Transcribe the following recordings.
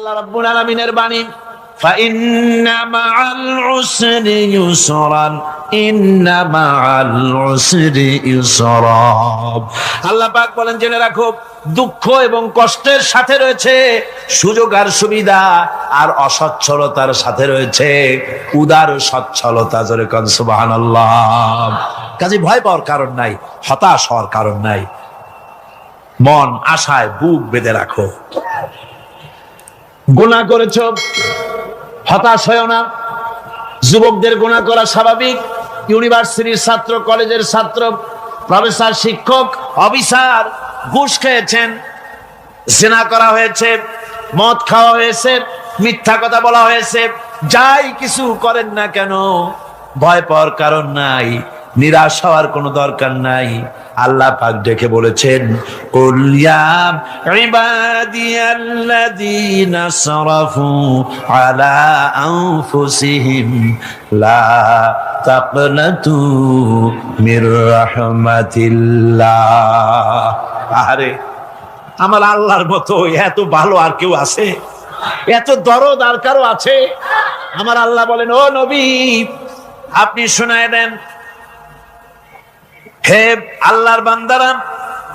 আল্লাহ রাব্বুল আলামিনের বাণী, ফাইন্না মাআল উসরি ইউসরান, ইন্না মাআল উসরি ইউসরা। আল্লাহ পাক বলেন, জেনে রাখো, দুঃখ এবং কষ্টের সাথে রয়েছে সুযোগ আর সুবিধা, আর অসচ্ছলতার সাথে রয়েছে উদার সচ্ছলতা। জোরে কোন সুবহানাল্লাহ। কাজে ভয় পাওয়ার কারণ নাই, হতাশ হওয়ার কারণ নাই। মন আশায় বুক বেঁধে রাখো। গুনাহ করেছ, হতাশ হয়েও না। যুবকদের গুনাহ করা স্বাভাবিক। ইউনিভার্সিটির ছাত্র, কলেজের ছাত্র, প্রফেসর, শিক্ষক, অফিসার ঘুষ খেয়েছেন, জিনা করা হয়েছে, মদ খাওয়া হয়েছে, মিথ্যা কথা বলা হয়েছে, যাই কিছু করেন না কেন ভয় পাওয়ার কারণ নাই, নিরাশ হওয়ার কোনো দরকার নাই। আল্লাহ পাক ডেকে বলেছেন, কুল ইয়া ইবাদিয়াল্লাযীনা আসরাফু আলা আনফুসিহিম লা তাকনাতু মির রাহমাতিল্লাহ। আরে আমার আল্লাহর মতো এত ভালো আর কেউ আছে? এত দরদ আর কারো আছে? আমার আল্লাহ বলেন, ও নবী, আপনি শোনায় দেন, হে আল্লাহর বান্দারা,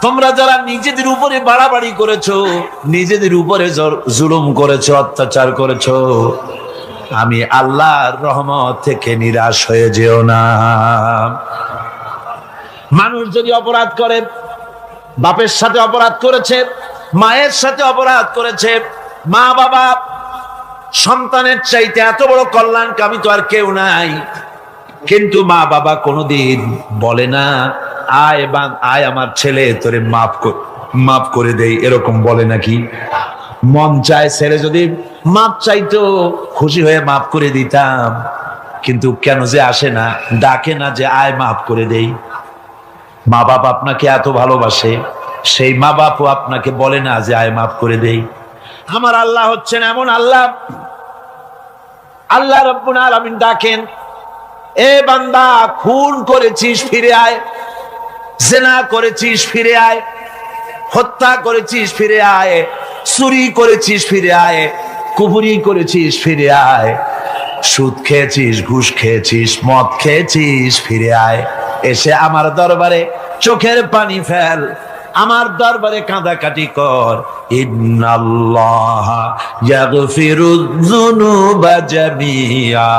তোমরা যারা নিজেদের উপরে বাড়াবাড়ি করেছো, নিজেদের উপরে জুলুম করেছো, অত্যাচার করেছো, আমি আল্লাহর রহমত থেকে নিরাশ হয়ে যেও না। মানুষ যদি অপরাধ করে, বাপের সাথে অপরাধ করেছে, মায়ের সাথে অপরাধ করেছে, মা বাবা সন্তানের চাইতে এত বড় কল্যাণকামী তো আর কেউ নাই, কিন্তু মা বাবা কোনোদিন বলে না, আয় আমার ছেলে তোরে মাফ করে দেই, এরকম বলে নাকি? মন চায় ছেলে যদি মাপ চাইতো, খুশি হয়ে মাফ করে দিতাম, কিন্তু কেন যে আসে না, ডাকে না যে আয় মাফ করে দেই। মা বাপ আপনাকে এত ভালোবাসে, সেই মা বাপও আপনাকে বলে না যে আয় মাফ করে দেই। আমার আল্লাহ হচ্ছেন এমন আল্লাহ, আল্লাহ রাব্বুল আলামিন ডাকেন, এ বান্দা, খুন করেছিস ফিরে আয়, জিনা করেছিস ফিরে আয়, হত্যা করেছিস ফিরে আয়, চুরি করেছিস ফিরে আয়, কুফরি করেছিস ফিরে আয়, সুদ খেয়েছিস, ঘুষ খেয়েছিস, মদ খেয়েছিস ফিরে আয়, এসে আমার দরবারে চোখের পানি ফেল, আমার দরবারে কাঁদাকাটি কর। ইন্নাল্লাহা ইয়াগফিরুয যুনুবা জামিআ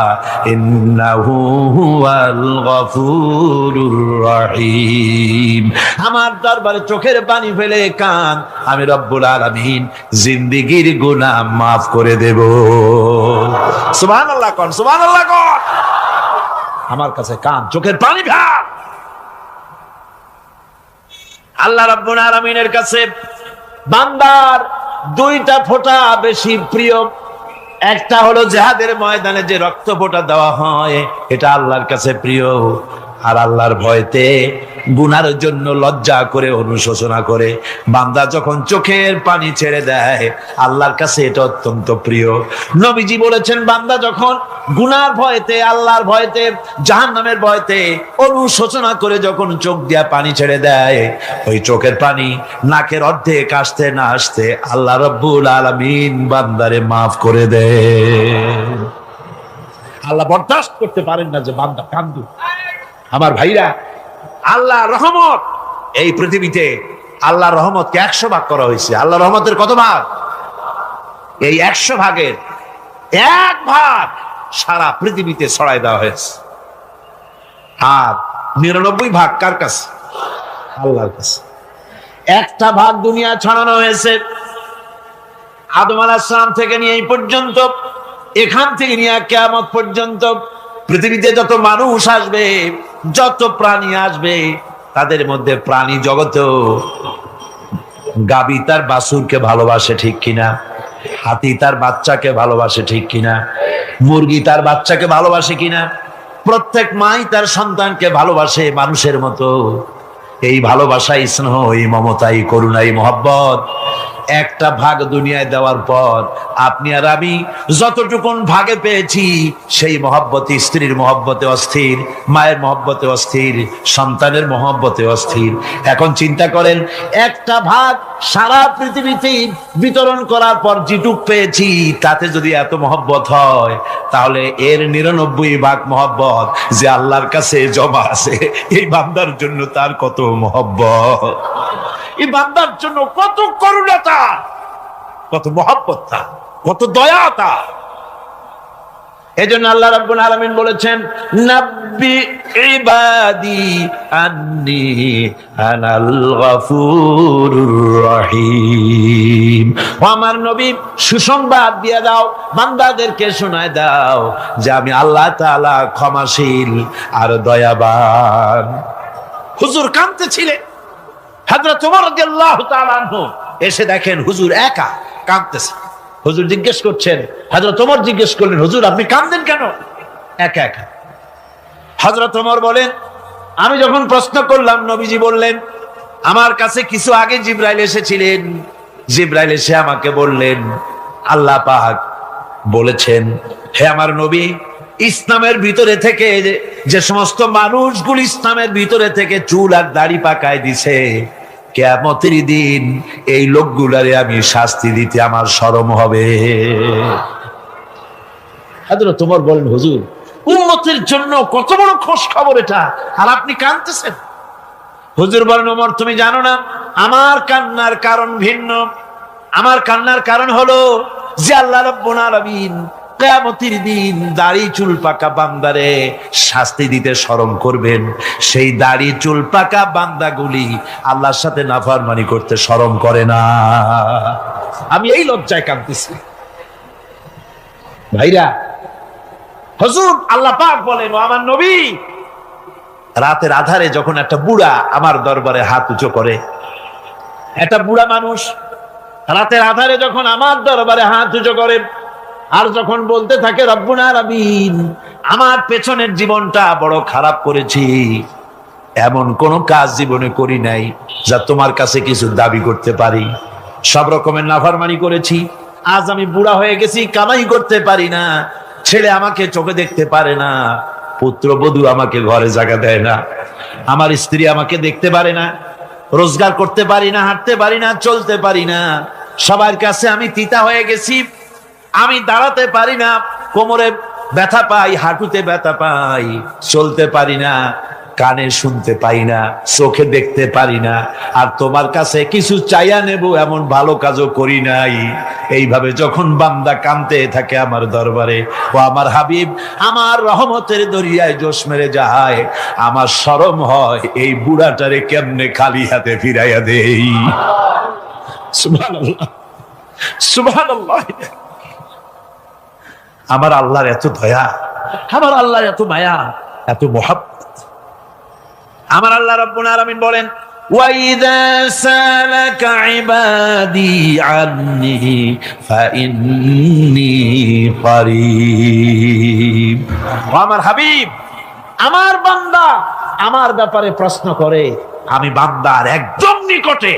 ইন্নাহু হুয়াল গফুরুর রহিম। আমার দরবারে চোখের পানি ফেলে কাঁদ, আমি রব্বুল আলামিন জিন্দেগীর গুনাহ মাফ করে দেব। সুবহানাল্লাহ কোন, সুবহানাল্লাহ কোন। আমার কাছে কাঁদ, চোখের পানি ফেল। আল্লাহ রাব্বুল আলামিনের কাছে বান্দার দুইটা ফোঁটা বেশি প্রিয়। একটা হলো জিহাদের ময়দানে যে রক্ত ফোঁটা দেওয়া হয়, এটা আল্লাহর কাছে প্রিয়। আর আল্লাহর ভয়তে গুনার জন্য লজ্জা করে, অনুশোচনা করে বান্দা যখন চোখের পানি ছেড়ে দেয়, আল্লাহর কাছে এটা অত্যন্ত প্রিয়। নবীজি বলেছেন, বান্দা যখন গুনার ভয়তে, আল্লাহর ভয়তে, জাহান্নামের ভয়তে অনুশোচনা করে যখন চোখ দিয়া পানি ছেড়ে দেয়, ওই চোখের পানি নাকের অর্ধেক আসতে না আসতে আল্লাহ রাব্বুল আলামিন বান্দারে মাফ করে দেয়। আল্লাহ বরদাস্ত করতে পারেন না যে বান্দা কান্দু। আমার ভাইরা, আল্লাহ রহমত, এই পৃথিবীতে আল্লাহ রহমতকে 100 ভাগ করা হয়েছে। আল্লাহ রহমতের কত ভাগ? এই 100 ভাগের 1 ভাগ সারা পৃথিবীতে ছড়াই দেওয়া হয়েছে। আর 99 ভাগ কার কাছে? আল্লাহর কাছে। 1টা ভাগ দুনিয়া ছড়ানো হয়েছে আদম আলাইহিস সালাম থেকে নিয়ে এই পর্যন্ত, এখান থেকে নিয়ে কিয়ামত পর্যন্ত পৃথিবীতে যত মানুষ আসবে, যত প্রাণী আসবে, তাদের মধ্যে প্রাণী জগতেও গাবি তার বাছুরকে ভালোবাসে, ঠিক কিনা? হাতি তার বাচ্চাকে ভালোবাসে, ঠিক কিনা? মুরগি তার বাচ্চাকে ভালোবাসে কিনা? প্রত্যেক মাই তার সন্তানকে ভালোবাসে মানুষের মতো। এই ভালোবাসা, স্নেহ, এই মমতা, এই করুণা, এই মহব্বত একটা ভাগ দুনিয়ায় দেওয়ার পর আপনি আর আমি যতটুকুন ভাগে পেয়েছি সেই মহব্বতে, স্ত্রীর মহব্বতে অস্থির, মায়ের মহব্বতে অস্থির, সন্তানের মহব্বতে অস্থির। এখন চিন্তা করেন, একটা ভাগ সারা পৃথিবীতে বিতরণ করার পর যেটুক পেয়েছি তাতে যদি এত মহব্বত হয়, তাহলে এর 99 ভাগ মহব্বত যে আল্লাহর কাছে জমা আছে, এই বান্দার জন্য তার কত মহব্বত, এই বান্দার জন্য কত করুণা তার, কত মহব্বত তার, কত দয়া তার। এজন্য আল্লাহ রাব্বুল আলামিন বলেছেন, নাব্বি ইবাদি আন্নী আনাল গফুরুর রহিম। ও আমার নবী, সুসংবাদ দিয়ে দাও, বান্দাদেরকে শোনায় দাও যে আমি আল্লাহ তাআলা ক্ষমাশীল আর দয়াবান। হুজুর কাঁদতেছিলেন, হযরত ওমর রাদিয়াল্লাহু তাআলা আনহু এসে দেখেন হুজুর একা কাঁদতেছে। হুজুর জিজ্ঞেস করছেন, হযরত ওমর জিজ্ঞেস করলেন, হুজুর আপনি কাঁদেন কেন একা একা? হযরত ওমর বলেন, আমি যখন প্রশ্ন করলাম নবীজি বললেন, আমার কাছে কিছু আগে জিবরাইল এসেছিলেন, জিবরাইল এসে আমাকে বললেন আল্লাহ পাক বলেছেন, হে আমার নবী, ইসলামের ভিতরে থেকে যে সমস্ত মানুষগুলো ইসলামের ভিতরে থেকে চুল আর দাড়ি পাকায় দিছে, কিয়ামতের দিন এই লোকগুলারে আমি শাস্তি দিতে আমার শরম হবে। হযরত ওমর বলেন, হুজুর উম্মতের জন্য কত বড় খোঁজ খবর এটা, আর আপনি কাঁদতেছেন। হুজুর বলেন, ওমর তুমি জানো না আমার কান্নার কারণ ভিন্ন। আমার কান্নার কারণ হলো যে আল্লাহ রাব্বুল আলামিন কিয়ামতের দিন দাড়ি চুল পাকা বান্দারে শাস্তি দিতে শরম করবেন, সেই দাড়ি চুল পাকা বান্দাগুলি আল্লাহর সাথে নাফরমানি করতে শরম করে না। আমি এই লজ্জায় কাঁদতেছি। ভাইরা, হুজুর আল্লাহ পাক বলেন, ও আমার নবী, রাতের আধারে যখন একটা বুড়া আমার দরবারে হাত উঁচু করে, একটা বুড়া মানুষ রাতের আধারে যখন আমার দরবারে হাত উঁচু করে আর যখন বলতে থাকে, রব্বুল আলামিন আমার পেছনের জীবনটা বড় খারাপ করেছি, এমন কোন কাজ জীবনে করি নাই যা তোমার কাছে কিছু দাবি করতে পারি, সব রকমের নাফরমানি করেছি, আজ আমি বুড়া হয়ে গেছি, কামাই করতে পারি না, ছেলে আমাকে চোখে দেখতে পারে না, পুত্রবধূ আমাকে ঘরে জায়গা দেয় না, আমার স্ত্রী আমাকে দেখতে পারে না, রোজগার করতে পারি না, হাঁটতে পারি না, চলতে পারি না, সবার কাছে আমি তিতা হয়ে গেছি, আমি দাঁড়াতে পারি না, কোমরে ব্যথা পাই, হাঁটুতে ব্যথা পাই, চলতে পারি না, কানে শুনতে পাই না, চোখে দেখতে পারি না, আর তোমার কাছে কিছু চাইয়া নেব এমন ভালো কাজও করি নাই। এইভাবে যখন বান্দা কাঁদতে থাকে আমার দরবারে, ও আমার হাবিব আমার রহমতের দরিয়ায় জোশ মেরে যায়, আমার শরম হয় এই বুড়াটারে কেমনে খালি হাতে ফিরাইয়া দেই। সুবহানাল্লাহ, সুবহানাল্লাহ। আমার আল্লাহর এত দয়া, আমার আল্লাহর এত মায়া, এত মহব্বত। আমার আল্লাহ রাব্বুল আলামিন বলেন, ওয়াইযা সালাকা ইবাদি আন্নী ফাইন্নী করিব। আমার হাবিব, আমার বান্দা আমার ব্যাপারে প্রশ্ন করে, আমি বান্দার একদম নিকটে।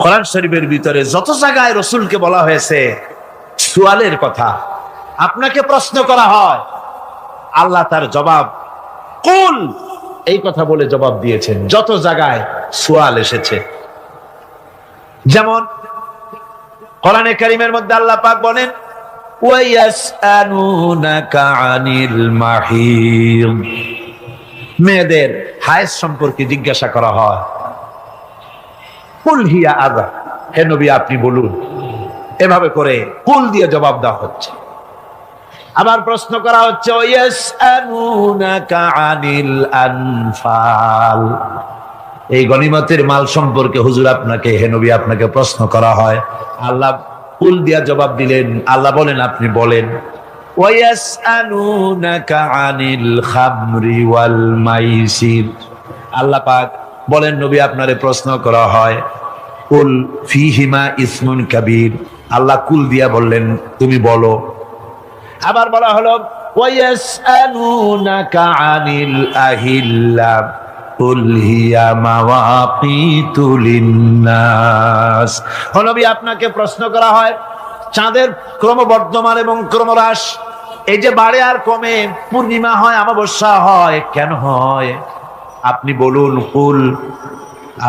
কোরআন শরীফের ভিতরে যত জায়গায় রাসূলকে বলা হয়েছে সুয়ালের কথা, আপনাকে প্রশ্ন করা হয়, আল্লাহ তার জবাব কুল এই কথা বলে জবাব দিয়েছেন। যত জায়গায় সুয়াল এসেছে, যেমন কোরআনে কারীমের মধ্যে আল্লাহ পাক বলেন, ওয়ায়াসআলুনাকা আনিল মাহিদ, মেয়েদের হায়েজ সম্পর্কে জিজ্ঞাসা করা হয়, কুল হিয়া আযা, হে নবী আপনি বলুন। এভাবে করে কুল দিয়ে জবাব দেওয়া হচ্ছে। আবার প্রশ্ন করা হচ্ছে, ওয়ায়াসআলুনাকা আনিল আনফাল, এই গনিমতের মাল সম্পর্কে হুজুর আপনাকে, হে নবী আপনাকে প্রশ্ন করা হয়। আল্লাহ কুল দিয়া জবাব দিলেন, আল্লাহ বলেন আপনি বলেন। ওয়ায়াসআলুনাকা আনিল খামরি ওয়াল মাইসির, আল্লাহ পাক বলেন নবী আপনারে প্রশ্ন করা হয়, কুল ফিহিমা ইসমুন কাবীর, আল্লাহ কুল দিয়া বললেন তুমি বলো। আবার বলা হলো, ওয়ায়াসআলুনাকা আনিল আহিল্লা, কুল হিয়া মাওয়াকিতু লিন্নাস। ও নবী, আপনাকে প্রশ্ন করা হয় চাঁদের ক্রমবর্ধমান এবং ক্রমহ্রাস, এই যে বাড়ে আর কমে, পূর্ণিমা হয় অমাবস্যা হয়, কেন হয়? আপনি বলুন, কুল,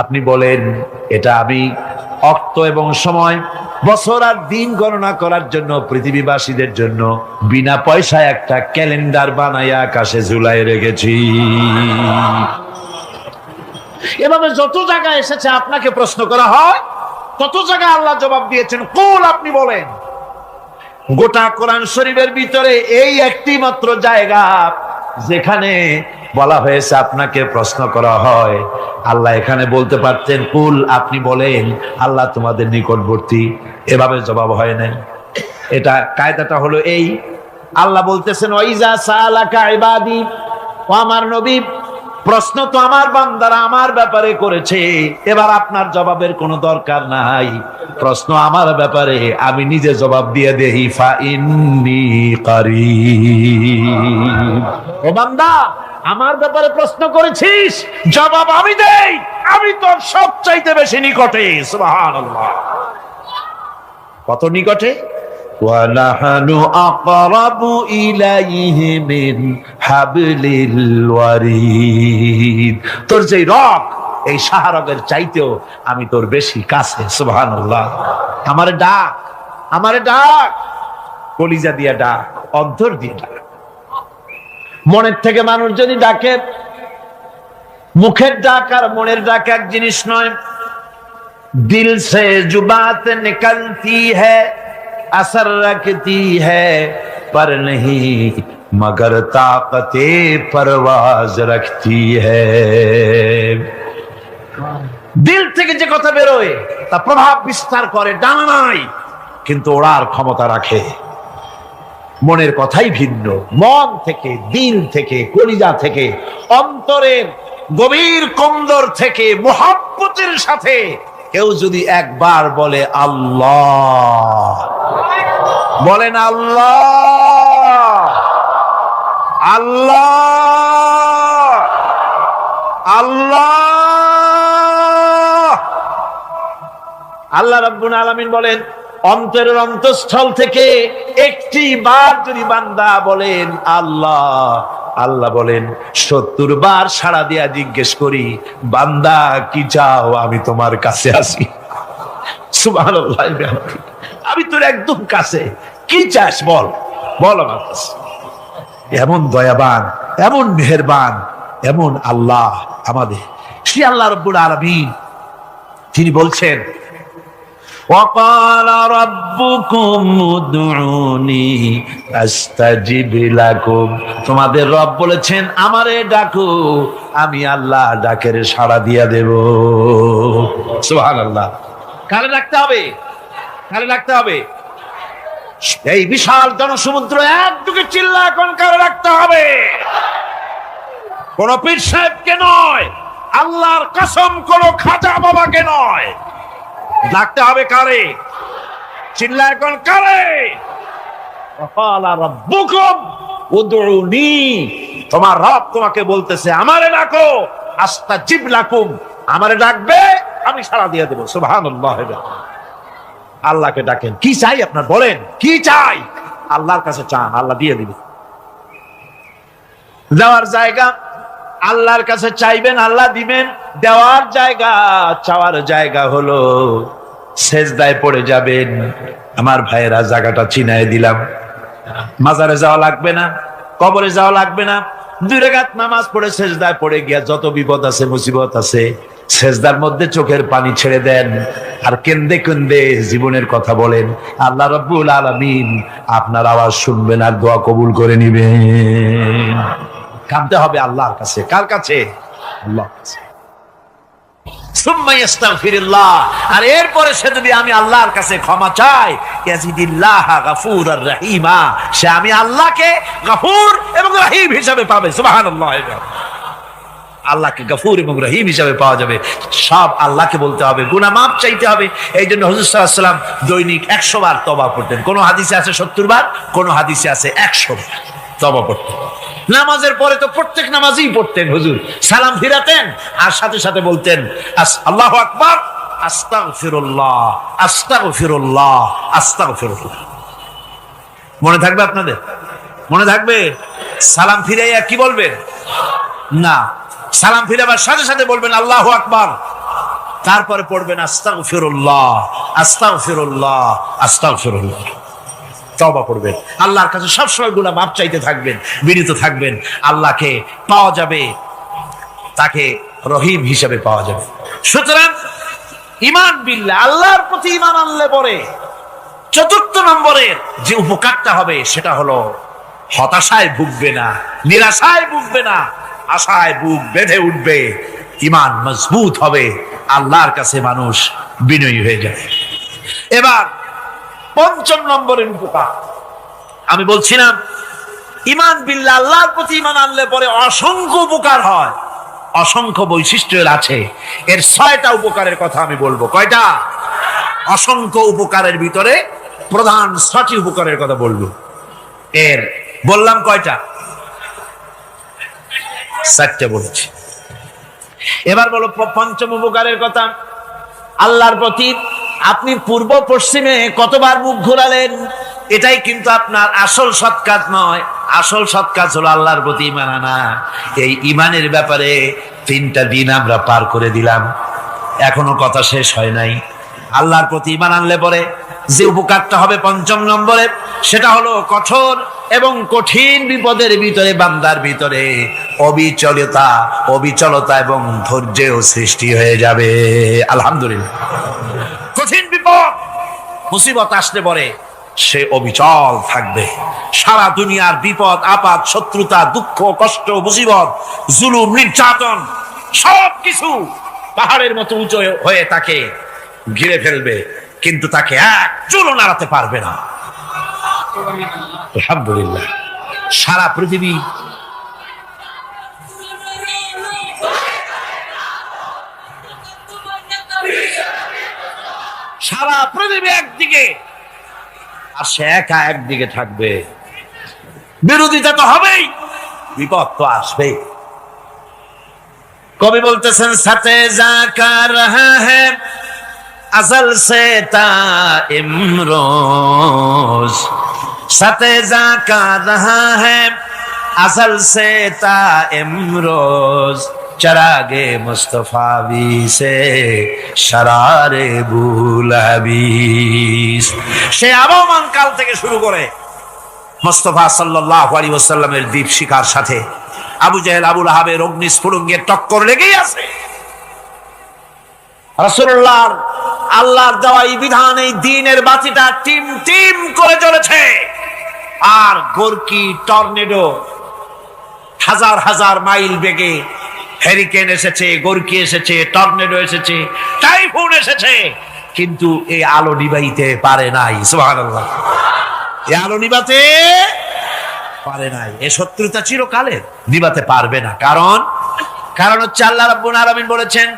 আপনি বলেন, এটা আমি অক্ত এবং সময়, বছর আর দিন গণনা করার জন্য পৃথিবীবাসীদের জন্য বিনা পয়সায় একটা ক্যালেন্ডার বানাইয়া আকাশে ঝুলাই রেখেছি। এভাবে যত জায়গায় এসেছে আপনাকে প্রশ্ন করা হয়, তত জায়গায় আল্লাহ জবাব দিয়েছেন কুল, আপনি বলেন। গোটা কোরআন শরীফের ভিতরে এই একটি মাত্র জায়গা যেখানে বলা হয়েছে আপনাকে প্রশ্ন করা হয়। আল্লাহ এখানে বলতে পারতেন কুল, আপনি বলেন, আল্লাহ তোমাদের নিকটবর্তী, এভাবে জবাব হয় না। এটা কায়দাটা হলো এই, আল্লাহ বলতেছেন ওয়াইজা সালাকা ইবাদি, ও আমার নবী, প্রশ্ন তো আমার বান্দারা আমার ব্যাপারে করেছে, এবার আপনার জবাবের কোনো দরকার নাই। প্রশ্ন আমার ব্যাপারে, আমি নিজে জবাব দিয়ে দেই, ফা ইন্নী কারীব। ও বান্দা, আমার ব্যাপারে প্রশ্ন করেছিস, জবাব আমি দেই, আমি তোর সবচাইতে বেশি নিকটে। সুবহানাল্লাহ। কত নিকটে? ওয়ানাহানু আকরাবু ইলাইহি মিন হাবলিল ওয়ারিদ। তোর যে রগ, এই শাহরগের চাইতেও আমি তোর বেশি কাছে। সুবহানাল্লাহ। আমারে ডাক, আমারে ডাক, কলিজা দিয়া ডাক, অন্তর দিয়ে ডাক। মনের থেকে মানুষ যদি ডাকে, মুখের ডাক আর মনের ডাক এক জিনিস নয়। দিল সে জুবাত নিকলতি হ্যায়, असर रखती है पर नहीं मगर ताकते परवाज रखती है। দিল থেকে যে কথা বেরোয় তা প্রভাব বিস্তার করে, ডানা নাই কিন্তু ওড়ার ক্ষমতা রাখে। মনের কথাই ভিন্ন। মন থেকে, দিল থেকে, কলিজা থেকে, অন্তরের গভীর কন্দর থেকে মুহাব্বতের সাথে কেউ যদি একবার বলে আল্লাহ, বলেন আল্লাহ, আল্লাহ, আল্লাহ, আল্লাহ রাব্বুল আলামিন বলেন, অন্তরের অন্তঃস্থল থেকে একটি বার যদি বান্দা বলেন আল্লাহ, আল্লাহ বলেন 70 বার সাড়া দিয়া জিজ্ঞেস করি, বান্দা কি চাও, আমি তোমার কাছে আসি। সুবহানাল্লাহ। আমি তোর একদম কাছে, কি চাস বল, বল আমার কাছে। এমন দয়াবান, এমন মেহেরবান, এমন আল্লাহ আমাদের। সে আল্লাহ রাব্বুল আলামিন তিনি বলছেন, وقال ربكم ادعوني استجب لكم। তোমাদের রব বলেছেন আমারে ডাকো, আমি আল্লাহ ডাকের সাড়া দিয়া দেব। সুবহানাল্লাহ। কারে ডাকতে হবে? কারে ডাকতে হবে? এই বিশাল জনসমুদ্র একদিকে চিল্লা এখন কারে ডাকতে হবে? কোন পীর সাহেবকে নয়, আল্লাহর কসম কোন খাজা বাবাকে নয়, ডাকতে হবে কারে? চিল্লা এখন কারে? ওয়াকালা রাব্বুকুম উদউনি। তোমার রব তোমাকে বলতেছে আমারে ডাকো, আস্তাজিব লাকুম, আমারে ডাকবে আমি সাড়া দিয়ে দেব। সুবহানাল্লাহ। আল্লাহকে ডাকেন। কি চাই আপনার বলেন, কি চাই? আল্লাহর কাছে চান, আল্লাহ দিয়ে দিবে। যাওয়ার জায়গা আল্লাহর কাছে চাইবেন, আল্লাহ দিবেন। দেওয়ার জায়গা, চাওয়ার জায়গা হলো সেজদায় পড়ে যাবেন। আমার ভাইয়েরা, জায়গাটা চিনায় দিলাম। মাজারে যাওয়া লাগবে না, কবরে যাওয়া লাগবে না। 2 রাকাত নামাজ পড়ে সেজদায় পড়ে গিয়া যত বিপদ আছে, মুসিবত আছে, সেজদার মধ্যে চোখের পানি ছেড়ে দেন আর কেন্দে কেন্দে জীবনের কথা বলেন। আল্লাহ রাব্বুল আলামিন আপনার আওয়াজ শুনবেন আর দোয়া কবুল করে নিবেন। কাঁদতে হবে আল্লাহর কাছে। কার কাছে? আল্লাহর কাছে। সুম্মা ইস্তাগফিরুল্লাহ। আর এরপরে সে যদি আমি আল্লাহর কাছে ক্ষমা চাই, ইয়াজিদিল্লাহ গাফুরার রহিমা, সে আমি আল্লাহকে গফুর এবং রহিম হিসাবে পাবে। সুবহানাল্লাহ। আল্লাহকে গফুর এবং রহিম হিসাবে পাওয়া যাবে। সব আল্লাহকে বলতে হবে, গুনাহ মাফ চাইতে হবে। এই জন্য হুজুর সাল্লাল্লাহু আলাইহি ওয়াসাল্লাম দৈনিক 100 বার তওবা করতেন। কোন হাদিসে আছে 70 বার, কোন হাদিসে আছে 100 বার তওবা করতেন। নামাজের পরে তো প্রত্যেক নামাজই পড়তেন হুজুর, সালাম ফিরাতেন আর সাথে সাথে বলতেন আল্লাহু আকবার, আস্তাগফিরুল্লাহ, আস্তাগফিরুল্লাহ, আস্তাগফিরুল্লাহ। মনে থাকবে আপনাদের? মনে থাকবে? সালাম ফিরাইয়া কি বলবেন? না, সালাম ফিরাবার সাথে সাথে বলবেন আল্লাহু আকবার, তারপরে পড়বেন আস্তাগফিরুল্লাহ, আস্তাগফিরুল্লাহ, আস্তাগফিরুল্লাহ। তওবা করবেন, আল্লাহর কাছে সবসময় গুনাহ মাফ চাইতে থাকবেন, বিনীত থাকবেন। আল্লাহকে পাওয়া যাবে, তাকে রহিম হিসেবে পাওয়া যাবে। সুতরাং ঈমান বিল্লাহ, আল্লাহর প্রতি ঈমান আনলে পরে চতুর্থ নম্বরের যে উপকারটা হবে সেটা হলো হতাশায় ভুগবে না, নিরাশায় ভুগবে না, আশায় বুক বেঁধে উঠবে, ঈমান মজবুত হবে, আল্লাহর কাছে মানুষ বিনয়ী হয়ে যাবে। এবার পঞ্চম নম্বরের উপকার আমি বলছিলাম, ঈমান বিল্লাহ, আল্লাহর প্রতি ঈমান আনলে পরে অসংখ্য উপকার হয়, অসংখ্য বৈশিষ্ট্য আছে। এর 6টা উপকারের কথা আমি বলবো। কয়টা? অসংখ্য উপকারের ভিতরে প্রধান 6টি উপকারের কথা বলবো। এর বললাম কয়টা? 4টে বলেছি। এবার বলো পঞ্চম উপকারের কথা। আল্লাহর প্রতি আপনি পূর্ব পশ্চিমে কতবার মুখ ঘোরালেন, এটাই কিন্তু আপনার আসল সৎ কাজ নয়। আসল সৎ কাজ হলো আল্লাহর প্রতি ঈমান আনা। এই ঈমানের ব্যাপারে 3টা দিন আমরা পার করে দিলাম, এখনো কথা শেষ হয় নাই। আল্লাহর প্রতি ঈমান আনলে পরে যে উপকারটা হবে পঞ্চম নম্বরে, সেটা হলো কঠোর এবং কঠিন বিপদের ভিতরে বান্দার ভিতরে অবিচলতা এবং ধৈর্যের সৃষ্টি হয়ে যাবে। আলহামদুলিল্লাহ। কঠিন বিপদ মুসিবত আসলে পরে সে অবিচল থাকবে। সারা দুনিয়ার বিপদ আপদ, শত্রুতা, দুঃখ, কষ্ট, মুসিবত, জুলুম, নির্যাতন সবকিছু পাহাড়ের মতো উঁচু হয়ে তাকে ঘিরে ফেলবে, কিন্তু তাকে এক চুলও নাড়াতে পারবে না। আলহামদুলিল্লাহ। সারা পৃথিবী একদিকে আর সে একা একদিকে থাকবে। বিরোধিতা তো হবেই, বিপদ তো আসবেই। কবি বলতেছেন, সাথে জাকা রহা হ্যায় अज़ल से ता इमरोज, सते जाका रहा है अज़ल से ता इमरोज, चरागे मुस्तफावी से शरारे बुलहबीस। সে আবহমান কাল থেকে শুরু করে মুস্তাফা সাল্লাল্লাহু আলাইহি ওয়াসাল্লামের দীপ শিখার সাথে আবু জেহেল, আবু লাহাবের অগ্নিস্ফুলিঙ্গের টক্কর লেগেই আছে। রাসূলুল্লাহর আল্লাহর দেওয়া এই বিধান, এই দ্বীনের বাতিটা টিম টিম করে জ্বলেছে। আর গোরকি, টর্নেডো, হাজার হাজার মাইল বেগে হেরিকেন এসেছে, গোরকি এসেছে, টর্নেডো এসেছে, টাইফুন এসেছে, কিন্তু এই আলো নিভাইতে পারে নাই। সুবহানাল্লাহ। এই আলো নিভাতে পারে নাই। এই শত্রুতা চিরকালের, নিভাতে পারবে না। কারণ হচ্ছে আল্লাহ রাব্বুল আলামিন বলেছেন,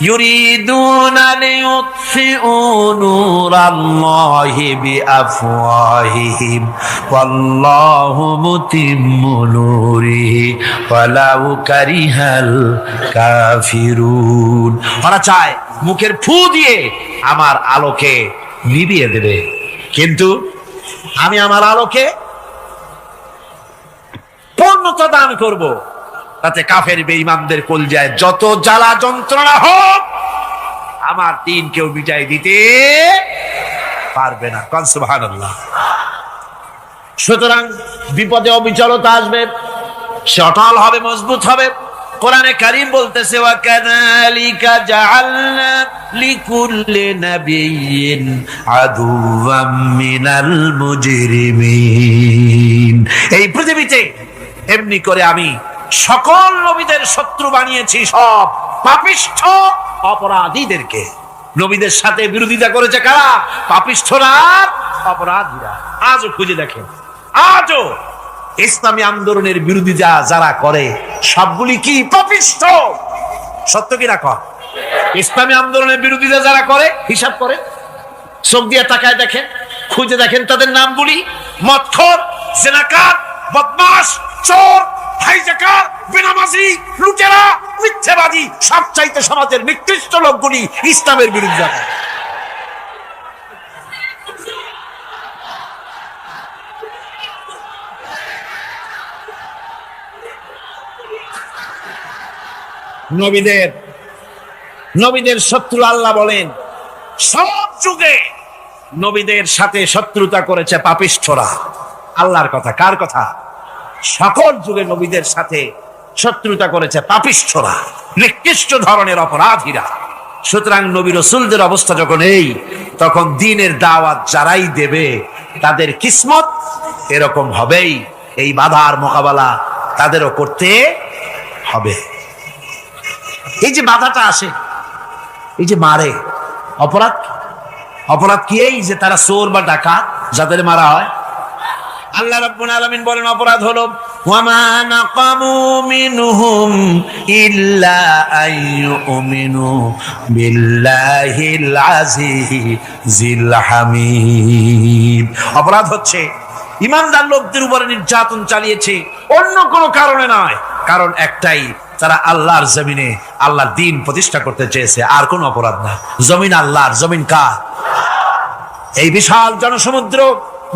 ইউরিদুনা লিইউতফিউ নূরাল্লাহি বিআফওয়াহিহিম ওয়াল্লাহু মুতিম্মু নূরিহি ওয়ালাউ কারিহাল কাফিরুন। ওরা চায় মুখের ফু দিয়ে আমার আলোকে নিভিয়ে দেবে, কিন্তু আমি আমার আলোকে পূর্ণতা দান করব, তাতে কাফের বেঈমানদের কলজায় যত জ্বালা যন্ত্রণা হোক আমার দ্বীন কেউ মিটাই দিতে পারবে না। কোন সুবহানাল্লাহ। সুতরাং বিপদে অবিচলতা আসবে, সে অটল হবে, মজবুত হবে। কোরআনে কারীম বলতেছে, ওয়া কাযালিকা জাআলনা লিকুল্লি নাবিয়্যিন আদুওয়াম মিনাল মুজরিমিন। এই পৃথিবীতে এমনি করে আমি সকল নবীদের শত্রু বানিয়েছি, সব পাপিষ্ঠ অপরাধীদেরকে। নবীদের সাথে বিরোধিতা করেছে কারা? পাপিষ্ঠরা, অপরাধীরা। আজও খুঁজে দেখেন, আজও ইসলামী আন্দোলনের বিরোধিতা যারা করে সবগুলি কি পাপিষ্ঠ? সত্য কি না কর? ইসলামী আন্দোলনের বিরোধিতা যারা করে হিসাব করে, চোখ দিয়ে তাকায় দেখেন, খুঁজে দেখেন তাদের নামগুলি। মদখোর, জিনাকার, বদমাশ, চোর, হাইজাকার, বেনামাজি, লুটেরা, মিথ্যাবাদী, সবচাইতে সমাজের নিকৃষ্ট লোকগুলি ইসলামের বিরুদ্ধে। নবীদের শত্রু আল্লাহ বলেন সব যুগে নবীদের সাথে শত্রুতা করেছে পাপিষ্ঠরা। আল্লাহর কথা, কার কথা? সকল যুগে নবীদের সাথে শত্রুতা করেছে পাপিষ্ঠরা, নিকৃষ্ট ধরনের অপরাধীরা। সুতরাং নবী রাসূলদের অবস্থা যখন এই, তখন দ্বীনের দাওয়াত যারাই দেবে তাদের কিসমত এরকম হবেই। এই বাধার মোকাবেলা তাদেরও করতে হবে। এই যে বাধাটা আসে, এই যে মারে, অপরাধ কি? এই যে তারা চোর বা ডাকাত, যাদের মারা হয়। আল্লাহ রাব্বুল আলামিন বলেন অপরাধ হলো ওয়ামা নাকামু মিনহুম ইল্লা আইয়ুমিনু বিল্লাহিল আজিজিল হামিদ। অপরাধ হচ্ছে ঈমানদার লোকদের উপরে নির্যাতন চালিয়েছে, অন্য কোনো কারণে নয়। কারণ একটাই, তারা আল্লাহর জমিনে আল্লাহর দ্বীন প্রতিষ্ঠা করতে চেয়েছে, আর কোন অপরাধ না। জমিন আল্লাহর, জমিন কার? এই বিশাল জনসমুদ্র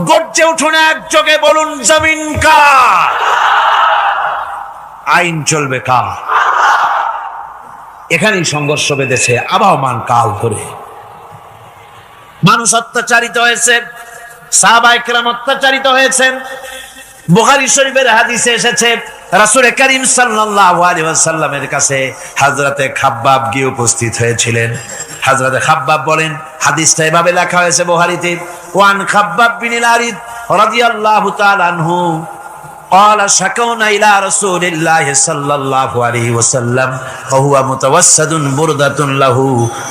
গর্জে উঠুন একযোগে, বলুন জমিন কার? আইন চলবে কার? এখানেই সংঘর্ষ বেঁধেছে আবহমান কাল ধরে। মানুষ অত্যাচারিত হয়েছে, সাহাবায়ে কেরাম অত্যাচারিত হয়েছেন। বুখারী শরীফের হাদিসে এসেছে রাসূল করিম সাল্লাল্লাহু আলাইহি ওয়াসাল্লামের কাছে হযরতে খাব্বাব গিয়ে উপস্থিত হয়েছিলেন। হযরতে খাব্বাব বলেন, হাদিসটা এভাবে লেখা হয়েছে বুখারীতে, ওয়ান খাব্বাব বিন আরিদ রাদিয়াল্লাহু তাআলা আনহু قال شكونا إلى رسول الله صلى الله عليه وسلم وهو متوسد بردة له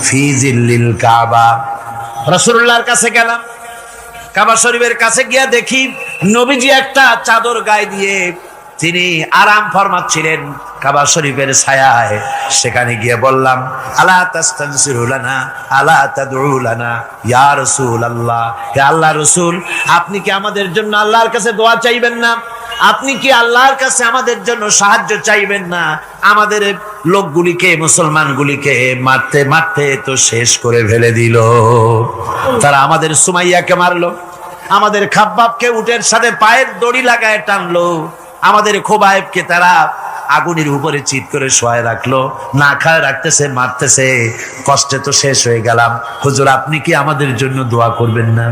في ظل الكعبة। রাসূলুল্লাহর কাছে গেলাম, কাবা শরীফের কাছে গিয়ে দেখি নবীজি একটা চাদর গায়ে দিয়ে তিনি আরাম ফরমাচ্ছিলেন কাবা শরীফের ছায়ায়। সেখানে গিয়ে বললাম, আলা তাস্তানসিরু লানা আলা তাদউ লানা ইয়া রাসূলুল্লাহ, হে আল্লাহর রাসূল, আপনি কি আমাদের জন্য আল্লাহর কাছে দোয়া চাইবেন না? আপনি কি আল্লাহর কাছে আমাদের জন্য সাহায্য চাইবেন না? আমাদের লোকগুলিকে, মুসলমানগুলিকে মারতে মারতে তো শেষ করে ফেলে দিল। তারা আমাদের সুমাইয়াকে মারলো, আমাদের খাব্বাবকে উটের সাথে পায়ের দড়ি লাগায় টানলো, আমাদের খোবায়েবকে তারা আগুনের উপরে চিৎ করে শোয়ায় রাখলো, না খায় রাখতেছে, মারতেছে, কষ্টে তো শেষ হয়ে গেলাম। হুজুর, আপনি কি আমাদের জন্য দোয়া করবেন না?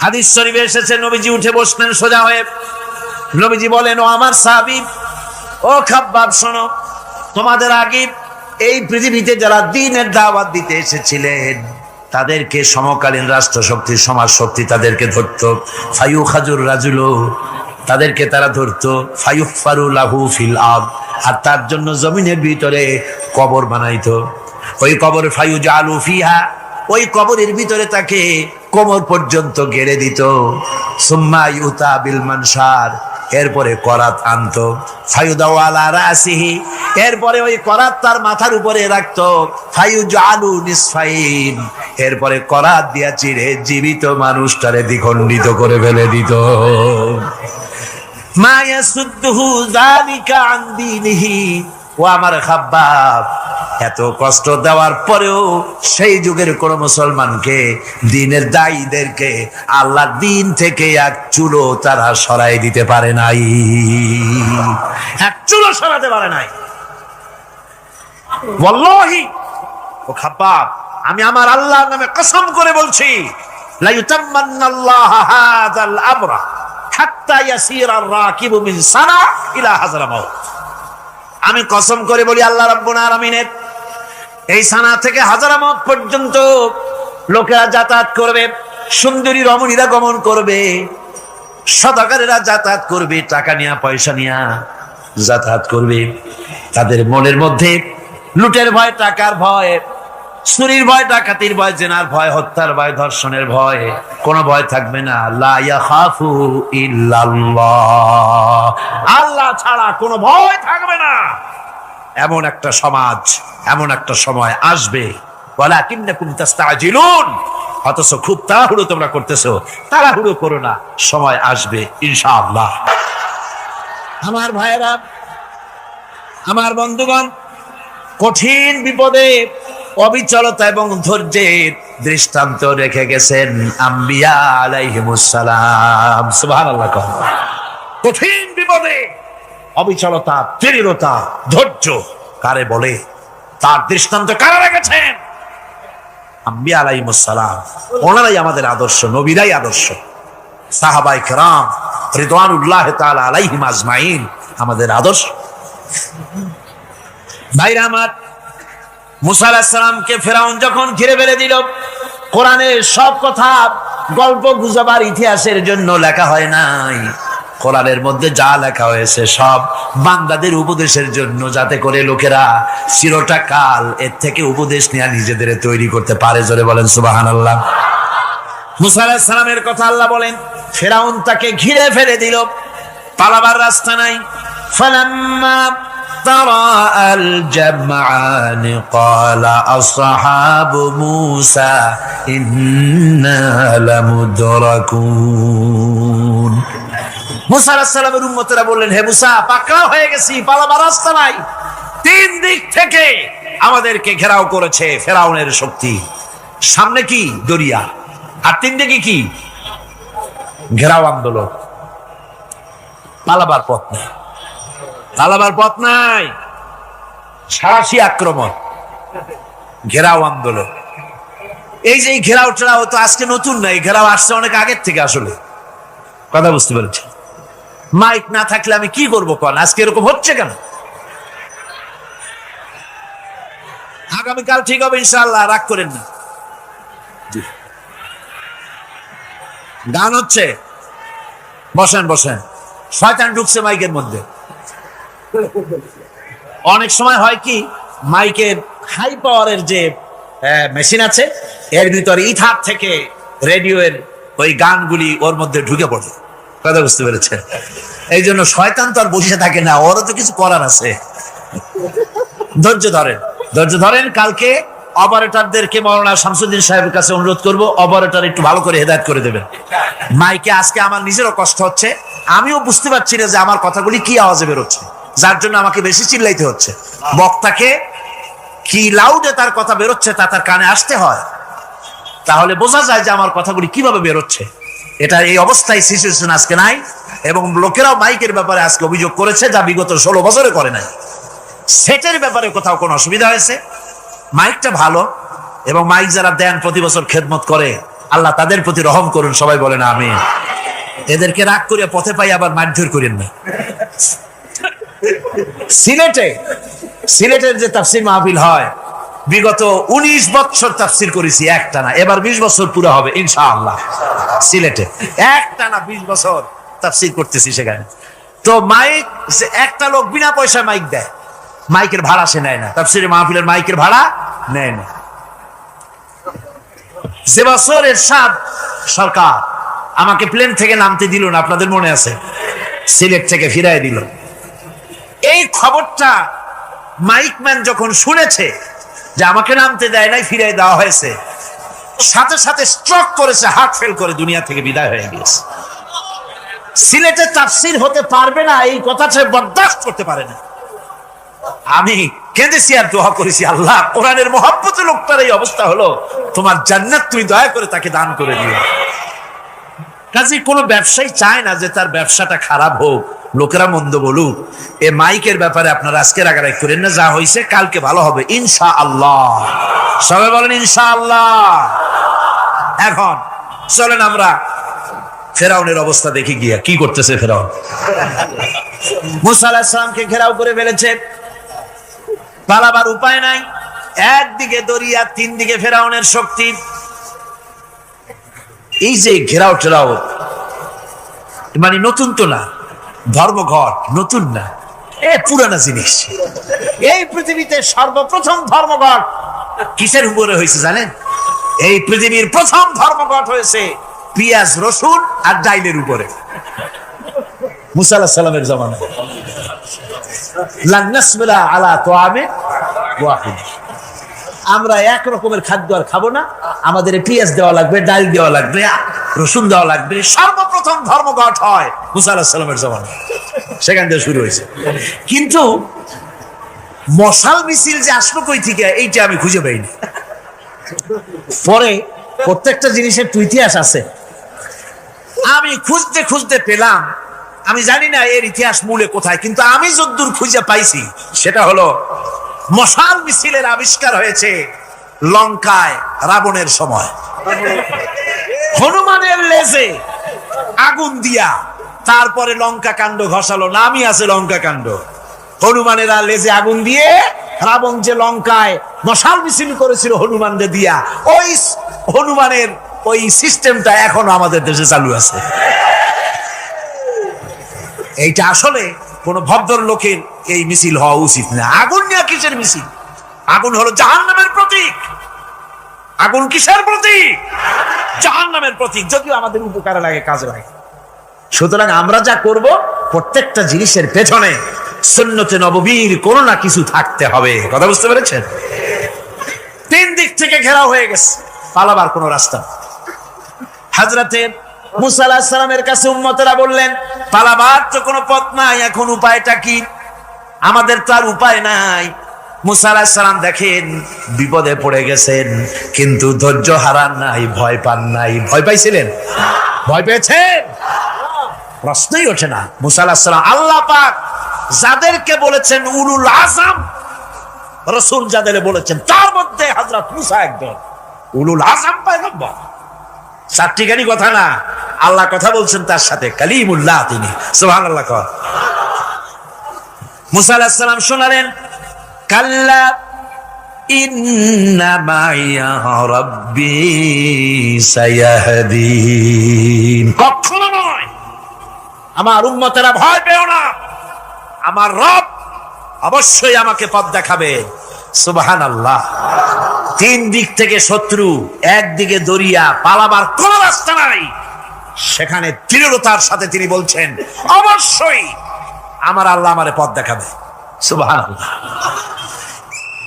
হাদিস শরীফে এসেছে নবীজি উঠে বসলেন সোজা হয়ে। নবীজি বলেন, ও আমার সাহাবী, ও খাব্বাব, শোনো, তোমাদের আগে এই পৃথিবীতে যারা দ্বীনের দাওয়াত দিতে এসেছিলেন তাদেরকে সমকালীন রাষ্ট্রশক্তি, সমাজ শক্তি তাদেরকে ধরতো। ফায়ুখাজুর রাজুলু, তাদেরকে তারা ধরতো। ফায়ুফারু লাহু ফিল আরদ, আর তার জন্য জমিনের ভিতরে কবর বানাইতো। ওই কবর ফায়ুজালু ফিহা, ওই কবরের ভিতরে তাকে কোমর পর্যন্ত গেড়ে দিত। সুম্মা ইউতা বিল মানশার, এরপরে করাত আনতো। ফায়ুদাউ আলা রাসিহি, এরপরে ওই করাত তার মাথার উপরে রাখতো। ফায়ুজালু নিসফাইন, এরপরে করাত দিয়া চিরে জীবিত মানুষটারে দ্বিখণ্ডিত করে ফেলে দিত। মা ইয়াসুদ্দুহু যালিকা আন দীনিহি, ও আমার খাব্বাব, এত কষ্ট দেওয়ার পরেও সেই যুগের কোন মুসলমানকে, দ্বীনের দায়ীদেরকে আল্লাহর দ্বীন থেকে এক চুলো তারা সরাই দিতে পারে নাই, এক চুলো সরাতে পারে নাই। ওয়াল্লাহি, ও খাব্বাব, আমি আমার আল্লাহর নামে কসম করে বলছি, লা ইউতাম্মান্নাল্লাহু হাযাল আমরা হাত্তা ইয়াসিরার রাকিবু মিন সানা ইলা হাযরামাউত। আমি কসম করে বলি, আল্লাহ রাব্বুল আলামিনের এই সানা থেকে হাজারামত পর্যন্ত লোকেরা যাতায়াত করবে, সুন্দরী রমণীরা গমন করবে, সদাগরেরা যাতায়াত করবে, টাকা নিয়া পয়সা নিয়া যাতায়াত করবে। তাদের মনের মধ্যে লুটের ভয়, টাকার ভয়, চুরির ভয়, ডাকাতির ভয়, জেনার ভয়, হত্যার ভয়, ধর্ষণের ভয়, কোনো ভয় থাকবে না। লা ইয়াখাফু ইল্লাল্লাহ, আল্লাহ ছাড়া কোনো ভয় থাকবে না। এমন একটা সমাজ, এমন একটা সময় আসবে, ওয়ালাকিন্নাকুম তাস্তাজিলুন, অথচ খুব তাড়াহুড়ো তোমরা করতেছো। তাড়াহুড়ো করো না, সময় আসবে ইনশাআল্লাহ। আমার ভাইয়েরা, আমার বন্ধুগণ, কঠিন বিপদে অবিচলতা এবং ধৈর্যের দৃষ্টান্ত রেখে গেছেন আম্বিয়া আলাইহিমুস সালাম। সুবহানাল্লাহ। কঠিন বিপদে অবিচলতা, দৃঢ়তা, ধৈর্য কারে বলে, তার দৃষ্টান্ত কারা রেখেছেন? আম্বিয়া আলাইহিমুস সালাম। ওনারাই আমাদের আদর্শ, নবীরাই আদর্শ। সাহাবায়ে কেরাম রিদওয়ানুল্লাহ তাআলা আলাইহিম আজমাইন আমাদের আদর্শ। ভাইরা আমার, মুসা আলাইহিস সালামকে ফেরাউন যখন ঘিরে ফেলে দিল, কোরআনের সব কথা গল্প গুজবার ইতিহাসের জন্য লেখা হয় নাই। কোরআনের মধ্যে যা লেখা হয়েছে সব বান্দাদের উপদেশের জন্য, যাতে করে লোকেরা চিরটা কাল এর থেকে উপদেশ নেওয়া নিজেদের তৈরি করতে পারে। জোরে বলেন সুবহানাল্লাহ। মুসা আলাইহিস সালামের কথা আল্লাহ বলেন, ফেরাউন তাকে ঘিরে ফেলে দিল, পালাবার রাস্তা নাই। ফালাম্মা تراءى الجمعان قال أصحاب موسى إنا لمدركون। মুসা আলাইহিস সালামের উম্মতেরা বললেন, হে মুসা, পাকড়াও হয়ে গেছি, পালাবার রাস্তা নাই। তিন দিক থেকে আমাদেরকে ঘেরাও করেছে ফেরাউনের শক্তি। সামনে কি? দরিয়া, আর তিন দিকে কি? ঘেরাও আন্দোলন। পালাবার পথ নেই, পালাবার পথ নাই। সারাশি আক্রমণ, ঘেরাও আন্দোলন। এই যে ঘেরাও টেরাও তো আজকে নতুন নাই, ঘেরাও আসছে অনেক আগের থেকে। আসলে কথা বুঝতে পেরেছি। মাইক না থাকলে আমি কি করবো কোন? আজকে এরকম হচ্ছে কেন? আগামীকাল ঠিক হবে ইনশাআল্লাহ, রাগ করেন না। গান হচ্ছে, বসেন বসেন। শয়তান ঢুকছে মাইকের মধ্যে। অনেক সময় হয় কি, মাইকের হাই পাওয়ারের যে মেশিন আছে, এর ভিতরে ইথার থেকে রেডিওর ওই গানগুলি ওর মধ্যে ঢুকে পড়ে। কথা বুঝতে পেরেছে? এই জন্য শয়তান তো আর বসে থাকে না, ওরও তো কিছু করার আছে। ধৈর্য ধরেন, ধৈর্য ধরেন। কালকে অপারেটরদেরকে মাওলানা শামসুদ্দিন সাহেবের কাছে অনুরোধ করব, অপারেটর একটু ভালো করে হেদায়েত করে দেবেন। মাইকে আজকে আমার নিজেরও কষ্ট হচ্ছে, আমিও বুঝতে পারছি না যে আমার কথাগুলি কি আওয়াজে বেরোচ্ছে, যার জন্য আমাকে বেশি চিল্লাইতে হচ্ছে। বক্তাকে কি লাউডে তার কথা বেরোচ্ছে তা তার কানে আসতে হয়, তাহলে বোঝা যায় যে আমার কথাগুলি কিভাবে বেরোচ্ছে। এটা এই অবস্থায় সিচুয়েশন আজকে নাই, এবং লোকেরাও মাইকের ব্যাপারে আজকে অভিযোগ করেছে, যা বিগত 16 বছরে করে নাই। সেটের ব্যাপারে কোথাও কোনো অসুবিধা হয়েছে? মাইকটা ভালো, এবং মাইক যারা দেন প্রতি বছর খেদমত করে, আল্লাহ তাদের প্রতি রহম করুন। সবাই বলেন আমিন। এদেরকে রাগ করে পথে পাই আবার মারধর করেন না। সিলেটের যে তাফসির মাহফিল হয়, বিগত 19 বছর তাফসির করেছি একটানা, এবার 20 বছর পুরো হবে ইনশাআল্লাহ। সিলেটে একটানা 20 বছর তাফসির করতেছি সেখানে। তো মাইক, একটা লোক বিনা পয়সায় মাইক দেয়, মাইকের ভাড়া সে নেয় না। তাফসিরের মাহফিলের মাইকের ভাড়া নেয় না। যে বছর এরশাদ সরকার আমাকে প্লেন থেকে নামতে দিল না, আপনাদের মনে আছে? সিলেট থেকে ফিরাই দিল। এই খবরটা মাইকম্যান যখন শুনেছে যে আমাকে নামতে দেয় নাই, ফিরাই দেওয়া হয়েছে, সাথে সাথে স্ট্রোক করেছে, হার্ট ফেল করে দুনিয়া থেকে বিদায় হয়ে গেছে। সিলেটে তাফসির হতে পারবে না, এই কথা সে বরদাস্ত করতে পারে না। আমি কেঁদেছি আর দোয়া করেছি, আল্লাহ, কোরআনের মহব্বতে লোকটার এই অবস্থা হলো, তোমার জান্নাত তুমি দয়া করে তাকে দান করে দিও। কাজে কোনো ব্যবসায়ী চায় না যে তার ব্যবসাটা খারাপ হোক, লোকেরা মন্দ বলুক। এ মাইকের ব্যাপারে আপনারা আজকে রাগারাগ করেন না, যা হয়েছে কালকে ভালো হবে ইনশাআল্লাহ। সবাই বলেন ইনশাআল্লাহ। এখন চলেন আমরা ফেরাউনের অবস্থা দেখি গিয়া কি করতেছে ফেরাউন। মুসা আলাইহিস সালামকে ঘেরাও করে ফেলেছে, পালাবার উপায় নাই। একদিকে দরিয়া, তিন দিকে ফেরাউনের শক্তি। এই যে ঘেরাও টেরাও মানে নতুন তো না, ধর্মঘট নতুন না, এ পুরানা জিনিস। এই পৃথিবীতে সর্বপ্রথম ধর্মঘট কিসের উপরে হয়েছে জানেন? এই পৃথিবীর প্রথম ধর্মঘট হয়েছে পেঁয়াজ, রসুন আর ডাইলের উপরে। মুসা আলাইহিস সালামের জামানায় লান নাসবিরা আলা তাআমিন ওয়াহিদ, আমরা এক রকমের খাদ্য আর খাবো না, আমাদের পেঁয়াজ দেওয়া লাগবে, ডাল দেওয়া লাগবে, রসুন দেওয়া লাগবে। সর্বপ্রথম ধর্মঘট হয় মুসা আলাইহিস সালামের জামানায়। সেখান থেকে শুরু হয়েছে। কিন্তু মশাল মিছিল যে আসলো কই থেকে এইটা আমি খুঁজে পাইনি। পরে প্রত্যেকটা জিনিসের তো ইতিহাস আছে, আমি খুঁজতে খুঁজতে পেলাম। আমি জানি না এর ইতিহাস মূলে কোথায়, কিন্তু আমি যদ্দূর খুঁজে পাইছি সেটা হলো মশাল মিছিলের আবিষ্কার হয়েছে লঙ্কায় রাবণের সময়। হনুমানের লেজে আগুন দিয়া তারপরে লঙ্কা কাণ্ড ঘষালো, নামই আছে লঙ্কা কাণ্ড। হনুমানেরা লেজে আগুন দিয়ে রাবণ যে লঙ্কায় মশাল মিছিল করেছিল হনুমানদের দিয়া, ওই হনুমানের ওই সিস্টেমটা এখনো আমাদের দেশে চালু আছে। এইটা আসলে কোন ভদ্রলোকের এই মিছিল হওয়া উচিত না। আগুন নিয়ে কিসের মিছিল? আগুন হলো জাহান্নামের প্রতীক। আগুন কিসের প্রতীক? জাহান্নামের প্রতীক। যদিও আমাদের উপকারে লাগে, কাজে লাগে। সুতরাং আমরা যা করব প্রত্যেকটা জিনিসের পেছনে সুন্নতে নববীর কোনো না কিছু থাকতে হবে। কথা বুঝতে পেরেছেন? 3 দিক থেকে ঘেরাও হয়ে গেছে, পালাবার কোনো রাস্তা। হযরতে মুসা আলাইহিস সালামের কাছে উম্মতেরা বললেন, পালাবার তো কোনো পথ নাই, এখন উপায়টা কি? আমাদের তো আর উপায় নাই। মুসা আলাইহিস সালাম দেখেন বিপদে পড়ে গেছেন, কিন্তু ধৈর্য হারান নাই, ভয় পান নাই। ভয় পাইছিলেন? ভয় পেয়েছেন? প্রশ্নই ওঠে না। মুসা আলাইহিস সালাম আল্লাহ পাক যাদেরকে বলেছেন উলুল আযম রাসূল, যাদের বলেছেন তার মধ্যে হযরত মুসা একজন উলুল আযম পয়গম্বর। চারটিখানি কথা না, আল্লাহ কথা বলছেন তার সাথে, কালিমুল্লাহ তিনি। সুবহানাল্লাহ। মুসা আলাইহিস সালাম শোনালেন, কাল্লা ইন্না মাইয়া রাব্বি সায়াহদিন। কখনো নয়, আমার উম্মতেরা ভয় পেও না, আমার রব অবশ্যই আমাকে পথ দেখাবে। সুবহানাল্লাহ। 3 দিক থেকে শত্রু, একদিকে দরিয়া, পালাবার কোন রাস্তা নাই। সেখানে দৃঢ়তার সাথে তিনি বলছেন, অবশ্যই আমার আল্লাহ আমারে পথ দেখাবে। সুবহানাল্লাহ।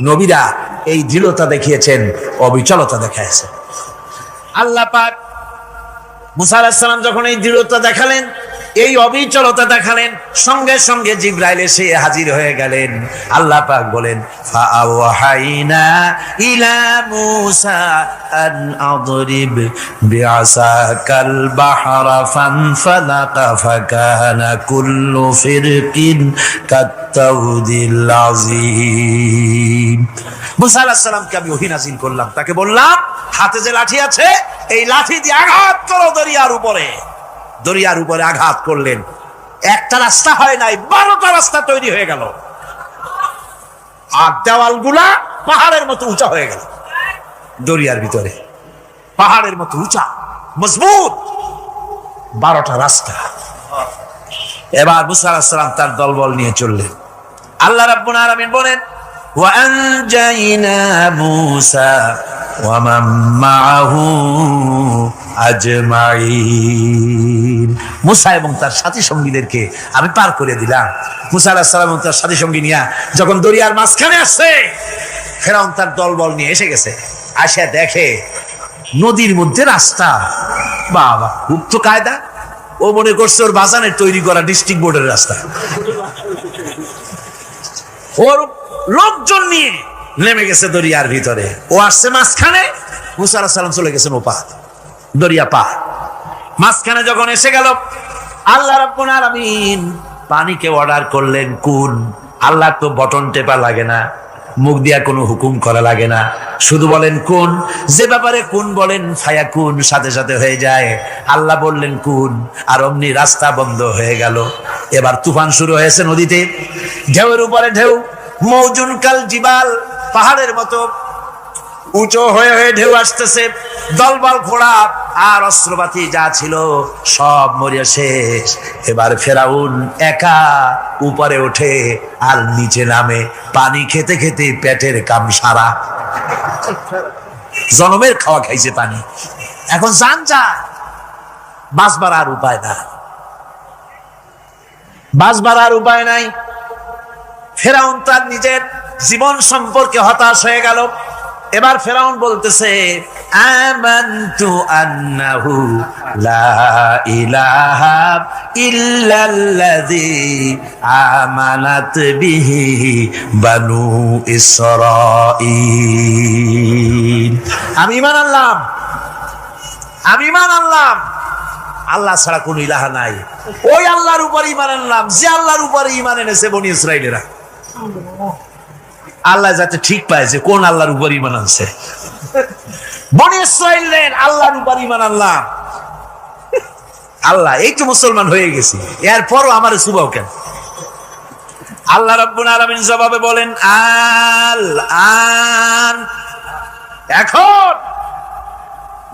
নবীরা এই দৃঢ়তা দেখিয়েছেন, অবিচলতা দেখাইছেন। আল্লাহ পাক মুসা আলাইহিস সালাম যখন এই দৃঢ়তা দেখালেন, এই অবিচলতা দেখালেন, সঙ্গে সঙ্গে জিবরাইল এসে হাজির হয়ে গেলেন। আল্লাহ পাক বলেন, ফাআওহাইনা ইলা মূসা আন আদরিব বিআসাকাল বাহরা ফানফালাকা ফাকানা কুল্লু ফিরকিন কাত্তাউদিল আযীম। মূসা আলাইহিস সালামকে আমি ওহী নাযিল করলাম, তাকে বললাম হাতে যে লাঠি আছে এই লাঠি দিয়ে আঘাত করো দরিয়ার উপরে। দরিয়ার উপরে আঘাত করলেন, একটা রাস্তা হয় নাই, 12টা রাস্তা তৈরি হয়ে গেল। আর দেওয়ালগুলা পাহাড়ের মতো উঁচা হয়ে গেল। দরিয়ার ভিতরে পাহাড়ের মতো উঁচা মজবুত 12টা রাস্তা। এবার মুসা আলাইহিস সালাম তার দলবল নিয়ে চললেন। আল্লাহ রাব্বুল আলামিন বলেন, ওয়া আনজাইনা মূসা ওয়া মান মাআহু আজমাইন। মুসা এবং তার সাথী সঙ্গীদেরকে আমি পার করে দিলাম। মুসা আলাইহিস সালাম এবং তার সাথী সঙ্গী নিয়ে যখন দরিয়ার মাঝখানে আসছে, ফেরাউন তার দলবল নিয়ে এসে গেছে। আসে দেখে নদীর মধ্যে রাস্তা। বাবা, খুব তো কায়দা। ও মনে করছে ওর বাজানের তৈরি করা ডিস্ট্রিক্ট বোর্ডের রাস্তা। ওর লোকজন নিয়ে নেমে গেছে দরিয়ার ভিতরে। ও আসছে মাঝখানে, মুসা আলাইহিস সালাম চলে গেছেন ওপার, দরিয়া পার। মাঝখানে যখন এসে গেল, আল্লাহ রাব্বুল আলামিন পানিকে অর্ডার করলেন কুন। আল্লাহ তো বটন টেপা লাগে না, মুখ দিয়া কোনো হুকুম করা লাগে না, শুধু বলেন কুন। যে ব্যাপারে কুন বলেন ফায়াকুন, সাথে সাথে হয়ে যায়। আল্লাহ বললেন কুন, আর অমনি রাস্তা বন্ধ হয়ে গেল। এবার তুফান শুরু হয়েছে নদীতে, ঢেউয়ের উপরে ঢেউ, মৌজুন কাল জিবাল, পাহাড়ের মতো উঁচু হয়ে হয়ে ঢেউ আসতেছে। দলবল ঘোড়া আর অস্ত্রপাতি যা ছিল সব মরিয়া শেষ। এবার ফেরাউন একা উপরে ওঠে আর নিচে নামে, পানি খেতে খেতে পেটের কাম সারা। জনমের খাওয়া খাইছে পানি, এখন জান যা, বাঁচবার আর উপায় না, বাঁচবার আর উপায় নাই। ফেরাউন তার নিজের জীবন সম্পর্কে হতাশ হয়ে গেল। এবার ফেরাউন বলতেছে আমানতু আন্নাহু লা ইলাহা ইল্লাল্লাযী আমানাত বিহি বানু ইসরাঈল। আমি ঈমান আনলাম, আমি ঈমান আনলাম আল্লাহ ছাড়া কোন ইলাহা নাই। ওই আল্লাহর উপর ঈমান আনলাম যে আল্লাহর উপর ঈমান এনেছে বনি ইসরাঈলেরা। আল্লাহ যাতে ঠিক পায় যে কোন আল্লাহর উপর ঈমান আনছে। বনি ইসরাঈলের আল্লাহর উপর ঈমান আনলাম। আল্লাহ এই তো মুসলমান হয়ে গেছি, এরপরও আমারে সুবাও কেন? আল্লাহ রাব্বুল আলামিন জবাবে বলেন আল আন, এখন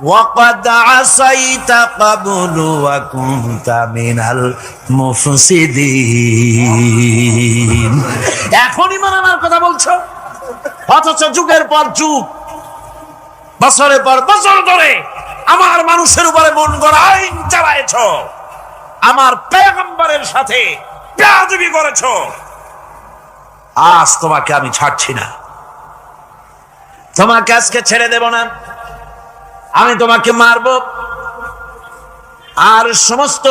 ওয়াকাদ আসাইতা ক্বাবলু ওয়া কুনতা মিনাল মুফসিদিন। এখন ঈমান আনার কথা বলছো, অথচ যুগের পর যুগ, বছরের পর বছর ধরে আমার মানুষের উপরে মন গড়া আইন চালায়েছো, আমার পয়গম্বরের সাথে বেয়াদবি করেছো। আজ তোমাকে আমি ছাড়ছি না, তোমাকে আজকে ছেড়ে দেব না, আমি তোমাকে মারব। আর সমস্ত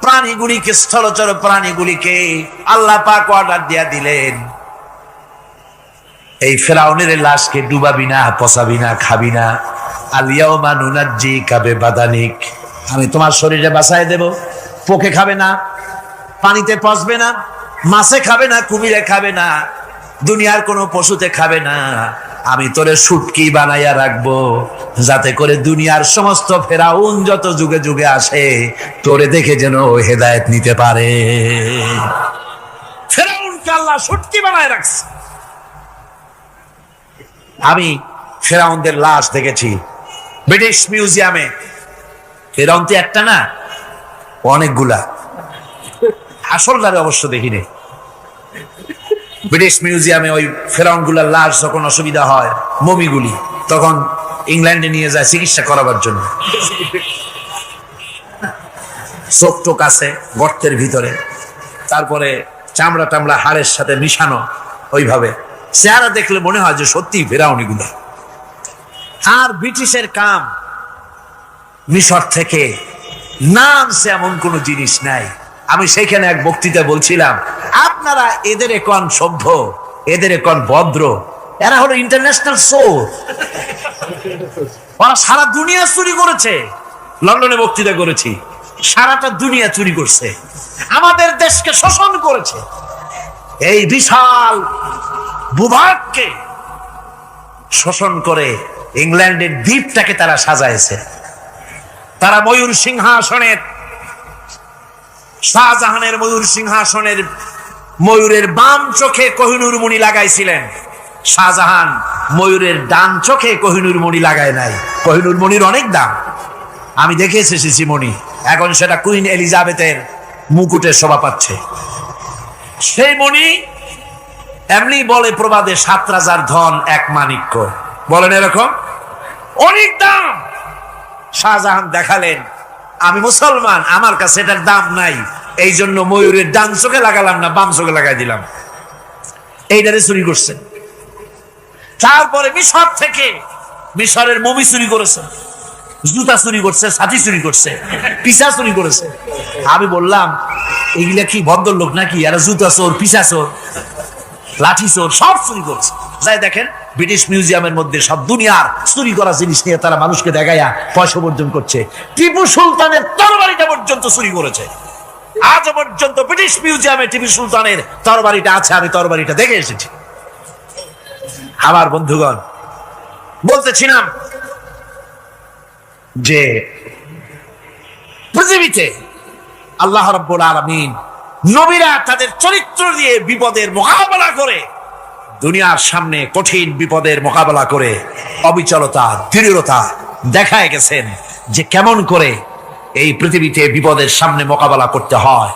প্রাণীগুলিকে, স্থলচর প্রাণীগুলিকে আল্লাহ পাক অর্ডার দিয়া দিলেন, এই ফেরাউনের লাশকে ডুবাবি না, পচাবি না, খাবি না। আল-ইয়াওমা নুনাজ্জিকা বিবাদানিক, আমি তোমার শরীরে বাঁচায় দেব। পোকে খাবে না, পানিতে পচবে না, মাছে খাবে না, কুমিরে খাবে না, দুনিয়ার কোনো পশুতে খাবে না। আমি তোরে শুটকি বানাইয়া রাখবো, যাতে করে দুনিয়ার সমস্ত ফেরাউন যত যুগে যুগে আসে তোরে দেখে যেন হেদায়েত নিতে পারে। ফেরাউনকে আল্লাহ শুটকি বানায় রাখছে। আমি ফেরাউনদের লাশ দেখেছি ব্রিটিশ মিউজিয়ামে। ফেরাউন তো একটা না, অনেকগুলা। আসলটারে অবশ্য দেখিনি। ব্রিটিশ মিউজিয়ামে ওই ফেরাউন গুলার লাশ যখন অসুবিধা হয়, মমিগুলি, তখন ইংল্যান্ডে নিয়ে যায় চিকিৎসা করাবার জন্য। চোখ টোক আছে গর্তের ভিতরে, তারপরে চামড়া টামড়া হাড়ের সাথে মিশানো, ওইভাবে চেহারা দেখলে মনে হয় যে সত্যি ফেরাউনি গুলা। আর ব্রিটিশের কাম মিশর থেকে নামছে এমন কোন জিনিস নাই। আমি সেখানে এক বক্তৃতা বলছিলাম, আপনারা এদের এখন সভ্য, এদের এখন ভদ্র, এরা হলো ইন্টারন্যাশনাল চোর। ওরা সারা দুনিয়া চুরি করেছে। লন্ডনে বক্তৃতা করেছি, সারাটা দুনিয়া চুরি করছে, আমাদের দেশকে শোষণ করেছে। এই বিশাল ভূভাগকে শোষণ করে ইংল্যান্ডের দ্বীপটাকে তারা সাজাইছে। তারা ময়ূর সিংহাসনের, শাহজাহানের ময়ূর সিংহাসনের ময়ূরের বাম চোখে কোহিনূর মণি লাগাইছিলেন। শাহজাহান ময়ূরের ডান চোখে কোহিনূর মণি লাগায় নাই। কোহিনূর মণির অনেক দাম, আমি দেখে এসেছি মণি। এখন সেটা কুইন এলিজাবেথের মুকুটে শোভা পাচ্ছে। সেই মণি এমনি বলে প্রবাদে ৭ রাজার ধন এক মাণিক্য, বলেন এরকম, অনেক দাম। শাহজাহান দেখালেন, আমি মুসলমান, আমার কাছে এটার দাম নাই, এই জন্য ময়ূরের ডান চোখে লাগালাম না, বাম চোখে লাগাই দিলাম। এইটারে চুরি করছে। তারপরে মিশর থেকে, মিশরের মমি চুরি করেছে, জুতা চুরি করছে, ছাতি চুরি করছে, পিসা চুরি করেছে। আমি বললাম এগুলা কি ভদ্রলোক নাকি? এরা জুতা চোর, পিসা চোর, লাঠি চোর, সব চুরি করছে। যাই দেখেন ব্রিটিশ মিউজিয়ামের মধ্যে সব দুনিয়ার চুরি করা জিনিস নিয়ে তারা মানুষকে দেখাইয়া পয়সা অর্জন করছে। টিপু সুলতানের তরবারিটা পর্যন্ত চুরি করেছে। আজ পর্যন্ত ব্রিটিশ মিউজিয়ামে টিপু সুলতানের তরবারিটা আছে, আমি তরবারিটা দেখে এসেছি। আমার বন্ধুগণ, বলতেছিলাম যে পৃথিবীতে আল্লাহ রাব্বুল আলামিন নবীরা তাদের চরিত্র দিয়ে বিপদের মোকাবেলা করে, দুনিয়ার সামনে কঠিন বিপদের মোকাবেলা করে অবিচলতা, দৃঢ়তা দেখায় গেছেন যে কেমন করে এই পৃথিবীতে বিপদের সামনে মোকাবেলা করতে হয়।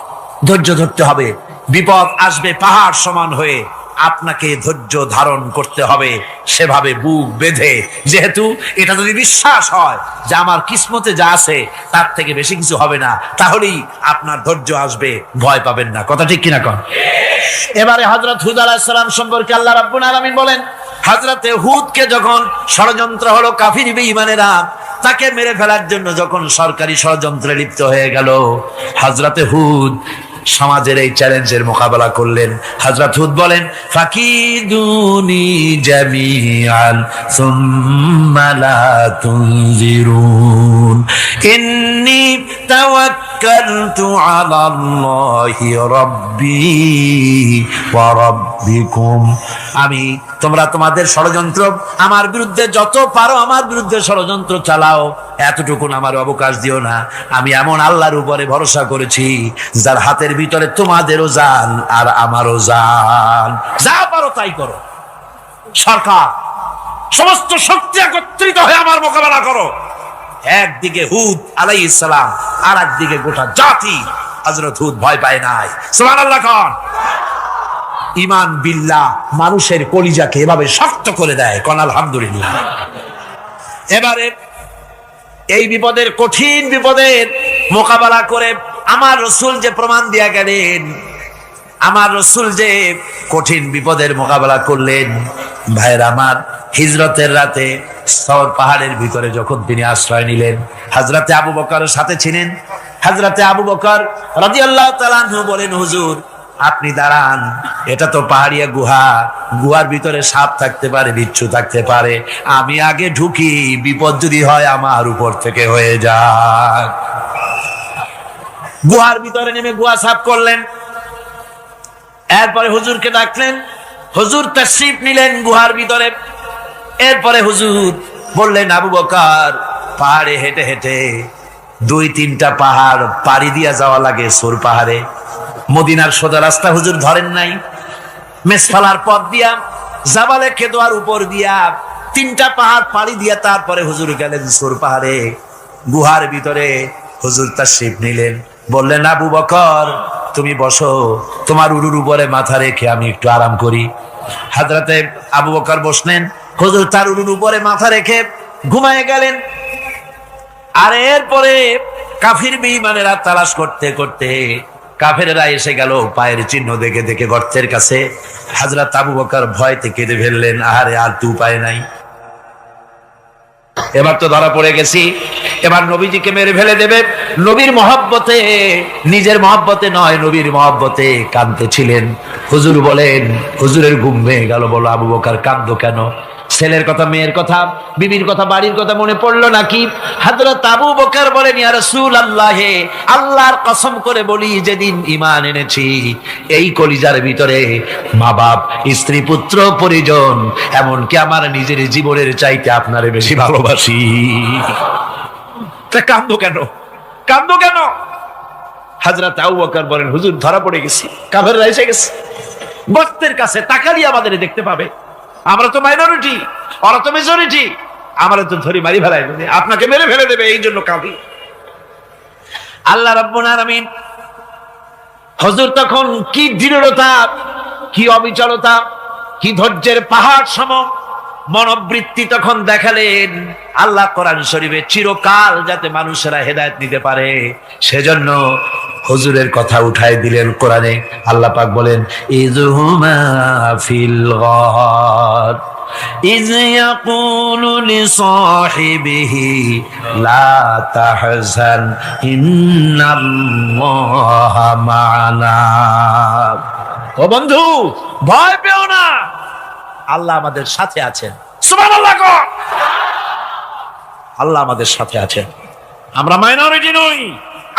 ধৈর্য ধরতে হবে। বিপদ আসবে পাহাড় সমান হয়ে, আপনাকে ধৈর্য ধারণ করতে হবে সেভাবে বুক বেঁধে। যেহেতু এটা যদি বিশ্বাস হয় যে আমার কিসমতে যা আছে তার থেকে বেশি কিছু হবে না, তাহলেই আপনার ধৈর্য আসবে, ভয় পাবেন না। কথা ঠিক কিনা কন? এবারে হযরত হুদ আলাইহিস সালাম সম্পর্কে আল্লাহ রাব্বুল আলামিন বলেন হযরতে হুদকে যখন ষড়যন্ত্র হলো কাফির বেঈমানেরা তাকে মেরে ফেলার জন্য যখন সরকারি ষড়যন্ত্রে লিপ্ত হয়ে গেল, হযরতে হুদ সমাজের এই চ্যালেঞ্জের মোকাবেলা করলেন। হযরত হুদ বলেন, ফাকিদুনি জামিআন সুম্মা লা তুনজিরুন ইন্নী তাওয়াক্কালতু আলাল্লাহি রাব্বি ওয়া রাব্বিকুম। আমি তোমরা তোমাদের ষড়যন্ত্র আমার বিরুদ্ধে যত পারো আমার বিরুদ্ধে ষড়যন্ত্র চালাও, এতটুকু আমার অবকাশ দিও না। আমি এমন আল্লাহর উপরে ভরসা করেছি যার হাতের ভিতরে তোমাদেরও জান আর আমারও জান। যা পারো তাই করো। সরকার সমস্ত শক্তি একত্রিত হয়ে আমার মোকাবেলা করো। একদিকে হুদ আলাইহিস সালাম, আর একদিকে গোটা জাতি। হযরত হুদ ভয় পায় নাই। সুবহানাল্লাহ। কোন ঈমান বিল্লাহ মানুষের কলিজাকে এভাবে শক্ত করে দেয়। কোন আলহামদুলিল্লাহ। এবারে এই বিপদের, কঠিন বিপদের মোকাবেলা করে আমার রাসূল যে প্রমাণ দিয়া গেলেন, আমার রাসূল যে কঠিন বিপদের মোকাবেলা করলেন, ভাইরা আমার, হিজরতের রাতে সওর পাহাড়ের ভিতরে যখন তিনি আশ্রয় নিলেন, হযরতে আবু বকরের সাথে ছিলেন। হযরতে আবু বকর রাদিয়াল্লাহু তাআলা আনহু বলেন, হুজুর আপনি দাঁড়ান, এটা তো পাহাড়িয়া গুহা, গুহার ভিতরে সাপ থাকতে পারে, বিচ্ছু থাকতে পারে, আমি আগে ঢুকি, বিপদ যদি হয় আমার উপর থেকে হয়ে যাক। গুহার ভিতরে নেমে গুহা সাফ করলেন। এরপরে হুজুরকে ডাকলেন, হুজুর তাশরীফ নিলেন গুহার ভিতরে। এরপরে হুজুর বললেন, আবু বকর, পাহাড়ে হেঁটে হেঁটে 2-3টা পাহাড় পাড়ি দিয়া যাওয়া লাগে সূর পাহাড়ে। মদিনার সোজা রাস্তা হুজুর ধরেন নাই, মেসফালার পথ দিয়া জাবালে কেদোয়ার উপর দিয়া 3টা পাহাড় পাড়ি দিয়া তারপরে হুজুর গেলেন সূর পাহাড়ে। গুহার ভিতরে হুজুর তাশরীফ নিলেন। বললেন, আবু বকর তুমি বসো, তোমার উরুর উপরে মাথা রেখে আমি একটু আরাম করি। হযরতে আবু বকর বসলেন, হুজুর তার উরুর উপরে মাথা রেখে ঘুমায় গেলেন। আর এরপরে কাফির বেঈমানেরা তালাশ করতে করতে কাফেরেরা এসে গেল পায়ের চিহ্ন দেখে দেখে গর্তের কাছে। হযরত আবু বকর ভয়তে কেঁদে ফেললেন, আরে আর তো উপায় নাই, এবার তো ধরা পড়ে গেছি, এবার নবীজিকে মেরে ফেলে দেবে। নবীর মহব্বতে, নিজের মহব্বতে নয়, নবীর মহব্বতে কাঁদতেছিলেন। হুজুর বলেন, হুজুরের ঘুম ভেঙে গেল। বলো, আবু বকর কাঁদো কেন? ছেলের কথা, মেয়ের কথা, বিবির কথা, বাড়ির কথা মনে পড়লো নাকি? হযরত আবু বকর বলেন, ইয়া রাসূলুল্লাহ, আল্লাহর কসম করে বলি, যেদিন ঈমান এনেছি এই কলিজার ভিতরে মা বাপ, স্ত্রী, পুত্র, পরিজন, এমনকি আমার নিজের জীবনের চাইতে আপনারে বেশি ভালোবাসি। তা কান্দো কেন? কান্দো কেন? হযরত আবু বকর বলেন, হুজুর ধরা পড়ে গেছি, কাফেররা এসে গেছে, গর্তের কাছে তাকালি আমাদের দেখতে পাবে, আমরা তো মাইনরিটি, ওরা তো মেজরিটি, আমরা তো ধরি মারি ফেলাই দেবে, আপনাকে মেরে ফেলে দেবে, এই জন্য কাঁদি। আল্লাহ রাব্বুল আলামিন, হুজুর তখন কি দৃঢ়তা, কি অবিচলতা, কি ধৈর্যের পাহাড় সম মনোবৃত্তি তখন দেখালেন। আল্লাহ কোরআন শরীফে চিরকাল যাতে মানুষেরা হেদায়েত নিতে পারে সেজন্য হুজুরের কথা উঠায় দিলেন কোরআনে। আল্লাহ পাক বলেন, ইযহুমা ফিল গার ইয ইয়াকুলু লিসাহিবিহি লা তাহজান ইন্নাল্লাহা মা'ানা। ও বন্ধু, ভয় পেও না, আল্লাহ আমাদের সাথে আছেন। সুবহানাল্লাহ। আল্লাহ আমাদের সাথে আছেন। আমরা মাইনরিটি নই,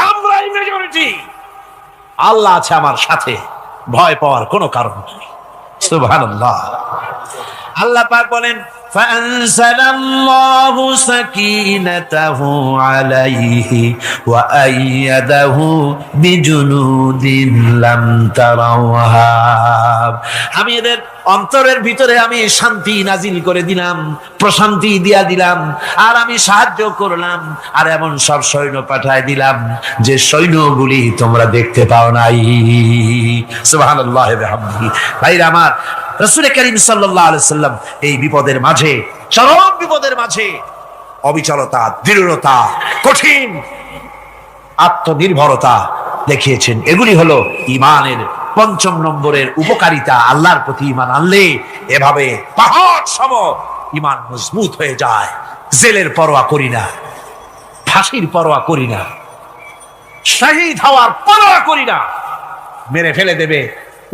আমরাই মেজরিটি। আল্লাহ আছে আমার সাথে, ভয় পাওয়ার কোনো কারণ নেই। সুবহানাল্লাহ। আল্লাহ পাক বলেন, ফাআনসালাল্লাহু সাকিনাতাহু আলাইহি ওয়া আইয়াদাহু বিজুনুদিন লাম তারাওহা। আমি এদের অন্তরের ভিতরে আমি শান্তি নাজিল করে দিলাম, প্রশান্তি দিয়া দিলাম, আর আমি সাহায্য করলাম, আর এমন সব সৈন্য পাঠায় দিলাম যে সৈন্যগুলি তোমরা দেখতে পাও নাই। সুবহানাল্লাহ ওয়া বিহামদিহি। ভাইরা আমার, রাসূল করিম সাল্লাল্লাহু আলাইহি সাল্লাম এই বিপদের মাঝে, চরম বিপদের মাঝে অবিচলতা, দৃঢ়তা, কঠিন আত্মনির্ভরতা দেখিয়েছেন। এগুলি হলো ঈমানের পঞ্চম নম্বরের উপকারিতা, আল্লাহর প্রতি ঈমান আনলে এভাবে পাহাড় সম ঈমান মজবুত হয়ে যায়। জেলের পরোয়া করি না, ফাঁসির পরোয়া করি না, শহীদ হওয়ার পরোয়া করি না, মেরে ফেলে দেবে,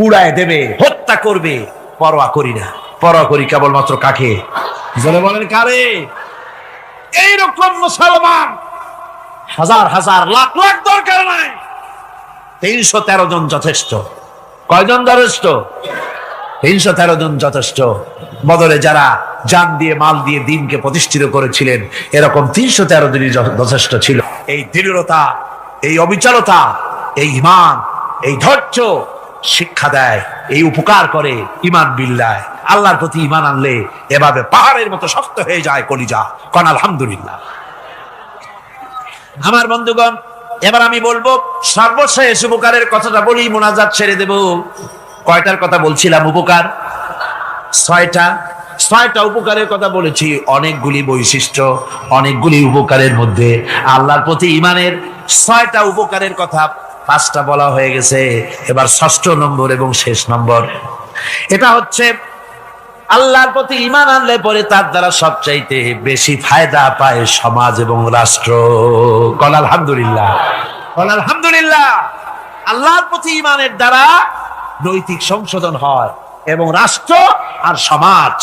উড়ায় দেবে, হত্যা করবে, পরোয়া করি না। পরোয়া করি কেবলমাত্র কাকে? জোরে বলেন কারে? এইরকম মুসলমান হাজার হাজার লাখ লাখ দরকার নাই, 313 জন যথেষ্ট। কয়জন যথেষ্ট? 313 জন যথেষ্ট। বদরে যারা জান দিয়ে মাল দিয়ে দিনকে প্রতিষ্ঠিত করেছিলেন, এরকম 313 জনই যথেষ্ট ছিল। এই দৃঢ়তা, এই অবিচলতা, এই ঈমান, এই ধৈর্য শিক্ষা দেয়, এই উপকার করে ঈমান বিল্লাহ। আল্লাহর প্রতি ঈমান আনলে এভাবে পাহাড়ের মতো শক্ত হয়ে যায় কলিজা। কোন আলহামদুলিল্লাহ। আমার বন্ধুগণ, এবার আমি বলবো সর্বশেষ উপকারের কথাটা বলি, মোনাজাত ছেড়ে দেব। কয়টার কথা বলছিলাম? উপকার 6টা উপকারের কথা বলেছি। অনেকগুলি বৈশিষ্ট্য, অনেকগুলি উপকারের মধ্যে আল্লাহর প্রতি ঈমানের 6টা উপকারের কথা 5টা বলা হয়ে গেছে। এবার 6ষ্ঠ নম্বর এবং শেষ নম্বর, এটা হচ্ছে আল্লাহর প্রতি ঈমান আনলে পরে তার দ্বারা সবচাইতে বেশি ফায়দা পায় সমাজ এবং রাষ্ট্র। কোন আলহামদুলিল্লাহ, কোন আলহামদুলিল্লাহ। আল্লাহর প্রতি ঈমানের দ্বারা নৈতিক সংশোধন হয় এবং রাষ্ট্র আর সমাজ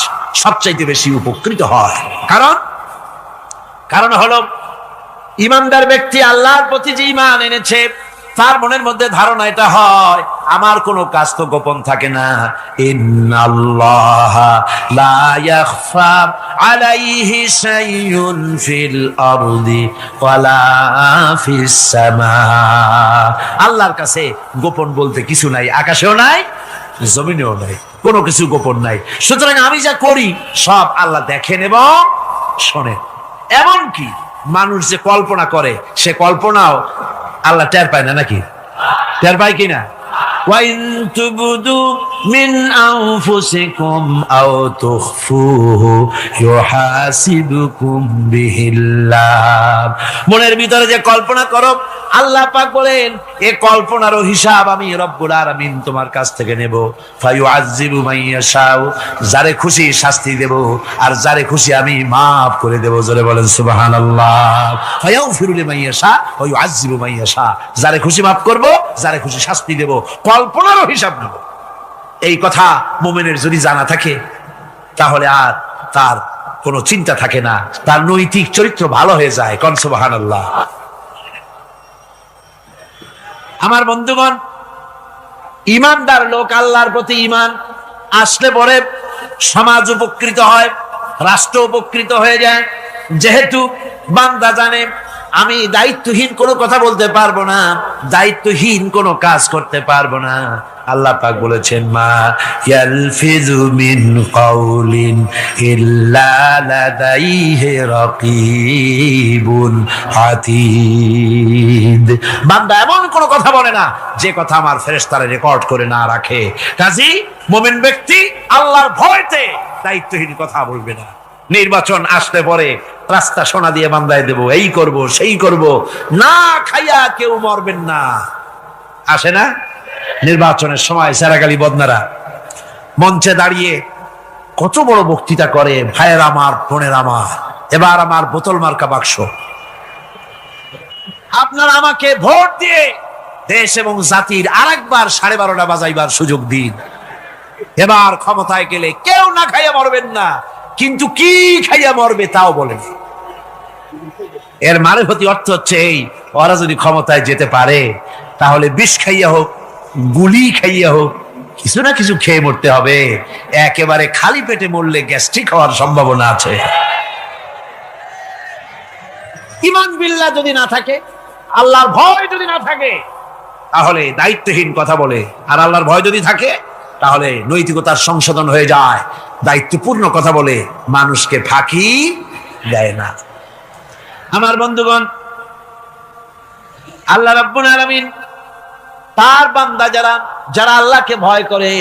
সবচাইতে বেশি উপকৃত হয়। কারণ হলো ঈমানদার ব্যক্তি আল্লাহর প্রতি যে ঈমান এনেছে, তার মনের মধ্যে ধারণা এটা হয়, আমার কোনো কাজ তো গোপন থাকে না। ইন্নাল্লাহা লা ইয়াখফা আলাইহি শাইউন ফিল আরদি ওয়ালা ফিস সামা। আল্লাহর কাছে গোপন বলতে কিছু নাই, আকাশেও নাই, জমিনেও নাই, কোনো কিছু গোপন নাই। সুতরাং আমি যা করি সব আল্লাহ দেখেন এবং শোনেন। এমনকি মানুষ যে কল্পনা করে, সে কল্পনাও আল্লাহ টের পায় না, নাকি? টের পায় কিনা? وَإِن تُبْدُوا مِنْ أَنفُسِكُمْ أَوْ تُخْفُوهُ يُحَاسِبْكُم بِهِ اللَّهُ। মনের ভিতরে যে কল্পনা করো, আল্লাহ পাক বলেন এই কল্পনারও হিসাব আমি রব্বুল আলামিন তোমার কাছ থেকে নেব। ফায়ুআযযিবু মান ইয়াশাউ, যারে খুশি শাস্তি দেব, আর যারে খুশি আমি মাফ করে দেব। জোরে বলেন সুবহানাল্লাহ। ফায়াগফিরু লিমান ইয়াশা ওয়া ইউআযযিবু মান ইয়াশা, যারে খুশি মাফ করব, যারে খুশি শাস্তি দেব, কল্পনারও হিসাব নেব। এই কথা মুমিনের যদি জানা থাকে, তাহলে আর তার কোনো চিন্তা থাকে না, তার নৈতিক চরিত্র ভালো হয়ে যায়। কোন সুবহানাল্লাহ। আমার বন্ধুগণ, ঈমানদার লোক, আল্লাহর প্রতি ঈমান আসলে পরে সমাজ উপকৃত হয়, রাষ্ট্র উপকৃত হয়ে যায়। যেহেতু বান্দা জানে আমি দায়িত্বহীন কোনো কথা বলতে পারবো না, দায়িত্বহীন কোনো কাজ করতে পারবো না। আল্লাহ পাক বলেছেন, মা ইয়ালফিযু মিন কাউলিন ইল্লা লাদাইহি রাকীবুন আতীদ। বান্দা এমন কোনো কথা বলে না যে কথা আমার ফেরেশতারা রেকর্ড করে না রাখে। কাজী মুমিন ব্যক্তি আল্লাহর ভয়তে দায়িত্বহীন কথা বলবে না। নির্বাচন আসলে পরে রাস্তা সোনা দিয়ে বান্দায় দেব, এই করব সেই করব, না খাইয়া কেউ মরবেন না। আসে না নির্বাচনের সময় সারাগালি বদনারা মঞ্চে দাঁড়িয়ে কত বড় বক্তৃতা করে, ভাইয়ের আমার, বোনের আমার, এবার আমার বোতল মার্কা বাক্স, আপনারা আমাকে ভোট দিয়ে দেশ এবং জাতির আরেকবার 12:30 বাজাইবার সুযোগ দিন। এবার ক্ষমতায় গেলে কেউ না খাইয়া মরবেন না, কিন্তু কি খাইয়া মরবে তাও বলেন। এর মারফতি অর্থ হচ্ছে এই, ওরা যদি ক্ষমতায় যেতে পারে তাহলে বিষ খাইয়া হোক, গুলি খাইয়া হোক, কিছু না কিছু খেয়ে মরতে হবে। একেবারে খালি পেটে মরলে গ্যাস্ট্রিক হওয়ার সম্ভাবনা আছে। ঈমান বিল্লাহ যদি না থাকে, আল্লাহর ভয় যদি না থাকে, তাহলে দায়িত্বহীন কথা বলে। আর আল্লাহর ভয় যদি থাকে, তাহলে নৈতিকতার সংশোধন হয়ে যায়, দায়িত্বপূর্ণ কথা বলে, মানুষকে ফাঁকি দেয় না। আমার বন্ধুগণ, আল্লাহ রাব্বুল আলামিন তার বান্দা যারা আল্লাহকে ভয় করে,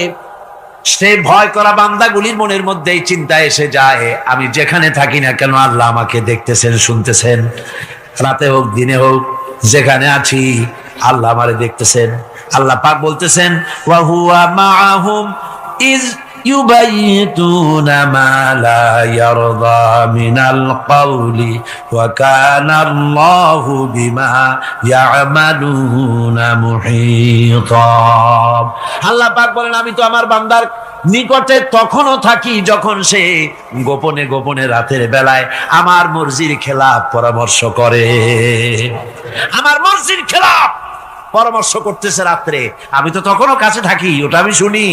সে ভয় করা বান্দাগুলির মনের মধ্যেই চিন্তা এসে যায়, আমি যেখানে থাকি না কেন আল্লাহ আমাকে দেখতেছেন, শুনতেছেন। রাতে হোক দিনে হোক, যেখানে আছি আল্লাহ আমারে দেখতেছেন। আল্লাহ পাক বলতেছেন ওয়া হুয়া মাআহুম ইজ ইউবাইতুনা মা লা ইয়ারদা মিনাল কওলি ওয়া কানা আল্লাহু বিমা ইয়ামালুনা মুহীতা। আল্লাহ পাক বলেন আমি তো আমার বান্দার নিকটে তখনও থাকি যখন সে গোপনে গোপনে রাতের বেলায় আমার মর্জির খেলাফ পরামর্শ করে। আমার মর্জির খেলাফ পরামর্শ করতেছে রাত্রে, আমি তো তখনও কাছে থাকি, ওটা আমি শুনি।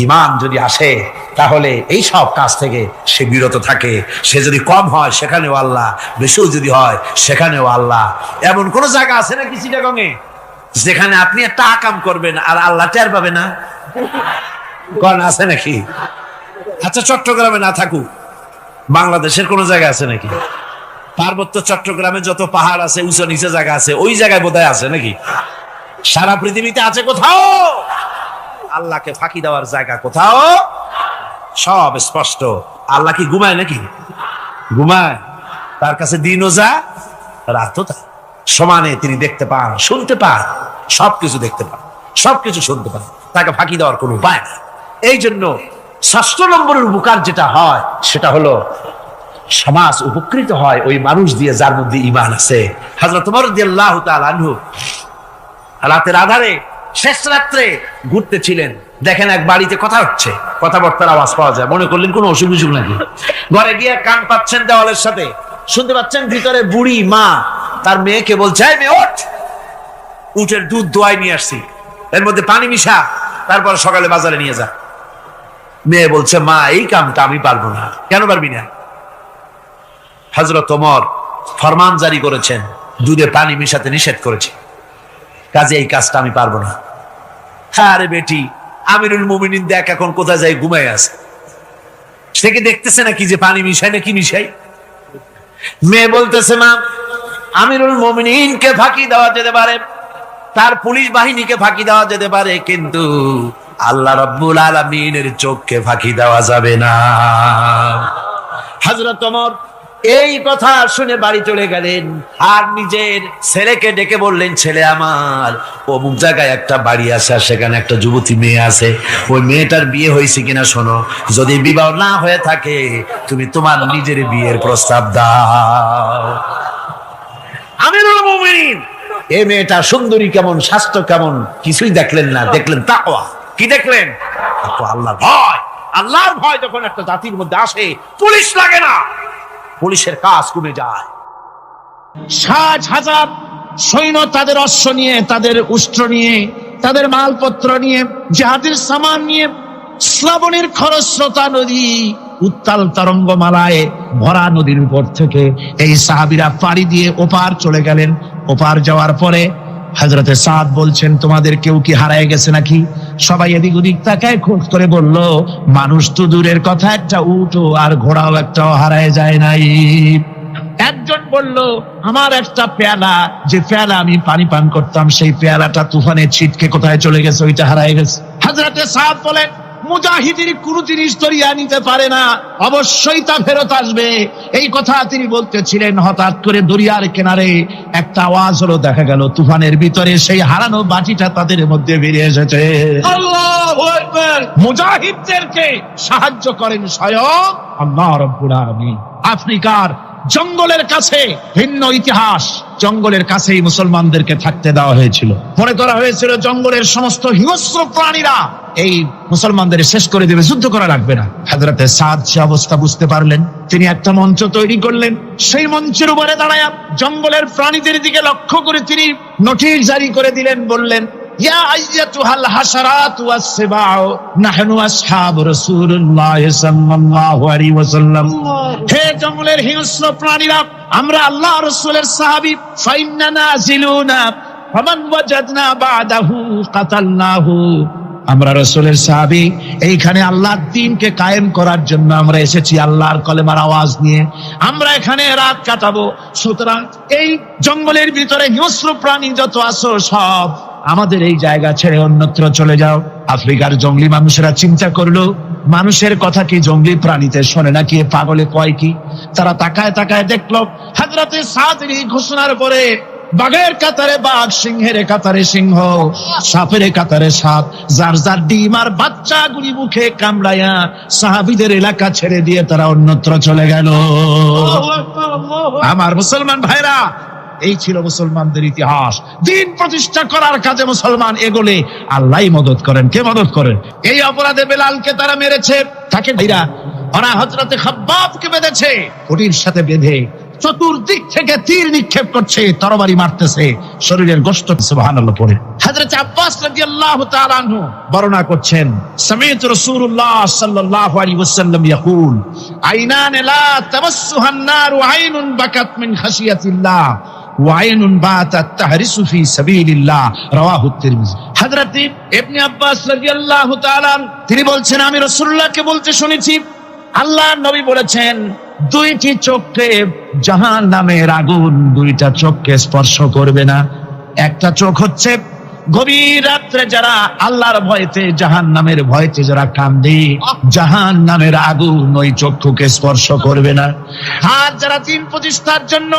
ঈমান যদি আসে তাহলে এই সব কাজ থেকে সে বিরত থাকে। সে যদি কম হয় সেখানেও আল্লাহ, বেশিও যদি হয় সেখানেও আল্লাহ। এমন কোন জায়গা আছে নাকি চিটাগংয়ে যেখানে আপনি একটা আকাম করবেন আর আল্লাহ টের পাবে না? কোন আছে নাকি? আচ্ছা চট্টগ্রামে না থাকুক, বাংলাদেশের কোন জায়গা আছে নাকি? পার্বত্য চট্টগ্রামে যত পাহাড় আছে, উঁচু নিচে জায়গা আছে, ওই জায়গায় বোধহয় আছে নাকি? সারা পৃথিবীতে আছে কোথাও? আল্লাহকে ফাঁকি দেওয়ার জায়গা কোথাও? সব স্পষ্ট। আল্লাহ কি ঘুমায় নাকি? ঘুমায়? তার কাছে দিনও যা রাতও তা, সমানে তিনি দেখতে পান, শুনতে পান, সবকিছু দেখতে পান, সবকিছু শুনতে পান। তাকে ফাঁকি দেওয়ার কোনো উপায় নেই। এই জন্য ৬ষ্ঠ নম্বরের উপকার যেটা হয় সেটা হলো সমাজ উপকৃত হয় ওই মানুষ দিয়ে যার মধ্যে ঈমান আছে। হযরত ওমর রাদিয়াল্লাহু তাআলা আনহু রাতের আধারে শেষ রাত্রে ঘুরতেছিলেন, দেখেন এক বাড়িতে কথা হচ্ছে, কথাবার্তার আওয়াজ পাওয়া যায়। মনে করলেন কোন অসুখ বিসুখ নাকি। ঘরে গিয়ে কান পাচ্ছেন দেওয়ালের সাথে, শুনতে পাচ্ছেন ভিতরে বুড়ি মা তার মেয়েকে বলছে, এই মেয়ে ওঠ, উটের দুধ দোয়াই নিয়ে আসছি, এর মধ্যে পানি মিশা, তারপর সকালে বাজারে নিয়ে যা। মেয়ে বলছে, মা এই কামটা আমি পারবো না। কেন পারবি না? হযরত ওমর ফরমান জারি করেছেন, দুধে পানি মিশাতে নিষেধ করেছে, কাজে এই কাজটা আমি পারবো না। আরে বেটি, আমিরুল মুমিনিন দেখ এখন কোথায় যায়, ঘুমায় আছে, সে কি দেখতেছে নাকি যে পানি মিশাই নাকি মিশাই? মেয়ে বলতেছে, মা আমিরুল মুমিনিনকে ফাঁকি দেওয়া যেতে পারে, তার পুলিশ বাহিনীকে ফাঁকি দেওয়া যেতে পারে, কিন্তু আল্লাহ রাব্বুল আলামিনের চোখকে ফাঁকি দেওয়া যাবে না। হযরত ওমর এই কথা শুনে বাড়ি চলে গেলেন আর নিজের ছেলেকে ডেকে বললেন, ছেলে আমার, অমুক জায়গায় একটা বাড়ি আছে আর সেখানে একটা যুবতী মেয়ে আছে, ওই মেয়েটার বিয়ে হয়েছে কিনা শোনো, যদি বিবাহ না হয়ে থাকে তুমি তোমার নিজের বিয়ের প্রস্তাব দাও। আমিরুল মুমিনিন এই মেয়েটা সুন্দরী কেমন, স্বাস্থ্য কেমন কিছুই দেখলেন না, দেখলেন তাকওয়া। কি দেখলেন? আল্লাহর ভয়। আল্লাহর ভয় যখন একটা জাতির মধ্যে আসে, পুলিশ লাগে না, পুলিশের কাজ কমে যায়। 60,000 সৈন্য তাদের অশ্ব নিয়ে, তাদের উষ্ট্র নিয়ে, তাদের মালপত্র নিয়ে, জিহাদের সামান নিয়ে শ্রাবণের খরস্রোতা নদী, উত্তাল তরঙ্গমালায় ভরা নদীর উপর থেকে এই সাহাবীরা পাড়ি দিয়ে ওপার চলে গেলেন। ওপার যাওয়ার পরে হযরতে সাদ বলছেন, তোমাদের কেউ কি হারায় গেছে নাকি? সবাই এদিক ওদিক তাকায়, খোঁজ করে বলল, মানুষ তো দূরের কথা, একটা উট আর ঘোড়াও একটাও হারায় যায় নাই। একজন বলল, আমার একটা পেয়ালা, যে পেয়ালা আমি পানি পান করতাম, সেই পেয়ালাটা তুফানে ছিটকে কোথায় চলে গেছে, ওইটা হারায় গেছে। হযরতে সাদ বলেন, মুজাহিদের কোন জিনিস দরিয়া নিতে পারে না, অবশ্যই তা ফেরত আসবে। এই কথা তিনি বলতেছিলেন, হঠাৎ করে দরিয়ার কিনারে একটা আওয়াজ হলো, দেখা গেল তুফানের ভিতরে সেই হারানো বাটিটা তাদের মধ্যে বেরিয়ে এসেছে। আল্লাহু আকবার! মুজাহিদদেরকে সাহায্য করেন স্বয়ং আল্লাহ রাব্বুল আলামিন। আফ্রিকার জঙ্গলের কাছে ভিন্ন ইতিহাস, জঙ্গলের কাছেই মুসলমানদেরকে থাকতে দেওয়া হয়েছিল। মনে করা হয়েছিল জঙ্গলের সমস্ত হিংস্র প্রাণীরা এই মুসলমানদের শেষ করে দেবে, যুদ্ধ করা লাগবে না। হযরতে সাদ সে অবস্থা বুঝতে পারলেন, তিনি একটা মঞ্চ তৈরি করলেন। সেই মঞ্চের উপরে দাঁড়ায় জঙ্গলের প্রাণীদের দিকে লক্ষ্য করে তিনি নোটিশ জারি করে দিলেন, বললেন, ইয়া আইয়াতুহাল হাশারাত ওয়াস সিবাউ নাহনু আসহাবু রাসূলুল্লাহ সাল্লাল্লাহু আলাইহি ওয়াসাল্লাম। হে জঙ্গলের হিংস্র প্রাণীরা, আমরা আল্লাহ রাসূলের সাহাবী, ফাইন্না নাজিলুনা ফামান ওয়াজাদনা বাদাহু কাতালনাহু। আমরা রাসূলের সাহাবী, এইখানে আল্লাহর দ্বীনকে কায়েম করার জন্য আমরা এসেছি, আল্লাহর কলেমার আওয়াজ নিয়ে আমরা এখানে রাত কাটাবো। সুতরাং এই জঙ্গলের ভিতরে হিংস্র প্রাণী যত আছো, সব আমাদের এই জায়গা ছেড়ে অন্যত্র চলে যাও। আফ্রিকার জঙ্গলি মানুষেরা চিন্তা করলো, মানুষের কথা কি জঙ্গলি প্রাণীতে শোনে নাকি, পাগলে কয় কি? তারা তাকায় তাকায় দেখলো হযরতে সাদের এই ঘোষণার পরে বাঘের কাতারে বাঘ, সিংহের কাতারে সিংহ, সাপের কাতারে সাপ, যার যার ডিম আর বাচ্চাগুলি মুখে কামড়াইয়া সাহাবীদের এলাকা ছেড়ে দিয়ে তারা অন্যত্র চলে গেল। আমার মুসলমান ভাইরা, এই ছিল মুসলমানদের ইতিহাস। দিন প্রতিষ্ঠা করার কাজে মুসলমান এগোলে আল্লাহই মদত করেন। কে মদত করেন? এই অপরাধে বেলালকে তারা মেরেছে, তাকে ভাইরা ওরা হযরতে খাব্বাবকে বেঁধেছে, খুঁটির সাথে বেঁধে চতুর্দিক থেকে তীর নিক্ষেপ করছে, তরবারি মারতেছে, শরীরের গোশত সুবহানাল্লাহ পড়ে। হযরত আব্বাস রাদিয়াল্লাহু তাআলা আনহু বর্ণনা করছেন, সামি'তু রাসূলুল্লাহ সাল্লাল্লাহু আলাইহি ওয়াসাল্লাম ইয়াকুল, আইনান লা তামাসসুহান নারু আইনুন বাকাত মিন খাশিয়াতিল্লাহ ওয়া আইনুন বাতাত তাহরিসু ফি সাবিলিল্লাহ, রাওয়াহু তিরমিজি। হযরত ইবনে আব্বাস রাদিয়াল্লাহু তাআলা তিনি বলছেন, আমি রাসূলুল্লাহকে বলতে শুনেছি, আল্লাহর নবী বলেছেন, দুইটি চোখে জাহান্নামের আগুন দুইটা চোখকে স্পর্শ করবে না। একটা চোখ হচ্ছে গভীর রাত্রে যারা আল্লাহর ভয়তে, জাহান্নামের ভয়তে যারা কান্দে, জাহান্নামের আগুন ওই চক্ষুকে স্পর্শ করবে না। আর যারা দিন প্রতিষ্ঠার জন্য,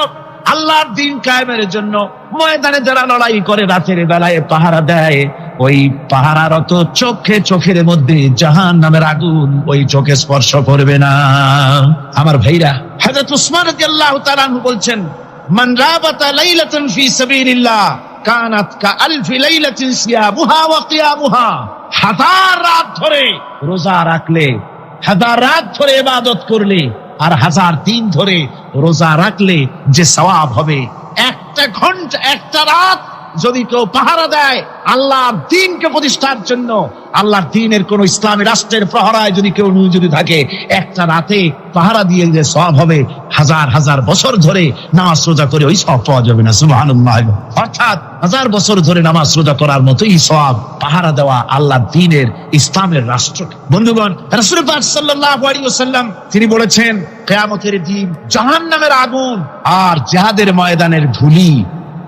আল্লাহর দিন কায়েমের জন্য ময়দানে যারা লড়াই করে, রাতের বেলায় পাহারা দেয়, ওই পাহারারত চোখের মধ্যে জাহান্নামের আগুন ওই চোখে স্পর্শ করবে না। আমার ভাইরা, হযরত উসমান রাদিয়াল্লাহু তাআলা আনহু বলছেন, মান রাবাতা লাইলাতান ফি সাবিলিল্লাহ কানাত কাআলফি লাইলাতিন সিয়ামুহা ওয়া কিয়ামুহা। হাজার রাত ধরে রোজা রাখলে, হাজার রাত ধরে ইবাদত করলে, আর হাজার দিন ধরে রোজা রাখলে যে সওয়াব হবে, একটা ঘন্টা, একটা রাত যদি কেউ পাহারা দেয় আল্লাহর দ্বীনকে প্রতিষ্ঠার জন্য, আল্লাহর দ্বীনের কোন ইসলামী রাষ্ট্রের প্রহরায় যদি কেউ যদি থাকে, একটা রাতে পাহারা দিয়ে যে সওয়াব হবে, হাজার হাজার বছর ধরে নামাজ রোজা করে ওই সওয়াব পাওয়া যাবে না। সুবহানাল্লাহ। অর্থাৎ হাজার বছর ধরে নামাজ রোজা করার মতোই সওয়াব পাহারা দেওয়া আল্লাহর দ্বীনের, ইসলামের রাষ্ট্রকে। বন্ধুগণ, রাসূল পাক সাল্লাল্লাহু আলাইহি ওয়াসাল্লাম তিনি বলেছেন, কিয়ামতের দিন জাহান্নামের আগুন আর জিহাদের ময়দানের ধুলি,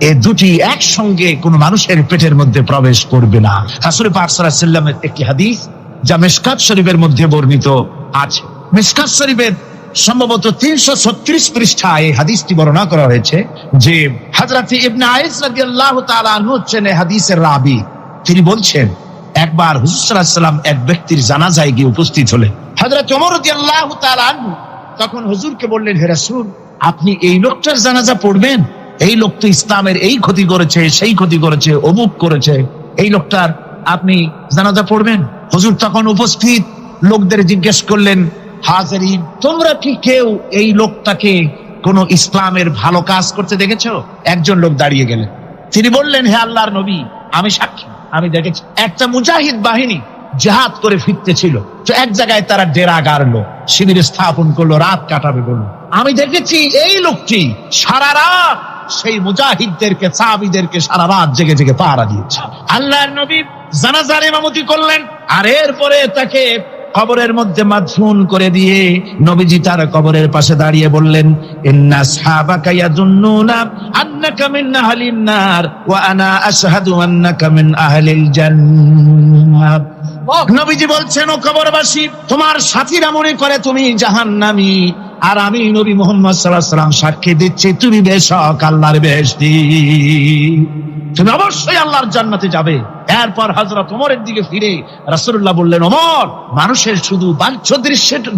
এই দুটি একসঙ্গে কোন মানুষের পেটের মধ্যে প্রবেশ করবে না। রাসূল পাক সাল্লাল্লাহু আলাইহি ওয়াসাল্লামের একটি হাদিস যা মিশকাত শরীফের মধ্যে বর্ণিত আছে। মিশকাত শরীফের সম্ভবত ৩৩৬ পৃষ্ঠায় এই হাদিসটি বর্ণনা করা হয়েছে যে হযরত ইবনে আইস রাদিয়াল্লাহু তাআলা আনহু হচ্ছেন এই হাদিসের রাবী। তিনি বলছেন, একবার হুজুর সাল্লাল্লাহু আলাইহি ওয়াসাল্লাম এক ব্যক্তির জানাজায় গিয়ে উপস্থিত হলেন। হযরত ওমর রাদিয়াল্লাহু তাআলা আনহু তখন হুজুরকে বললেন, হে রাসূল, আপনি এই লোকটার জানাজা পড়বেন? এই লোক তো ইসলামের এই ক্ষতি করেছে, সেই ক্ষতি করেছে, অমুক করেছে, এই লোকটার আপনি জানাজা পড়বেন? হুজুর তখন উপস্থিত লোকদের জিজ্ঞেস করলেন, হাজিরিন, তোমরা কি কেউ এই লোকটাকে কোন ইসলামের ভালো কাজ করতে দেখেছো? একজন লোক দাঁড়িয়ে গেলেন, তিনি বললেন, হে আল্লাহর নবী, আমি সাক্ষী, আমি দেখেছি একটা মুজাহিদ বাহিনী জিহাদ করে ফিরতে ছিল, তো এক জায়গায় তারা ডেরা গাড়লো, শিবির স্থাপন করলো, রাত কাটাবে বললো। আমি দেখেছি এই লোকটি সারা রাত সেই মুজাহিদদেরকে, সাহাবীদেরকে সারা রাত জেগে জেগে পাহারা দিয়েছে। আল্লাহর নবী জানাজার ইমামতি করলেন, আর এরপরে তাকে কবরের মধ্যে মাদফুন করে দিয়ে নবীজি তার কবরের পাশে দাঁড়িয়ে বললেন, ইন্না আসহাবাকা ইয়াযুন্নুনা আন্নাকা মিন আহলিন নার ওয়া আনা আশহাদু আন্নাকা মিন আহলিল জান্নাহ। নবীজি বলছেন, ও কবরবাসী, তোমার সাথীরা মনে করে তুমি জাহান্নামী, আর আমি নবী মুহাম্মদ সাল্লাল্লাহু আলাইহি ওয়াসাল্লাম সাক্ষী দিচ্ছি তুমি বেশক আল্লাহর বেহেশতি, তুমি অবশ্যই আল্লাহর জান্নাতে যাবে। এরপর হযরত ওমরের দিকে ফিরে রাসূলুল্লাহ বললেন, ওমর, মানুষের শুধু বাহ্য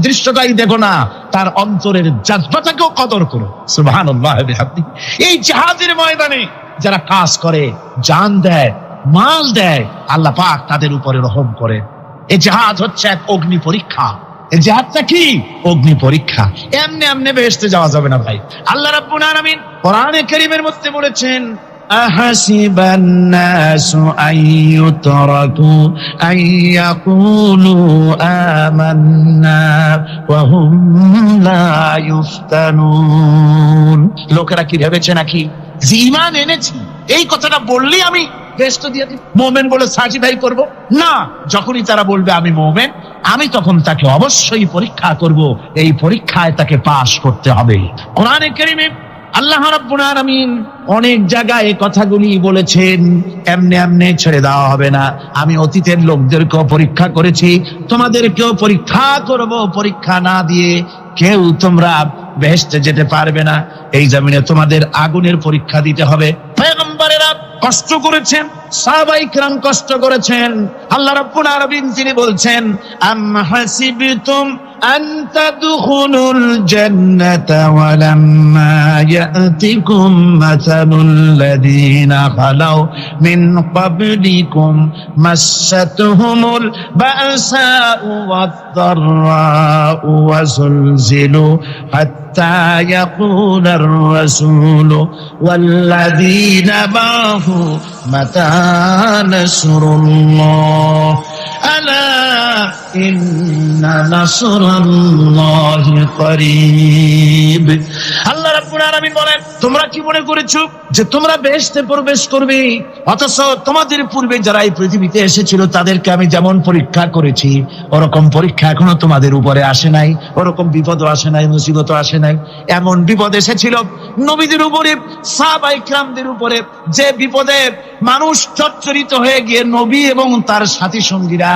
দৃশ্যটাই দেখো না, তার অন্তরের জাযবাটাকেও কদর করো। সুবহানাল্লাহ বিহামদিহি। এই জিহাদের ময়দানে যারা কাজ করে, জান দেয়, মাল দেয়, আল্লাহ পাক তাদের উপরে রহম করেন। এই জিহাদ হচ্ছে এক অগ্নি পরীক্ষা। এই জিহাদটা কি? অগ্নি পরীক্ষা। এমনি এমনি বেহেশতে যাওয়া যাবে না ভাই। আল্লাহ রাব্বুল আলামিন কোরআনে কারীমের মধ্যে বলেছেন, আহাসিবান নাসু আইয়ুতরাকু আইয়াকুলু আমান্না ওয়া হুম লা ইফতানুন। লোকেরা কি ভেবেছে নাকি যে ঈমান এনেছি, এই কথাটা বললেই আমি বেহেশত দিয়ে দিব, মুমিন বলে সার্টিফাই করব? না, যখনই তারা বলবে আমি মুমিন, আমি তখন তাকে অবশ্যই পরীক্ষা করব। এই পরীক্ষায় তাকে পাশ করতে হবে। কোরআনে কারীমে আল্লাহ রাব্বুল আলামিন অনেক জায়গায় কথাগুলি বলেছেন, এমনি এমনি ছেড়ে দেওয়া হবে না। আমি অতীতের লোকদেরকেও পরীক্ষা করেছি, তোমাদেরকেও পরীক্ষা করব। পরীক্ষা না দিয়ে কেউ তোমরা বেহেশতে যেতে পারবে না। এই জমিনে তোমাদের আগুনের পরীক্ষা দিতে হবে। পয়গম্বরেরা কষ্ট করেছেন, সাহাবায়ে কিরাম কষ্ট করেছেন। আল্লাহ রাব্বুল আলামিন তিনি বলছেন, আম হাসিবতুম আন তাদখুলুল জান্নাতা ওয়া লাম্মা ইয়াতিকুম মাসালুল লাযীনা খালাউ মিন ক্বাবলিকুম মাসাতহুমুল বাসাউ ওয়াদ-দাররাউ ওয়া যুলজিলু হাত্তা ইয়াকুলার রাসূলু ওয়াল্লাযীনা মা'হু মাতা নাসরুল্লাহ আলা ইন্না নাসরাল্লাহি করিব। আল্লাহ রাব্বুল আলামিন বলেন, তোমরা কি মনে করেছো যে তোমরা বেহেশতে প্রবেশ করবে, অথচ তোমাদের পূর্বে যারা এই পৃথিবীতে এসেছিল তাদেরকে আমি যেমন পরীক্ষা করেছি ওরকম পরীক্ষা এখনো তোমাদের উপরে আসে নাই, ওরকম বিপদও আসে নাই, মুসিবতও আসে নাই। এমন বিপদ এসেছিল নবীদের উপরে, সাহাবায়ে কিরামদের উপরে, যে বিপদে মানুষ চচ্চরিত হয়ে গিয়ে নবী এবং তার সাথী সঙ্গীরা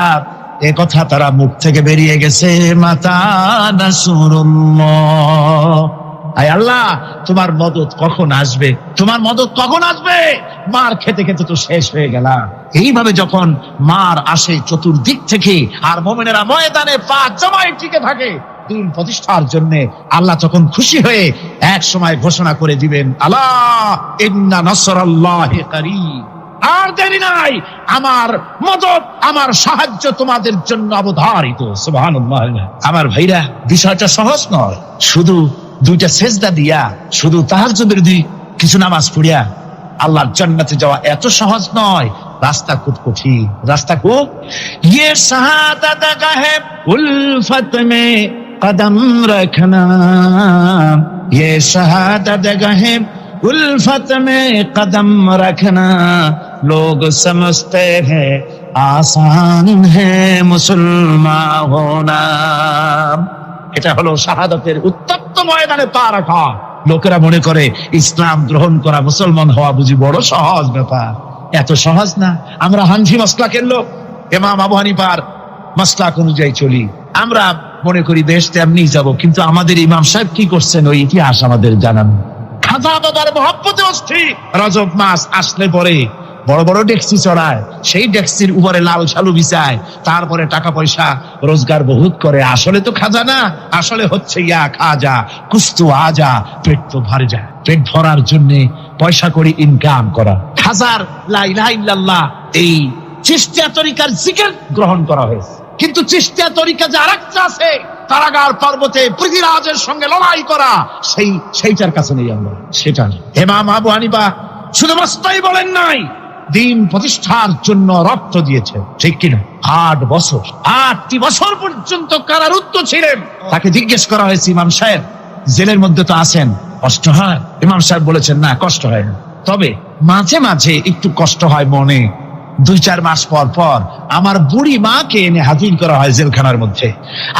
এ কথা তারা মুখ থেকে বেরিয়ে গেছে, মাতা নাসরুল্লাহ, আয় আল্লাহ তোমার মদদ কখন আসবে, তোমার মদদ কখন আসবে। মার খেতে খেতে তো শেষ হয়ে গেল। এইভাবে যখন মার আসে চতুর্দিক থেকে আর মুমিনেরা ময়দানে পা জমায়ে টিকে থাকে দিন প্রতিষ্ঠার জন্য, আল্লাহ তখন খুশি হয়ে এক সময় ঘোষণা করে দিবেন, আলা ইন্না নাসরাল্লাহি করিব। আর দেরি নাই, আমার মদদ, আমার সাহায্য তোমাদের জন্য অবধারিত। সুবহানাল্লাহ। আমার ভাইরা, বিষয়টা সহজ নয়। শুধু দুইটা সেজদা দিয়া, শুধু তাহাজ্জুদের কিছু নামাজ পড়িয়া আল্লাহর জান্নাতে যাওয়া এত সহজ নয়। রাস্তা খুব কঠিন, রাস্তা খুব। ये शहादत गाहे उल्फत में कदम रखना, ये शहादत गाहे उल्फत में कदम रखना, लोग समझते हैं आसान है मुसलमान होना। এটা হলো শাহাদাতের উত্তপ্ত ময়দানে পা রাখা। লোকেরা মনে করে ইসলাম গ্রহণ করা, মুসলমান হওয়া বুঝি বড় সহজ ব্যাপার। এত সহজ না। আমরা হানফি মাসলাকের লোক, ইমাম আবু হানিফার মাসলাক অনুযায়ী চলি। আমরা মনে করি বেহেশতে এমনি যাব, কিন্তু আমাদের ইমাম সাহেব কি করছেন ওই ইতিহাস আমাদের জানান। খাজা বাবার মহব্বতে অস্থির। রজব মাস আসলে পরে বড় বড় ডেক্সি চড়ায়, সেই ডেক্সির উপরে লাল শালু বিছায়, তারপরে টাকা পয়সা রোজগার বহুত করে। আসলে তো খাজা না, আসলে হচ্ছে ইয়া খাজা কুস্তু আজা, পেট তো ভরে যায়। পেট ভরার জন্য পয়সা করে ইনকাম করা। খাজার লা ইলাহা ইল্লাল্লাহ এই চিশতিয়া তরিকার জিকির গ্রহণ করা হয়েছে, কিন্তু চিশতিয়া তরিকা যে আরেকটা আছে, কারাগার পর্বতে পৃথিবীরাজের সঙ্গে লড়াই করা, সেইটার কাছে নেই আমরা। সেটা ইমাম আবু হানিফা শুধু মস্তাই বলেন নাই, দিন প্রতিষ্ঠার জন্য রক্ত দিয়েছে, ঠিক কিনা? 8টি বছর পর্যন্ত কারারুদ্ধ ছিলেন। তাকে জিজ্ঞেস করা হয়েছে, ইমাম সাহেব জেলের মধ্যে তো আছেন, কষ্ট হয়? ইমাম সাহেব বলেছেন, না কষ্ট হয় না, তবে মাঝে মাঝে একটু কষ্ট হয় মনে। 2-4 মাস পর পর আমার বুড়ি মাকে এনে হাজির করা হয় জেলখানার মধ্যে,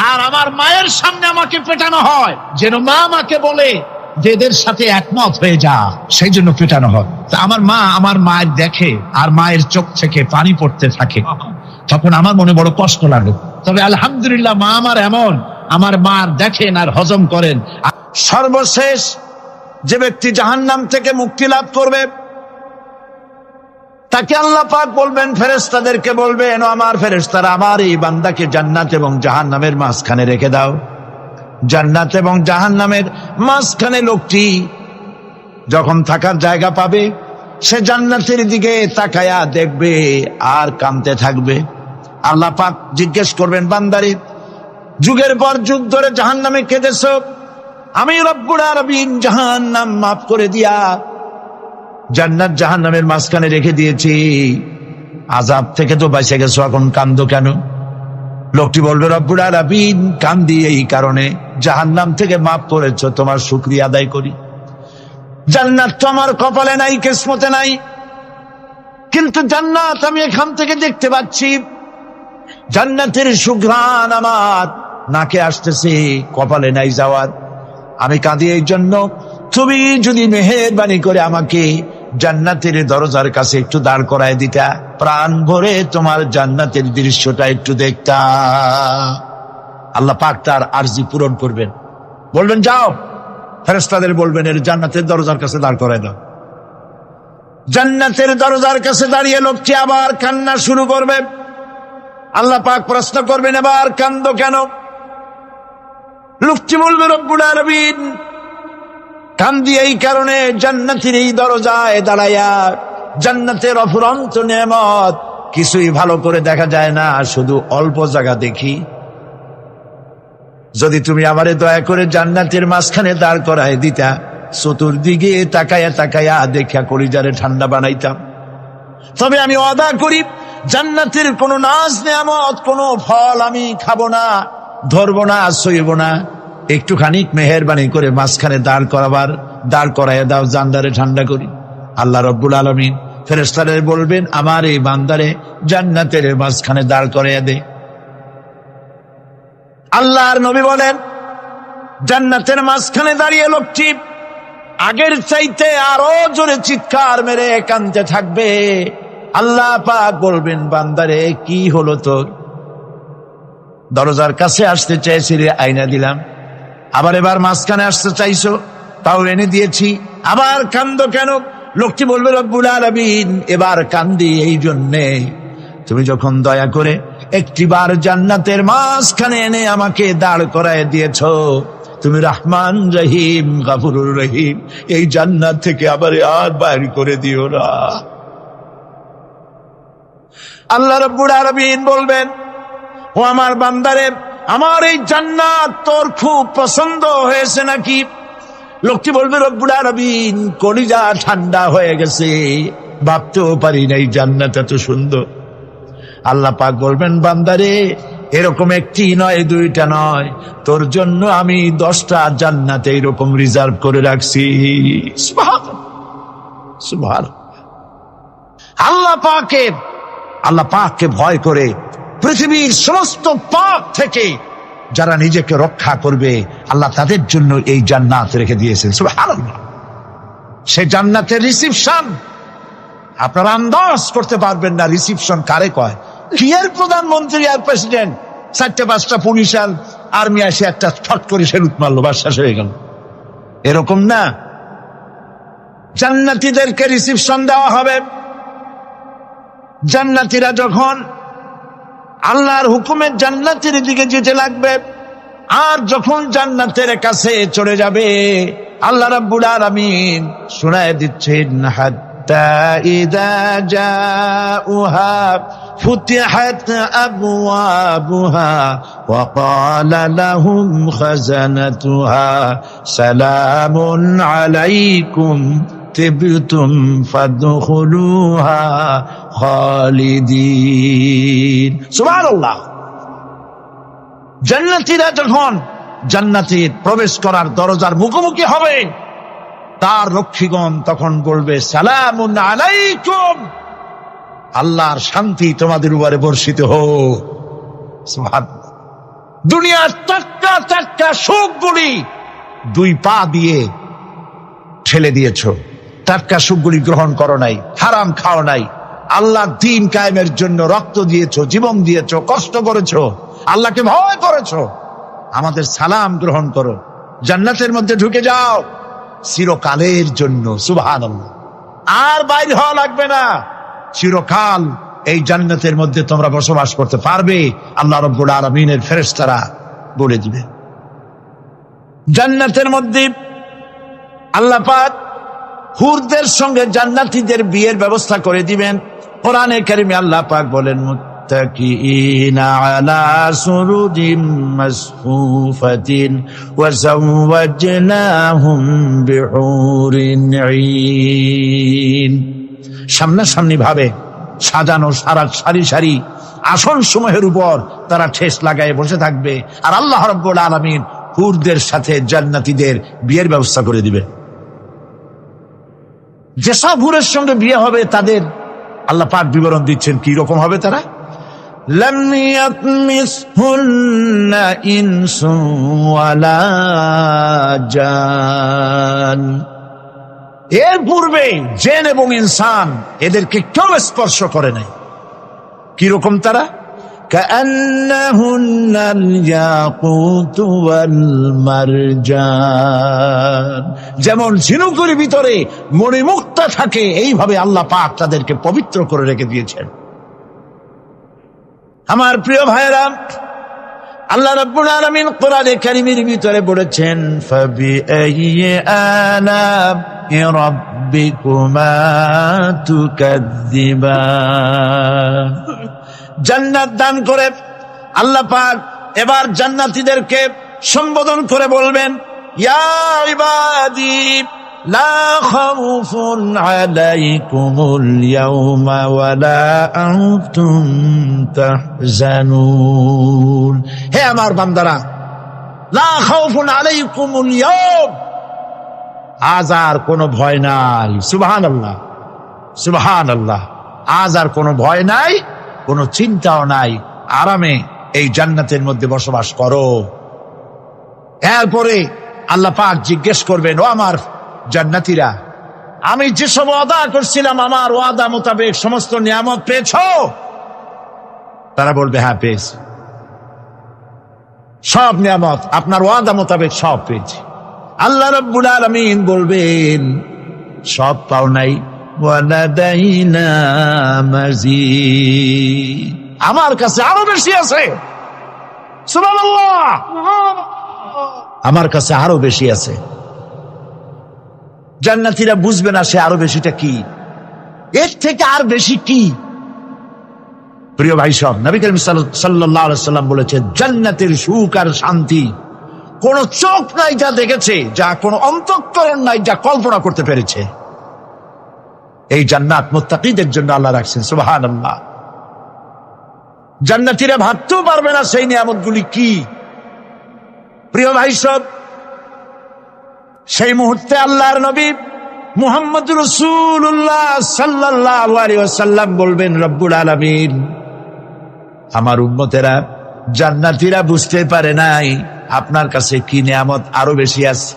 আর আমার মায়ের সামনে আমাকে পেটানো হয়, যেন মা আমাকে বলে যে এদের সাথে একমত হয়ে যা, সেই জন্য পেটানো হয়। তা আমার মা আমার মায়ের দেখে, আর মায়ের চোখ থেকে পানি পড়তে থাকে, তখন আমার মনে বড় কষ্ট লাগে। তবে আলহামদুলিল্লাহ মা আমার এমন, আমার মার দেখেন আর হজম করেন। সর্বশেষ যে ব্যক্তি জাহান্নাম থেকে মুক্তি লাভ করবে, তাকে আল্লাহ পাক বলবেন, ফেরেশতাদেরকে বলবেন, ও আমার ফেরেশতারা, আমার এই বান্দাকে জান্নাত এবং জাহান্নামের মাঝখানে রেখে দাও। জান্নাত এবং জাহান্নামের মাঝখানে লোকটি যখন থাকার জায়গা পাবে, সে জান্নাতের দিকে তাকায়া দেখবে আর কাঁদতে থাকবে। আল্লাহ পাক জিজ্ঞেস করবেন, বান্দারে, যুগের পর যুগ ধরে জাহান্নামে কেঁদেছ, আমি রব্বুল আলামিন জাহান্নাম মাফ করে দিয়া জান্নাত জাহান্নামের মাঝখানে রেখে দিয়েছি, আযাব থেকে তো বেঁচে গেছো, এখন কান্দো কেন? লোকটি বলবে, রব্বুল আলামিন কান্দি এই কারণে, জাহান্নাম থেকে মাফ করেছো, তোমার শুকরিয়া আদায় করি। জান্নাত তো আমার কপালে নাই, কিসমতে নাই, কিন্তু জান্নাত আমি এখান থেকে দেখতে পাচ্ছি, জান্নাতের সুঘ্রাণ আমার নাকে আসতেছে, কপালে নাই যাওয়ার। আমি কাঁদি এই জন্য, তুমি যদি মেহেরবানি করে আমাকে জান্নাতের দরজার কাছে একটু দাঁড় করায় দিতা, প্রাণ ভরে তোমার জান্নাতের দৃশ্যটা একটু দেখতা। আল্লাহ পাক তার আরজি পূরণ করবেন, বলবেন যাও, ফেরেশতাদের বলবেন এর জান্নাতের দরজার কাছে দাঁড় করায় দাও। জান্নাতের দরজার কাছে দাঁড়িয়ে লোকটি আবার কান্না শুরু করবে। আল্লাহ পাক প্রশ্ন করবেন, এবার কান্দো কেন? লোকটি বলবে, রব্বুল আলামিন, কান্দি এই কারণে, জান্নাতের এই দরজায় দাঁড়াইয়া জান্নাতের অফুরন্ত নেয়ামত কিছুই ভালো করে দেখা যায় না, শুধু অল্প জায়গা দেখি। যদি তুমি আমারে দয়া করে জান্নাতের মাঝখানে দাঁড় করায় দিতা, চতুর্দিকে তাকায়া তাকায়া দেখা কলিজারে ঠান্ডা বানাইতাম। তবে আমি ওয়াদা করি, জান্নাতের কোনো নাজ নেয়ামত, কোনো ফল আমি খাবো না, ধরবো না, সইব না। একটুখানি মেহেরবানি করে মাঝখানে দাঁড় করাইয়া দাও, জান্নারে ঠান্ডা করি। আল্লাহ রব্বুল আলামিন ফেরেশতাদের বলবেন, আমার এই বান্দারে জান্নাতের মাঝখানে দাঁড় করাইয়া দে। আল্লাহর নবী বলেন, জান্নাতের মাঝখানে দাঁড়িয়ে লোকটি আগের চাইতে আরো জোরে চিৎকার মেরে কাঁদতে থাকবে। আল্লাহ পাক বলবেন, বান্দারে কি হলো তোর? দরজার কাছে আসতে চাইছিলে, আইনা দিলাম। আবার এবার মাঝখানে আসতে চাইছো, তাও এনে দিয়েছি। আবার কান্দো কেন? লোকটি বলবে, রব্বুল আলামিন, এবার কান্দি এই জন্যে, তুমি যখন দয়া করে একটিবার জান্নাতের মাঝখানে এনে আমাকে দাঁড় করায় দিয়েছো, তুমি রহমান রহিম গফুরুর রহিম, এই জান্নাত থেকে আবার আর বাইর করে দিও না। আল্লাহ রাব্বুল আলামিন বলবেন, ও আমার বান্দারে, আমার এই জান্নাত তোর খুব পছন্দ হয়েছে নাকি? লোকটি বলবে, রব্বুল আলামিন, কলিজা ঠান্ডা হয়ে গেছে, ভাবতেও পারি নাই জান্নাত এত সুন্দর। আল্লাহ পাক বলবেন, বান্দারে, এরকম একটি নয়, দুইটা নয়, তোর জন্য আমি 10টা জান্নাত এইরকম রিজার্ভ করে রাখছি। সুবহানাল্লাহ। আল্লাহ পাককে ভয় করে পৃথিবীর সমস্ত পাপ থেকে যারা নিজেকে রক্ষা করবে, আল্লাহ তাদের জন্য এই জান্নাত রেখে দিয়েছেন। সুবহানাল্লাহ। সে জান্নাতের রিসিপশন আপনারা আন্দাজ করতে পারবেন না। রিসিপশন কারে কয়? কি এর প্রধানমন্ত্রী আর প্রেসিডেন্ট, 4-5টা পুলিশ আর আর্মি আসে একটা ছট করে সেলুট মারলো, বাস শেষ হয়ে গেল, এরকম না। জান্নাতীদেরকে রিসিপশন দেওয়া হবে। জান্নাতীরা যখন আল্লাহর হুকুমে জান্নাতের দিকে যেতে লাগবে, আর যখন জান্নাতের কাছে চলে যাবে, আল্লাহ রাব্বুল আলামিন শোনায় দিচ্ছেন, হাত্তা ইযা জাউহা ফুতিহাত আবওয়াবুহা ওয়া ক্বালা লাহুম খাজানাতুহা সালামুন আলাইকুম তিবতুম ফাদখুলুহা খালিদিন। সুবহানাল্লাহ। জান্নাতীরা যখন জান্নাতে প্রবেশ করার দরজার মুখোমুখি হবে, তার রক্ষীগণ তখন বলবে, সালামুন আলাইকুম, আল্লাহর শান্তি তোমাদের উপরে বর্ষিত হোক। সুবহানাল্লাহ। দুনিয়ার টাটকা টাটকা সুখগুলি 2 পা দিয়ে ঠেলে দিয়েছো, টাটকা সুখগুলি গ্রহণ করো নাই, হারাম খাও নাই, আল্লাহর দ্বীন কায়েমের জন্য রক্ত দিয়েছো, জীবন দিয়েছো, কষ্ট করেছো, আল্লাহকে ভয় করেছো। আমাদের সালাম গ্রহণ করো, জান্নাতের মধ্যে ঢুকে যাও চিরকালের জন্য। সুবহানাল্লাহ। আর বাইর হওয়া লাগবে না, চিরকাল এই জান্নাতের মধ্যে তোমরা বসবাস করতে পারবে। আল্লাহ রাব্বুল আলামিনের ফেরেশতারা বলে দিবে। জান্নাতের মধ্যে আল্লাহ পাক হুরদের সঙ্গে জান্নাতীদের বিয়ের ব্যবস্থা করে দিবেন। কোরআনে কারিমে আল্লাহ পাক বলেন, মুত্তাকিইনা আলা সুরুজিম মাসফুফাতিন ওয়া যাওয়াজনাহুম বিহুরিন ঈন। সামনাসামনি ভাবে সাজানো সারি সারি আসন সমূহের উপর তারা ঠেস লাগায় বসে থাকবে, আর আল্লাহ রাব্বুল আলামিন হুরদের সাথে জান্নাতীদের বিয়ের ব্যবস্থা করে দিবে। যেসব হুরের সঙ্গে বিয়ে হবে তাদের আল্লাহ পাক বিবরণ দিচ্ছেন কি রকম হবে তারা। লাম ইয়াতমিসহুন্না ইনসুন ওয়ালা জান। এর পূর্বে জিন এবং ইনসান এদেরকে কেউ স্পর্শ করে নাই। কি রকম তারা? كأنهن الياقوت والمرجان, যেমন ঝিনুকের ভিতরে মণিমুক্তা থাকে এইভাবে আল্লাহ পাক তাদেরকে পবিত্র করে রেখে দিয়েছেন। আমার প্রিয় ভাইরা, আল্লাহ রাব্বুল আলামিন কোরআনে কারীমের ভিতরে বলেছেন ফাবিআইয়ি আলা'i রাব্বিকুমা তুকাযযিবান। জান্নাত দান করে আল্লাহ পাক এবার জান্নাতীদেরকে সম্বোধন করে বলবেন, ইয়া ইবাদি লা খাউফুন আলাইকুমুল ইয়াওমা ওয়ালা আনতুম তাহজানুন। হে আমার বান্দারা, লা খাউফুন আলাইকুমুল ইয়াওম, আজ আর কোনো ভয় নাই। সুবহানাল্লাহ, সুবহানাল্লাহ। আজ আর কোনো ভয় নাই, কোনো চিন্তাও নাই, আরামে এই জান্নাতের মধ্যে বসবাস করো। এরপরে আল্লাহ পাক জিজ্ঞেস করবেন, ও আমার জান্নাতীরা, আমি যেসব ওয়াদা করছিলাম আমার ওয়াদা মোতাবেক সমস্ত নিয়ামত পেয়েছো? তারা বলবে হ্যাঁ পেয়েছি, সব নিয়ামত আপনার ওয়াদা মোতাবেক সব পেয়েছি। আল্লাহ রাব্বুল আলামিন বলবেন সব পাও নাই, ওয়ালাদাইনা মাজিদ, আমার কাছে আরো বেশি আছে। সুবহানাল্লাহ, আমার কাছে আরো বেশি আছে। জান্নাতীরা বুঝবে না সে আরো বেশিটা কি, এর থেকে আর বেশি কি। প্রিয় ভাই সব, নবী করিম সাল্লাল্লাহু আলাইহি সাল্লাম বলেছে জান্নাতের সুখ আর শান্তি কোন চোখ নাই যা দেখেছে, যা কোন অন্তঃকরণ নাই যা কল্পনা করতে পেরেছে। এই জান্নাত মুত্তাকিদের জন্য আল্লাহ রাখছেন। সুবহানাল্লাহ। জান্নাতীরা ভাবতেও পারবে না সেই নিয়ামতগুলি কি। প্রিয় ভাই সব, সেই মুহূর্তে আল্লাহর নবী মুহাম্মদ রাসূলুল্লাহ সাল্লাল্লাহু আলাইহি ওয়াসাল্লাম বলবেন, রব্বুল আলামিন, আমার উম্মতেরা জান্নাতীরা বুঝতে পারে নাই আপনার কাছে কি নিয়ামত আরো বেশি আছে।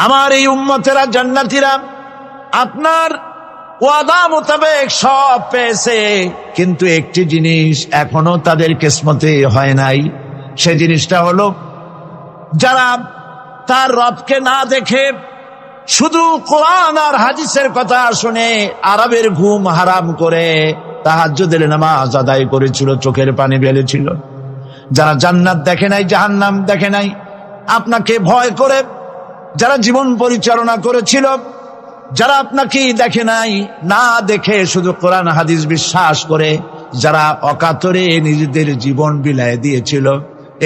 আমার এই উম্মতেরা জান্নাতীরা আপনার ওয়াদা মোতাবেক সব পেয়েছে, কিন্তু একটি জিনিস এখনো তাদের কিসমতে হয় নাই। সেই জিনিসটা হলো, যারা তার রবকে না দেখে শুধু কোরআন আর হাদিসের কথা শুনে আরবের ঘুম হারাম করে তাহাজ্জুদের নামাজ আদায় করেছিল, চোখের পানি ফেলেছিল, যারা জান্নাত দেখে নাই, জাহান্নাম দেখে নাই, আপনাকে ভয় করে যারা জীবন পরিচালনা করেছিল, যারা আপনাকে দেখে নাই, না দেখে শুধু কোরআন হাদিস বিশ্বাস করে যারা অকাতরে নিজেদের জীবন বিলায় দিয়েছিল,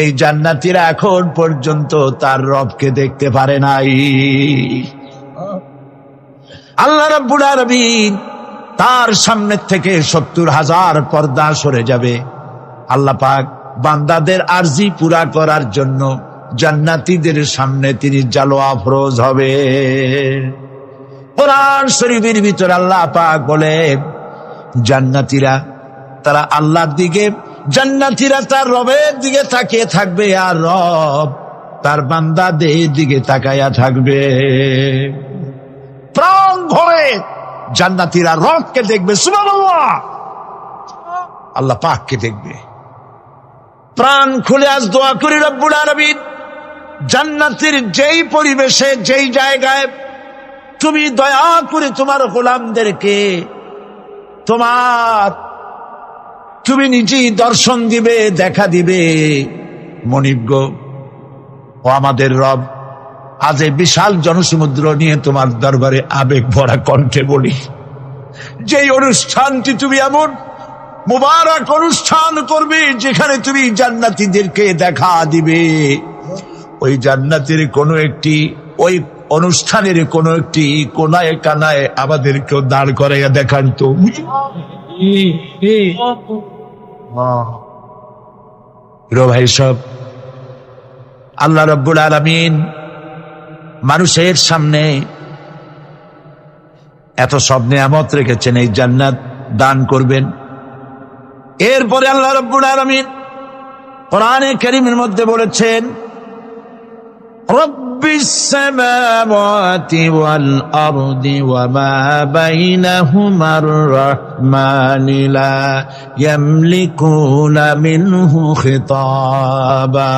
এই জান্নাতীরা এখন পর্যন্ত তার রবকে দেখতে পারে নাই। আল্লাহ রাব্বুল আলামিন তার সামনে থেকে ৭০,০০০ পর্দা সরে যাবে। আল্লাহ পাক বান্দাদের আরজি পুরা করার জন্য জান্নাতীদের সামনে তিনি জালোয়া ফরোজ হবে। কোরআন শরীফের ভিতরে আল্লাহ পাক বলে, জান্নাতীরা তারা আল্লাহর দিকে, জান্নাতীরা তার রবের দিকে তাকিয়ে থাকবে, আর রব তার বান্দাদের দিকে তাকায়া থাকবে। প্রাণ ভরে জান্নাতীরা রবকে দেখবে। সুবহানাল্লাহ, আল্লাহ পাককে দেখবে। প্রাণ খুলে আজ দোয়া করি, রব্বুল আলামিন, জান্নাতের যেই পরিবেশে, যেই জায়গায় তুমি দয়া করে তোমার গোলামদেরকে তুমি নিজেই দর্শন দিবে, দেখা দিবে। মনিব, ও আমাদের রব, আজ এই বিশাল জনসমুদ্র নিয়ে তোমার দরবারে আবেগ ভরা কণ্ঠে বলি, যেই অনুষ্ঠানটি তুমি এমন মুবারক অনুষ্ঠান করবে যেখানে তুমি জান্নাতীদেরকে দেখা দিবে, ওই জান্নাতের কোনো একটি, ওই অনুষ্ঠানের কোনো একটি কোনায় কানায় আমাদেরকেও দাঁড় করাইয়া দেখান তো। ভাই সব, আল্লাহ রাব্বুল আলামিন মানুষের সামনে এত সব নিয়ামত রেখেছেন, এই জান্নাত দান করবেন। এরপরে আল্লাহ রাব্বুল আলামিন কোরআনে কারীমের মধ্যে বলেছেন, রব্বুল রব্বিস সামাওয়াতি ওয়াল আরদি ওয়া মা বাইনাহুমার রাহমানি লা ইয়ামলিকুনা মিনহু খিতাবা।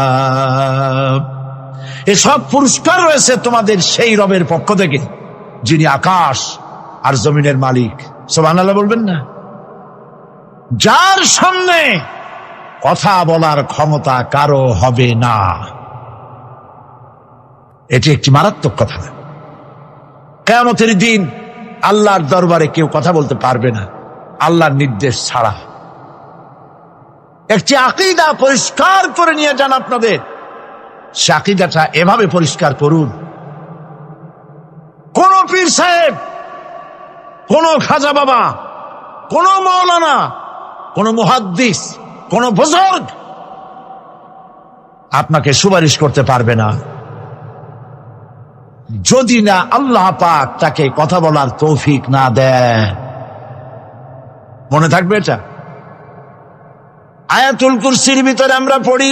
এসব পুরস্কার রয়েছে তোমাদের সেই রবের পক্ষ থেকে যিনি আকাশ আর জমিনের মালিক। সুবহানাল্লাহ বলবেন না? যার সামনে কথা বলার ক্ষমতা কারো হবে না। এটি একটি মারাত্মক কথা। কিয়ামতের দিন আল্লাহর দরবারে কেউ কথা বলতে পারবে না আল্লাহর নির্দেশ ছাড়া। একটি আকীদা পরিষ্কার করে নিয়ে যান আপনাদের। সে আকীদাটা এভাবে পরিষ্কার করুন, কোন পীর সাহেব, কোন খাজা বাবা, কোন মাওলানা, কোন মুহাদ্দিস, কোন বুজুর্গ আপনাকে সুপারিশ করতে পারবে না যদি না আল্লাহ পাক তাকে কথা বলার তৌফিক না দেয়। মনে থাকবে এটা। আয়াতুল কুরসির ভিতরে আমরা পড়ি,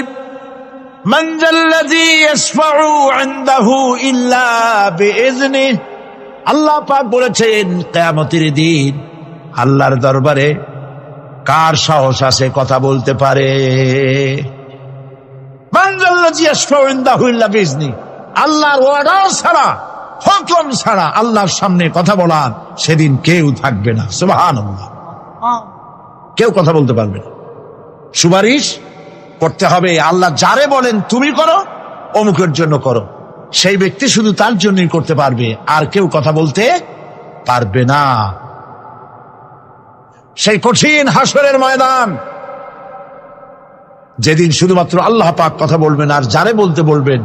মান যাল্লাযী ইয়াশফাউ ইনদাহু ইল্লা বিইজনিহি। আল্লাহ পাক বলেছেন কিয়ামতের দিন আল্লাহর দরবারে কার সাহস আছে কথা বলতে পারে? মান যাল্লাযী ইয়াশফাউ ইনদাহু ইল্লা বিইজনিহি। আল্লাহর অর্ডার ছাড়া, হুকুম ছাড়া আল্লাহর সামনে কথা বলার সেদিন কেউ থাকবে না। সুবহানাল্লাহ। কেউ কথা বলতে পারবে না। সুপারিশ করতে হবে আল্লাহ যারে বলেন তুমি করো, অমুকের জন্য করো, সেই ব্যক্তি শুধু তার জন্যই করতে পারবে, আর কেউ কথা বলতে পারবে না। সেই কঠিন হাসরের ময়দান, যেদিন শুধুমাত্র আল্লাহ পাক কথা বলবেন, আর যারে বলতে বলবেন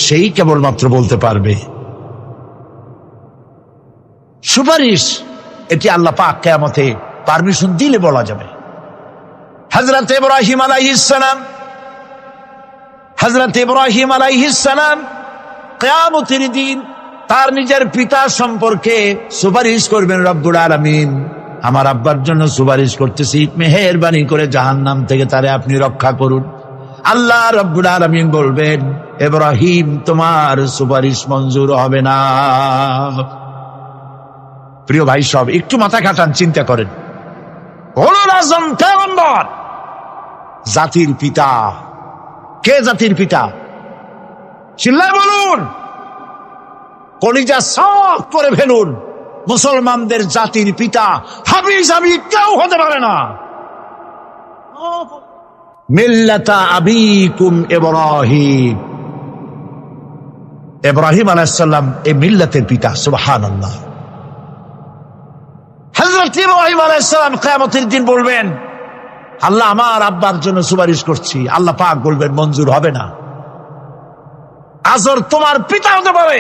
সেই কেবলমাত্র বলতে পারবে। সুপারিশ এটি আল্লাহ পাক কিয়ামতে পারমিশন দিলে বলা যাবে। হযরত ইব্রাহিম আলাইহিস সালাম কিয়ামতের দিন তার নিজের পিতা সম্পর্কে সুপারিশ করবেন। রব্বুল আলামিন, আমার আব্বার জন্য সুপারিশ করতেছি, মেহেরবানি করে জাহান্নাম থেকে তারে আপনি রক্ষা করুন। আল্লাহ রব্বুল আলামিন বলবেন, ইব্রাহিম তোমার সুপারিশ মঞ্জুর হবে না। প্রিয় ভাই সব, একটু মাথা খাটান, চিন্তা করেন। উলুল আযম পয়গম্বর, জাতির পিতা। কে জাতির পিতা? চিল্লায় বলুন, কলিজা সাফ করে ফেলুন। মুসলমানদের জাতির পিতা হাবিজাবি কেউ হতে পারে না। মিল্লাতা আবিকুম ইব্রাহিম। ইব্রাহিম আলাইহিস সালাম এই মিল্লাতের পিতা। সুবহানাল্লাহ। হযরত ইব্রাহিম আলাইহিস সালাম কিয়ামতের দিন বলবেন, আল্লাহ আমার আব্বার জন্য সুপারিশ করছি। আল্লাহ পাক বলবেন মঞ্জুর হবে না। আজর তোমার পিতা হতে পারে,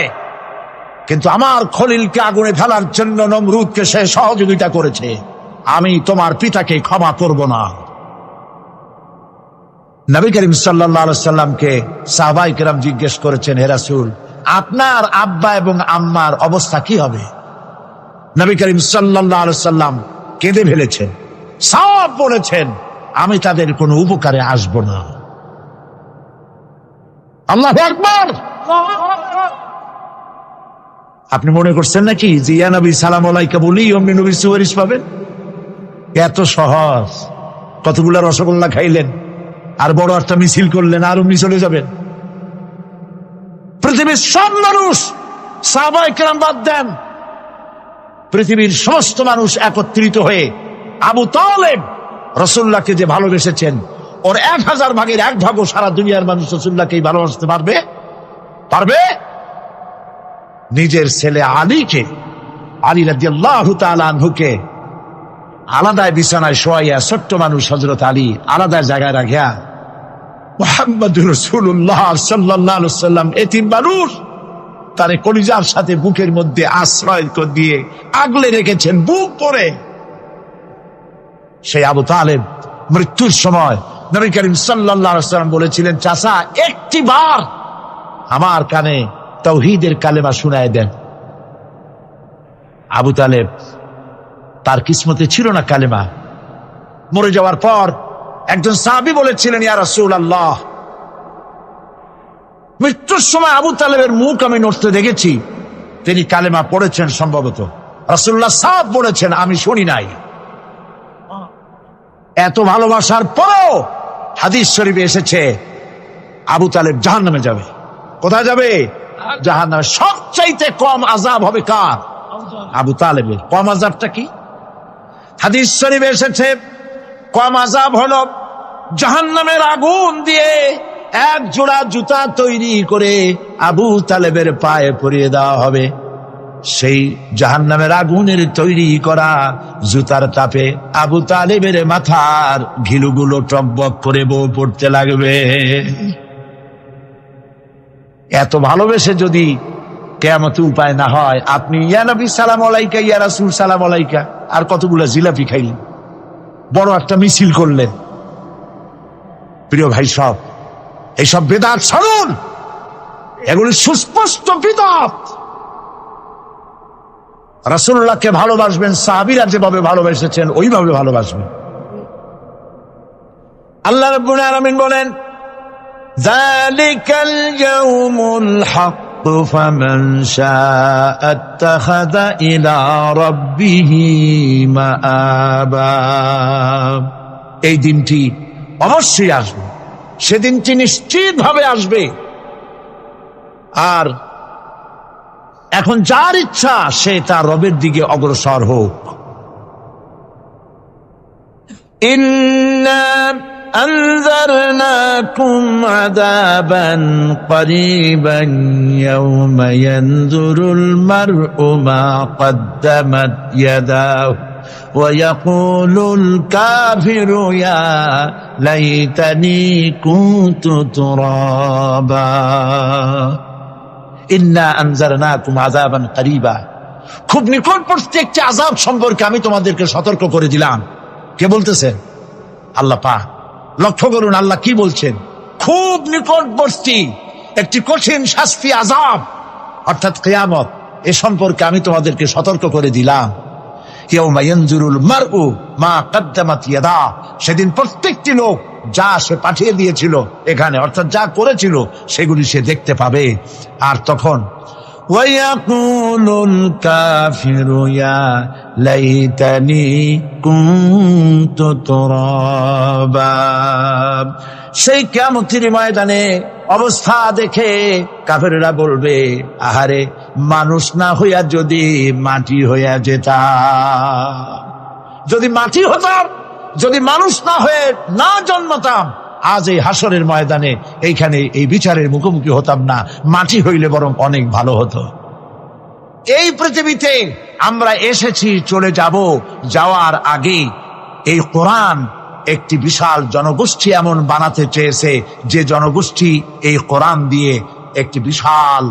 কিন্তু আমার খলিলকে আগুনে ফেলার জন্য নমরুদকে সে সহযোগিতা করেছে, আমি তোমার পিতাকে ক্ষমা করব না। নবী করিম সাল্লাল্লাহু আলাইহি সাল্লামকে সাহাবায়ে কেরাম জিজ্ঞেস করেছেন, হে রাসূল, আপনার আব্বা এবং আম্মার অবস্থা কি হবে? নবী করিম সাল্লাল্লাহু আলাইহি সাল্লাম কেঁদে ফেলেছেন, সব বলেছেন, আমি তাদের কোনো উপকারে আসব না। আল্লাহু আকবার। আপনি মনে করছেন নাকি যে ইয়া নবী সালাম আলাইকা বলি অমনি নবী সুপারিশ পাবেন? এত সহজ। কতগুলা রসগোল্লা খাইলেন আর বড় একটা মিছিল করলেন আর অমনি চলে যাবেন? পৃথিবীর সব মানুষ, সাহাবায়ে কেরাম বাদ দেন, পৃথিবীর সমস্ত মানুষ একত্রিত হয়ে আবু তালেব রাসূলুল্লাহকে যে ভালোবেসেছেন, ওর 1000 ভাগের 1 ভাগও সারা দুনিয়ার মানুষ রাসূলুল্লাহকেই ভালোবাসতে পারবে? পারবে? নিজের ছেলে আলীকে, আলী রাদিয়াল্লাহু তাআলা আনহুকে আলাদা বিছানায় শোয়াইয়া, ছোট্ট মানুষ হযরত আলী আলাদা জায়গায় রাখিয়া, মুহাম্মদুর রাসূলুল্লাহ সাল্লাল্লাহু আলাইহি ওয়াসাল্লাম এতিম মানুষ, তারে কলিজার সাথে বুকের মধ্যে আশ্রয় দিয়ে আগলে রেখেছেন বুক করে। সেই আবু তালেব মৃত্যুর সময় নবী করিম সাল্লাল্লাহু আলাইহি ওয়াসাল্লাম বলেছিলেন, চাচা একটিবার আমার কানে তাওহীদের কালেমা শুনায় দেন। আবু তালেব, তার কিসমতে ছিল না কালেমা। মরে যাওয়ার পর একজন সাহাবী বলেছিলেন, ইয়া রাসূলুল্লাহ, মৃত্যুর সময় আবু তালেবের মুখ আমি নড়তে দেখেছি। তিনি কালেমা পড়েছেন সম্ভবত, রাসূলুল্লাহ সাদ পড়েছেন, আমি শুনি নাই। এত ভালোবাসার পরেও হাদিস শরীফে এসেছে আবু তালেব জাহান্নামে যাবে। কোথায় যাবে? জাহান্নামে। সবচাইতে কম আযাব হবে কার? আবু তালেবের। কম আযাবটা কি? হাদিস শরীফে এসেছে কম আযাব হলো জাহান্নামের আগুন দিয়ে এক জোড়া জুতা তৈরি করে আবু তালেবের পায়ে পরিয়ে দেওয়া হবে। সেই জাহান্নামের আগুনের তৈরি করা জুতার তাপে আবু তালেবের মাথার ঘিলুগুলো টকবক করে বউ পড়তে লাগবে। এত ভালোবেসে যদি কিয়ামতে উপায় না হয়, আপনি ইয়া নবী সালাম আলাইকা, ইয়া রাসূল সালাম আলাইকা, আর কতগুলো জিলাপি খাইলেন, বড় একটা মিছিল করলেন। প্রিয় ভাই সব, এইসব বিদআত ছাড়ুন, এগুলি সুস্পষ্ট বিদআত। রাসূলুল্লাহকে ভালোবাসবেন, সাহাবীরা যেভাবে ভালোবেসেছেন ওইভাবে ভালোবাসবেন। আল্লাহ রাব্বুল আলামিন বলেন, যালিকাল ইয়াউমুল হক ফামান শাআ আত্তাখাযা ইলা রাব্বিহি মাআবা। এই দিনটি অবশ্যই আসবে, সেদিনটি নিশ্চিতভাবে আসবে। আর এখন যার ইচ্ছা সে তার রবের দিকে অগ্রসর হোক। ইন্না আনজারনাকুম আযাবান করিবান ইয়াওমা ইয়ানজুরুল মার'উ মা কদ্দামাত ইয়াদাহু ওয়া ইয়াকুলুল কাফিরু ইয়া লাইতানি কুনতু তুরাবা। ইন্না আনজারনাকুম আযাবান করিবা, খুব নিকটবর্তী একটি আযাব সম্পর্কে আমি তোমাদেরকে সতর্ক করে দিলাম। কে বলতেছেন? আল্লাহ পাক। লক্ষ্য করুন আল্লাহ কি বলছেন। খুব নিকটবর্তী একটি কঠিন শাস্তি, আযাব, অর্থাৎ কিয়ামত, এ সম্পর্কে আমি তোমাদেরকে সতর্ক করে দিলাম। ইয়াউমা ইয়ানজুরুল মার'উ মা কদ্দামাত ইয়াদা, সেদিন প্রত্যেকটি লোক যা সে পাঠিয়ে দিয়েছিল এখানে, অর্থাৎ যা করেছিল সেগুলি সে দেখতে পাবে। আর তখন ওয়ায়াকুলুল কাফিরু ইয়া লাইতানি কুনতু তুরাবা। সেই কিয়ামতের ময়দানে অবস্থা দেখে কাফেররা বলবে, আহারে, মানুষ না হইয়া যদি মাটি হইয়া যেতাম, যদি মাটি হতাম, যদি মানুষ না হয়ে না জন্মতাম, আজ এই হাসরের ময়দানে এইখানে এই বিচারের মুখোমুখি হতাম না, মাটি হইলে বরং অনেক ভালো হতো। এই পৃথিবীতে আমরা এসেছি, চলে যাব, যাওয়ার আগে এই কোরআন একটি বিশাল জনগোষ্ঠী এমন বানাতে চেয়েছে যে জনগোষ্ঠী এই কোরআন দিয়ে একটি বিশাল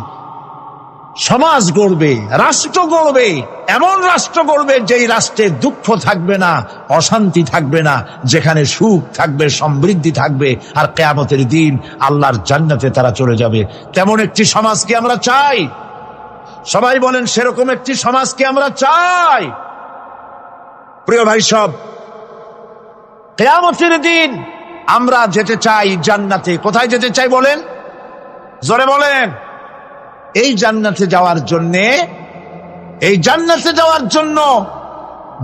সমাজ গড়বে, রাষ্ট্র গড়বে, এমন রাষ্ট্র গড়বে যেই রাষ্ট্রে দুঃখ থাকবে না, অশান্তি থাকবে না, যেখানে সুখ থাকবে, সমৃদ্ধি থাকবে, আর কিয়ামতের দিন আল্লাহর জান্নাতে তারা চলে যাবে। তেমন একটি সমাজ কি আমরা চাই? সবাই বলেন, সেরকম একটি সমাজ কি আমরা চাই? প্রিয় ভাই সব, কিয়ামতের দিন আমরা যেতে চাই জান্নাতে। কোথায় যেতে চাই বলেন? জোরে বলেন। এই জান্নাতে যাওয়ার জন্য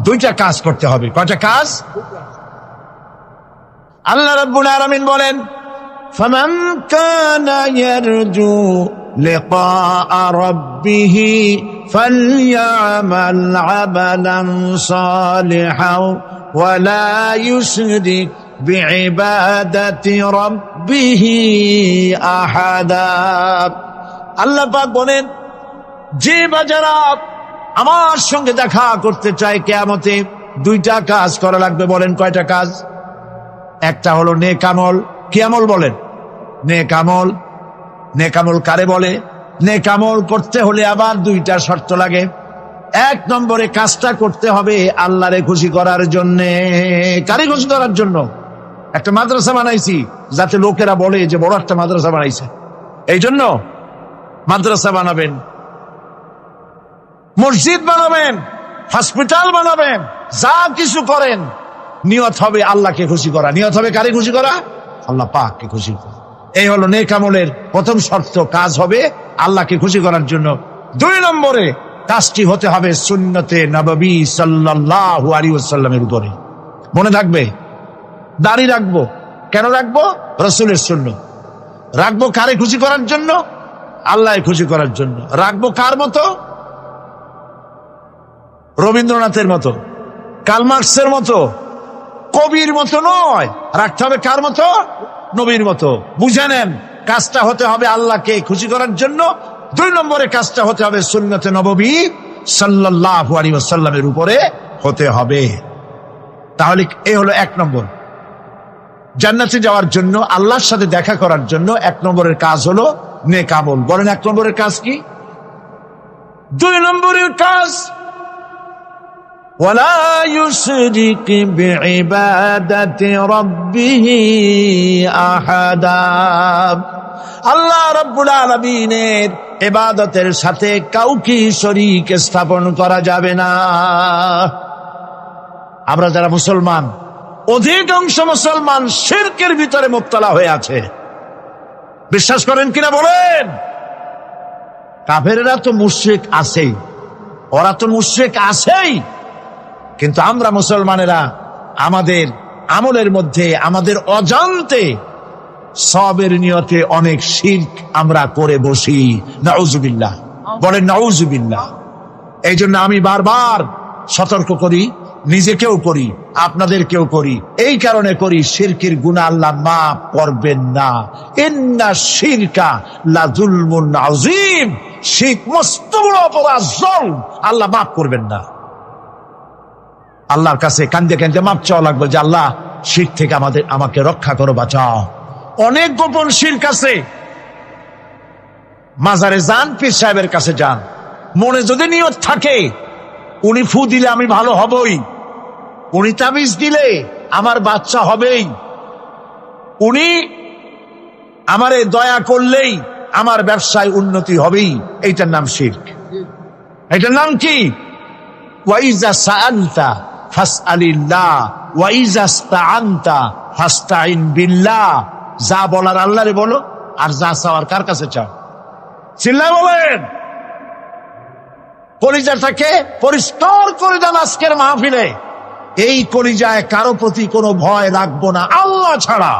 দুইটা কাজ করতে হবে। কয়টা কাজ? আল্লাহ রাব্বুল আলামিন বলেন, ফামান কানা ইয়ারজু লিকাআ রাব্বিহি ফালইআমাল আমালান সালিহান ওয়া লা ইউশরিক বিইবাদাতি রাব্বিহি আহাদা। আল্লাহ পাক বলেন, যে বাজারা আমার সঙ্গে দেখা করতে চায় কিয়ামতে, দুইটা কাজ করা লাগবে। বলেন কয়টা কাজ? একটা হলো নেক আমল। কি আমল বলেন? নেক আমল। নেক আমল কারে বলে? নেক আমল করতে হলে আবার দুইটা শর্ত লাগে। এক নম্বরে কাজটা করতে হবে আল্লাহরে খুশি করার জন্যে। কারে খুশি করার জন্য? একটা মাদ্রাসা বানাইছি যাতে লোকেরা বলে যে বড় একটা মাদ্রাসা বানাইছে, এই জন্য মাদ্রাসা বানাবেন, মসজিদ বানাবেন, হসপিটাল বানাবেন, যা কিছু করেন নিয়ত হবে আল্লাহকে খুশি করা। নিয়ত হবে কারে খুশি করা? আল্লাহ পাককে খুশি করা। এই হলো নেক আমলের প্রথম শর্ত, কাজ হবে আল্লাহকে খুশি করার জন্য। 2 নম্বরে কাজটি হতে হবে সুন্নতে নববী সাল্লাল্লাহু আলাইহি ওয়াসাল্লামের উপরে। মনে থাকবে, দাড়ি রাখবো কেন রাখবো? রাসূলের সুন্নাত। রাখবো কারে খুশি করার জন্য? আল্লাহ খুশি করার জন্য। রাখবো কার মতো? রবীন্দ্রনাথের মতো, কার্ল মার্কসের মতো, কবির মতো নয়। রাখতে হবে কার মতো? নবীর মতো। বুঝে নেন, কাজটা হতে হবে আল্লাহকে খুশি করার জন্য। 2 নম্বরে কাজটা হতে হবে সুন্নতে নববী সাল্লাল্লাহু আলাইহি ওয়াসাল্লামের উপরে হতে হবে। তাহলে এই হলো 1 নম্বর। জান্নাতে যাওয়ার জন্য, আল্লাহর সাথে দেখা করার জন্য 1 নম্বরের কাজ হলো নেক আমল। বলেন 1 নম্বরের কাজ কি? 2 নম্বরের কাজ ওয়ালা ইউশরিক বিইবাদাতি রাব্বিহি আহাদা। আল্লাহ রাব্বুল আলামিনের ইবাদতের সাথে কাউকে শরীক স্থাপন করা যাবে না। আমরা যারা মুসলমান, অধিকাংশ মুসলমান শিরকের ভিতরে মুবতলা হয়ে আছে। বিশ্বাস করেন কিনা বলেন? কাফেররা তো মুশরিক আছেই, ওরা তো মুশরিক আছেই, কিন্তু আমরা মুসলমানেরা আমাদের আমলের মধ্যে, আমাদের অজান্তে সবের নিয়তে অনেক শিরক আমরা করে বসি। নাউজুবিল্লাহ, বলেন নাউজুবিল্লাহ। এই জন্য আমি বারবার সতর্ক করি, নিজেকেও করি, আপনাদেরকেও করি। এই কারণে করি, শিরকের গুনাহ আল্লাহ মাফ করবেন না। ইন্না শিরকা লাযুলমুন আযীম। শিরক মস্ত বড় অপরাধ, জুলম, আল্লাহ মাফ করবেন না। আল্লাহর কাছে কান্দে কান্দে মাপ চাওয়া লাগবে যে আল্লাহ, শিরক থেকে আমাকে রক্ষা করো, বাঁচাও। অনেক গোপন শিরক আছে। মাজারে যান, পীর সাহেবের কাছে যান, মনে যদি নিয়ত থাকে উনি ফু দিলে আমি ভালো হবই, উনি তাবিজ দিলে আমার বাচ্চা হবেই, উনি আমারে দয়া করলেই আমার ব্যবসায় উন্নতি হবেই, এইটার নাম শিরক। এটার নাম কি? ওয়াইজা সাআলতা ফাসআলিল্লাহ ওয়াইজা ইসতাআনতা ফাসতাইন বিল্লাহ। যা বলার আল্লাহরে বলো, আর যা চাওয়ার কার কাছে চাও? চিল্লায় বলেন। কলিজাটাকে পরিষ্কার করে দেন আজকের মাহফিলে। এই কলিজায় কারো প্রতি কোনো ভয় রাখবো না আল্লাহ ছাড়া।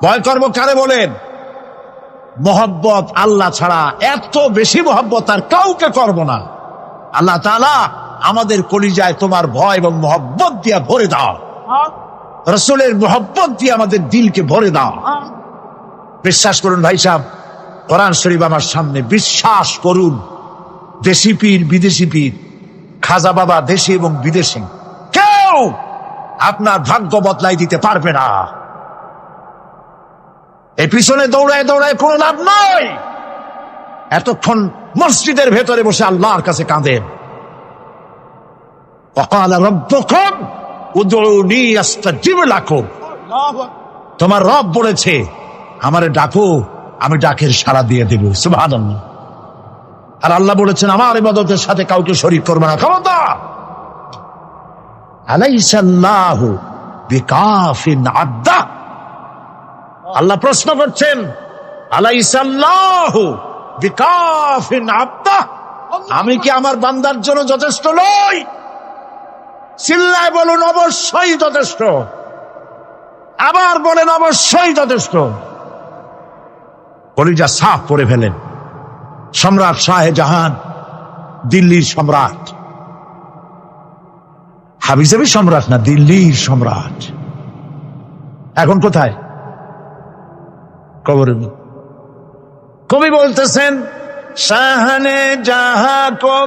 ভয় করবো কারে বলেন? মহব্বত আল্লাহ ছাড়া, এত বেশি মহব্বত আর কাউকে করব না। আল্লাহ তাআলা আমাদের কলিজায় তোমার ভয় এবং মহব্বত দিয়া ভরে দাও, রাসূলের মহব্বত দিয়ে আমাদের দিলকে ভরে দাও। বিশ্বাস করুন ভাই সাহেব, কোরআন শরীফ আমার সামনে, বিশ্বাস করুন। দেশি পীর, বিদেশি পীর, খাজা বাবা দেশি এবং বিদেশি, কেউ আপনার ভাগ্য বদলাই দিতে পারবে না। এই পিছনে দৌড়ায় দৌড়ায় কোনো লাভ নয়। এতক্ষণ মসজিদের ভেতরে বসে আল্লাহর কাছে কাঁদেন। ওয়াকালা রাব্বুকুম উদউনি আস্তাজিব লাকুম। তোমার রব বলেছে আমারে ডাকো, আমি ডাকের সাড়া দিয়ে দেব। সুবহানাল্লাহ। আর আল্লাহ বলেছেন আমার ইবাদতের সাথে কাউকে শরীক করবে না। খবরদার। আলাইসাল্লাহু বিকাফিন আবদা। আল্লাহ প্রশ্ন করছেন, আলাইসাল্লাহু বিকাফিন আবদা, আমি কি আমার বান্দার জন্য যথেষ্ট নই? চিল্লায় বলুন অবশ্যই যথেষ্ট। আবার বলেন অবশ্যই যথেষ্ট। কলিজা সাফ করে ফেলেন। সম্রাট শাহজাহান, দিল্লির সম্রাট, হাবিজাবি সম্রাট না, দিল্লির সম্রাট। এখন কোথায়? কবরের মধ্যে। কবি বলতেছেন, শাহনে জাহাঁ কো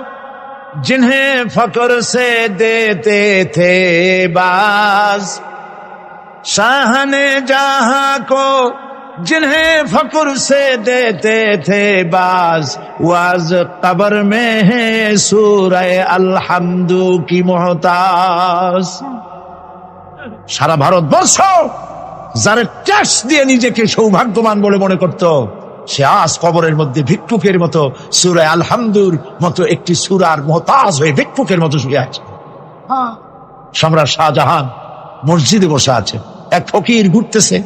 जिन्हें फकर से देते थे बाज, शाहने जहां को जिन्हें फकर से देते थे बाज, वाज कब्र में है सूरह अलहम्दु की मोहताज। সারা ভারতবর্ষ যারা ট্যাক্স দিয়ে নিজেকে সৌভাগ্যবান বলে মনে করত, সে আজ কবরের মধ্যে ভিক্ষুকের মতো সূরা আলহামদুর মতো একটি সূরার মুহতাজ হয়ে ভিক্ষুকের মতো শুয়ে আছে। সম্রাট শাহজাহান মসজিদে বসে আছে, এক ফকির ঘুরতেছে,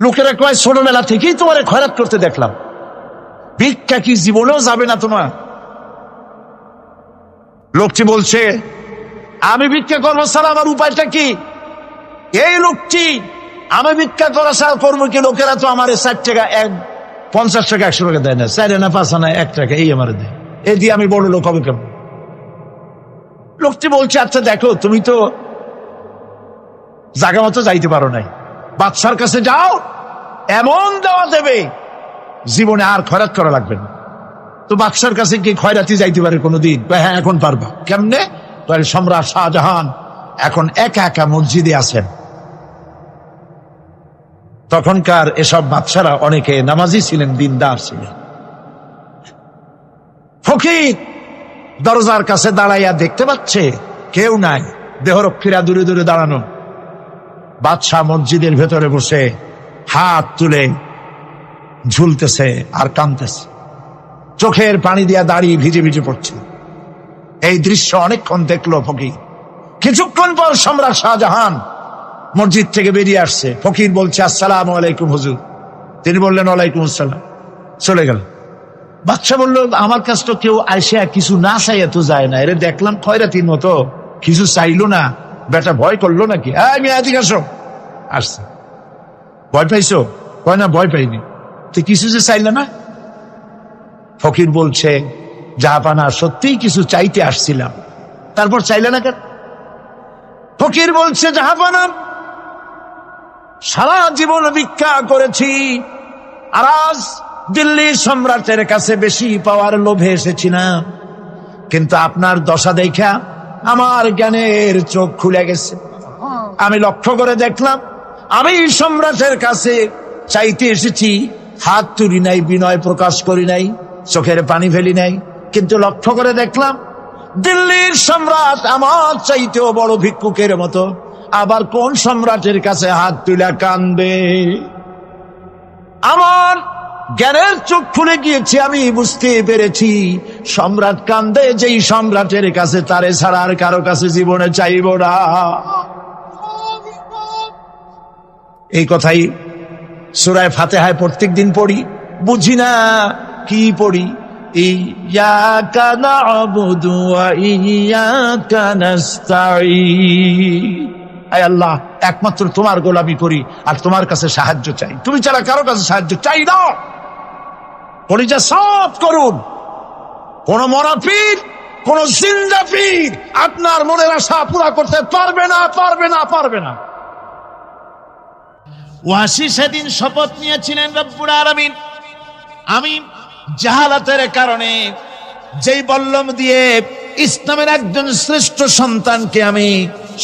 লোকেরা কয় ছোটবেলা থেকেই তোমার খয়রাত করতে দেখলাম, ভিক্ষা কি জীবনেও যাবে না তোমার? লোকটি বলছে, আমি ভিক্ষা করবো স্যার, আমার উপায়টা কি? এই লোকটি, আমি ভিক্ষা করা ছাড়া করবো কি? লোকেরা তো আমার 60 টাকা, 50 টাকা 100 টাকা দেয় না, 4 আনা 5 আনা 1 টাকা এই আমার দেয়, এই দিয়ে আমি বড় লোক হবে কেমন? লোকটি বলছে, আচ্ছা দেখো, তুমি তো জায়গা মতো যাইতে পারো নাই, বাদশার কাছে যাও, এমন দেওয়া দেবে জীবনে আর খয়রাত করা লাগবে না। তো বাদশার কাছে কি খয়রাতি যাইতে পারে কোনোদিন? হ্যাঁ, এখন পারবা। কেমনে? সম্রাট শাহজাহান এখন একা একা মসজিদে আছেন। তখনকার এসব বাদশারা অনেকে নামাজি ছিলেন, দিনদার ছিলেন। ফকির দরজার কাছে দাঁড়াইয়া দেখতে পাচ্ছে কেউ নাই, দেহরক্ষীরা দূরে দূরে দাঁড়ানো। বাদশাহ মসজিদের ভেতরে বসে হাত তুলে ঝুলতেছে আর কাঁদতেছে, চোখের পানি দিয়া দাঁড়িয়ে ভিজে ভিজে পড়ছে। এই দৃশ্য অনেকক্ষণ দেখলো ফকির। কিছুক্ষণ পর সম্রাট শাহজাহান মসজিদ থেকে বেরিয়ে আসছে। ফকির বলছে, আসসালামু আলাইকুম হুজুর। তিনি বললেন, ওয়ালাইকুম আসসালাম, চলে গেল। বাদশা বলল, আমার কাছে তো কেউ আইসা কিছু না চাইয়া তো যায় না, এরা দেখলাম খয়রাতির মতো কিছু চাইলো না, বেটা ভয় করলো নাকি? আমি এদিকে আসো। আসছে। ভয় পাইছো? কয় না, ভয় পাইনি। তো কিছু যে চাইলে না? ফকির বলছে, জাহাপানা, সত্যিই কিছু চাইতে আসছিলাম, তারপর চাইলে না কেন? ফকির বলছে, জাহাপানা, সারা জীবন ভিক্ষা করেছি, আর আজ দিল্লির সম্রাটের কাছে বেশি পাওয়ার লোভে এসেছি না, কিন্তু আপনার দশা দেখা আমার জ্ঞানের চোখ খুলে গেছে। আমি লক্ষ্য করে দেখলাম, আমি সম্রাটের কাছে চাইতে এসেছি, হাত তুলি নাই, বিনয় প্রকাশ করি নাই, চোখের পানি ফেলি নাই, কিন্তু লক্ষ্য করে দেখলাম দিল্লির সম্রাট আমার চাইতেও বড় ভিক্ষুকের মতো। আবার কোন সম্রাটের কাছে হাত তুলে কাঁদবে? আমার জ্ঞানের চোখ খুলে গিয়েছে, আমি বুঝতে পেরেছি সম্রাট কান্দে যেই সম্রাটের কাছে, তারে ছাড়া আর কারো কাছে জীবনে চাইব না। এই কথাই সূরা ফাতিহায় প্রত্যেক দিন পড়ি, বুঝি না কি পড়ি। ইয়াকা না'বুদু ওয়া ইয়াকা নাস্তাঈন। আয় আল্লাহ, একমাত্র তোমার গোলামি করি আর তোমার কাছে সাহায্য চাই, তুমি ছাড়া কারো কাছে সাহায্য চাই না। কলিজা সাফ করুন। কোন মরা পীর, কোন জিন্দা পীর আপনার মনের আশা পুরা করতে পারবে না, পারবে না, পারবে না। ওয়াসি সেদিন শপথ নিয়েছিলেন, রব্বুল আলামিন, আমি জাহালাতের কারণে যেই বল্লম দিয়ে ইসলামের একজন শ্রেষ্ঠ সন্তানকে আমি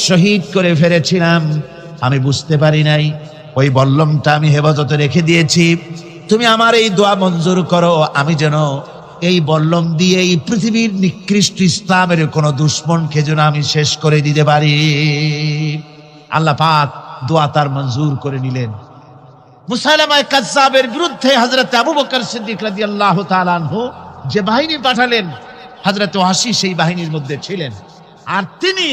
শহীদ করে ফেলেছিলাম, আমি বুঝতে পারি নাই, ওই বল্লমটা আমি হেফাজতে রেখে দিয়েছি। তুমি আমার এই দোয়া মঞ্জুর করো, আমি যেন এই বল্লম দিয়ে এই পৃথিবীর নিকৃষ্ট ইসলামের কোন দুশ্মনকে যেন আমি শেষ করে দিতে পারি। আল্লাহ পাক দোয়া তার মঞ্জুর করে নিলেন। মুসাইলামা কাযযাবের বিরুদ্ধে হযরত আবু বকর সিদ্দিক রাদিয়াল্লাহু তাআলা আনহু যে বাহিনী পাঠালেন, হযরত ওয়াসি সেই বাহিনীর মধ্যে ছিলেন। আর তিনি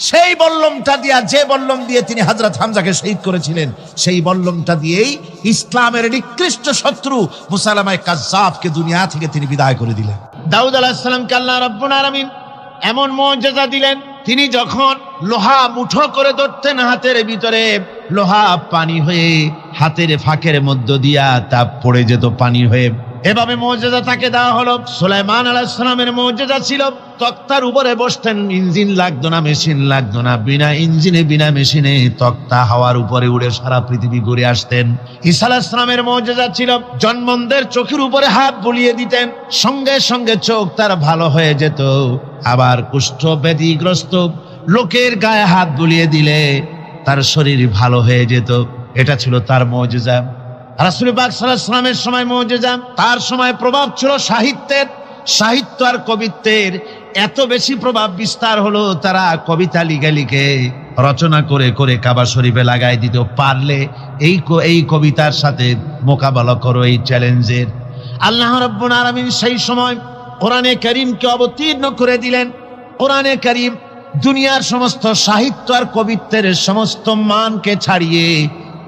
সেই বল্লমটা দিয়া, যে বল্লম দিয়ে তিনি হযরত হামজাকে শহীদ করেছিলেন, সেই বল্লমটা দিয়েই ইসলামের নিকৃষ্ট শত্রু মুসাইলামা কাযযাবকে দুনিয়া থেকে তিনি বিদায় করে দিলেন। দাউদ আলাইহিস সালামকে আল্লাহ রাব্বুল আলামিন এমন মুজিজা দিলেন, তিনি যখন লোহা মুঠো করে ধরতেন হাতের ভিতরে, লোহা পানি হয়ে হাতের ফাঁকের মধ্য দিয়া তা পড়ে যেত পানি হয়ে। এভাবে মুজিজা তাকে দেওয়া হলো। সুলাইমান আলাইহিস সালামের মুজিজা ছিল, তক্তার উপরে বসতেন, ইঞ্জিন লাগতো না, মেশিন লাগতো না, বিনা ইঞ্জিনে বিনা মেশিনে তক্তা হাওয়ার উপরে উড়ে সারা পৃথিবী ঘুরে আসতেন। ঈসা আলাইহিস সালামের মুজিজা ছিল, জন্মদের চোখের উপরে হাত বুলিয়ে দিতেন, সঙ্গে সঙ্গে চোখ তার ভালো হয়ে যেত। আবার কুষ্ঠ ব্যাধিগ্রস্ত লোকের গায়ে হাত বুলিয়ে দিলে তার শরীর ভালো হয়ে যেত। এটা ছিল তার মুজিজা। রাসূল পাক সাল্লাল্লাহু আলাইহি ওয়াসাল্লামের সময় মুজিজা, তার সময় প্রভাব ছিল সাহিত্যের। সাহিত্য আর কবিত্বের এত বেশি প্রভাব বিস্তার হলো, তারা কবিতা লিখে লিখে রচনা করে করে কাবা শরীফে লাগাই দিত। পারলে এই কবিতার সাথে মোকাবেলা করো এই চ্যালেঞ্জের। আল্লাহ রাব্বুল আলামিন সেই সময় কোরআনে কারীমকে অবতীর্ণ করে দিলেন। কোরআনে কারীম দুনিয়ার সমস্ত সাহিত্য আর কবিত্বের সমস্ত মানকে ছাড়িয়ে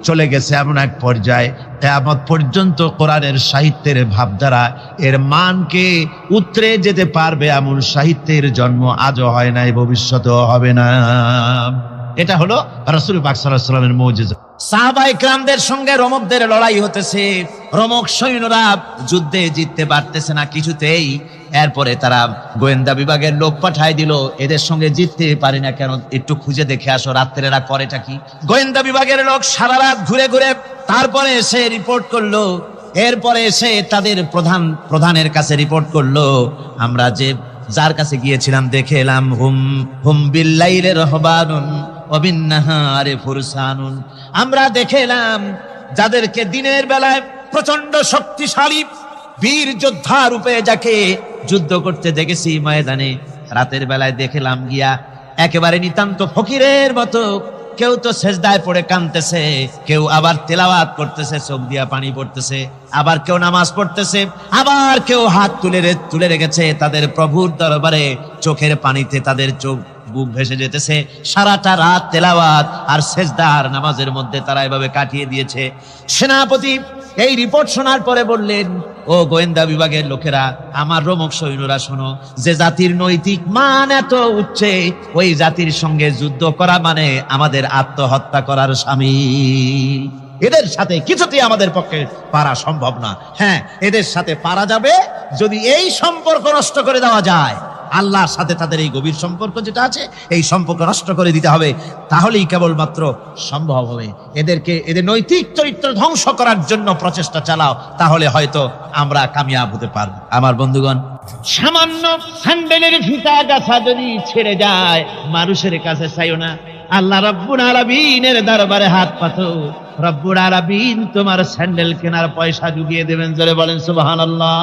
চলে গেছে এমন এক পর্যায়ে, কিয়ামত পর্যন্ত কোরআনের সাহিত্যের ভাবধারা এর মানকে উতরে যেতে পারবে এমন সাহিত্যের জন্ম আজও হয় নাই, ভবিষ্যতেও হবে না। এটা হলো রাসূল পাক সাল্লাল্লাহু আলাইহি ওয়াসাল্লামের মুজিজা। সাহাবায়ে কেরামদের সঙ্গে রোমকদের লড়াই হতেছে, রোমক সৈন্যরা যুদ্ধে জিততে পারতেছে না কিছুতেই। এরপরে তারা গোয়েন্দা বিভাগের লোক পাঠায় দিল, এদের সঙ্গে জিততে পারি না কেন, একটু খুঁজে দেখে আসো রাত্রে এরা করেটা কি। গোয়েন্দা বিভাগের লোক সারা রাত ঘুরে ঘুরে তারপরে এসে রিপোর্ট করলো। এরপরে এসে তাদের প্রধানের কাছে রিপোর্ট করলো, আমরা যার কাছে গিয়েছিলাম দেখে এলাম হুম হুম বিল্লাইলি রাহবানুন ওয়া বিন্নাহারি ফুরসানুন, আমরা দেখে এলাম যাদেরকে দিনের বেলায় প্রচন্ড শক্তিশালী বীর যোদ্ধা রূপে যাকে যুদ্ধ করতে দেখেছি ময়দানে, রাতের বেলায় দেখলাম গিয়া একেবারে নিতান্ত ফকিরের মতো কেউ তো সেজদায় পড়ে কাঁদতেছে, কেউ আবার তেলাওয়াত করতেছে, চোখ দিয়া পানি পড়তেছে, আবার কেউ নামাজ পড়তেছে, আবার কেউ হাত তুলে রেখেছে তাদের প্রভুর দরবারে, চোখের পানিতে তাদের চোখ বুক ভেসে যেতেছে। সারাটা রাত তেলাওয়াত আর সেজদা আর নামাজের মধ্যে তারা এভাবে কাটিয়ে দিয়েছে। সেনাপতি এই রিপোর্ট শোনার পরে বললেন, ও গোয়েন্দা বিভাগের লোকেরা, আমার রোমক সৈন্যরা শোনো, যে জাতির নৈতিক মান এত উচ্চে, ওই জাতির সঙ্গে যুদ্ধ করা মানে আমাদের আত্মহত্যা করার শামিল। এদের সাথে কিছুতেই আমাদের পক্ষে পারা সম্ভব না। হ্যাঁ, এদের সাথে পারা যাবে যদি এই সম্পর্ক নষ্ট করে দেওয়া যায়। আল্লাহর সাথে তাদের এই গভীর সম্পর্ক যেটা আছে, এই সম্পর্ক নষ্ট করে দিতে হবে, তাহলেই কেবলমাত্র সম্ভব হবে। এদের নৈতিক চরিত্র ধ্বংস করার জন্য প্রচেষ্টা চালাও, তাহলে হয়তো আমরা কামিয়াব হতে পারব। আমার বন্ধুগণ, সামান্য স্যান্ডেলের ফিতা গাছা যদি ছেড়ে যায়, মানুষের কাছে চাইও না, আল্লাহ রাব্বুল আলামিনের দরবারে হাত পাতো, রব্বুল আলামিন তোমার স্যান্ডেল কেনার পয়সা জুগিয়ে দেবেন। জোরে বলেন সুবহানাল্লাহ।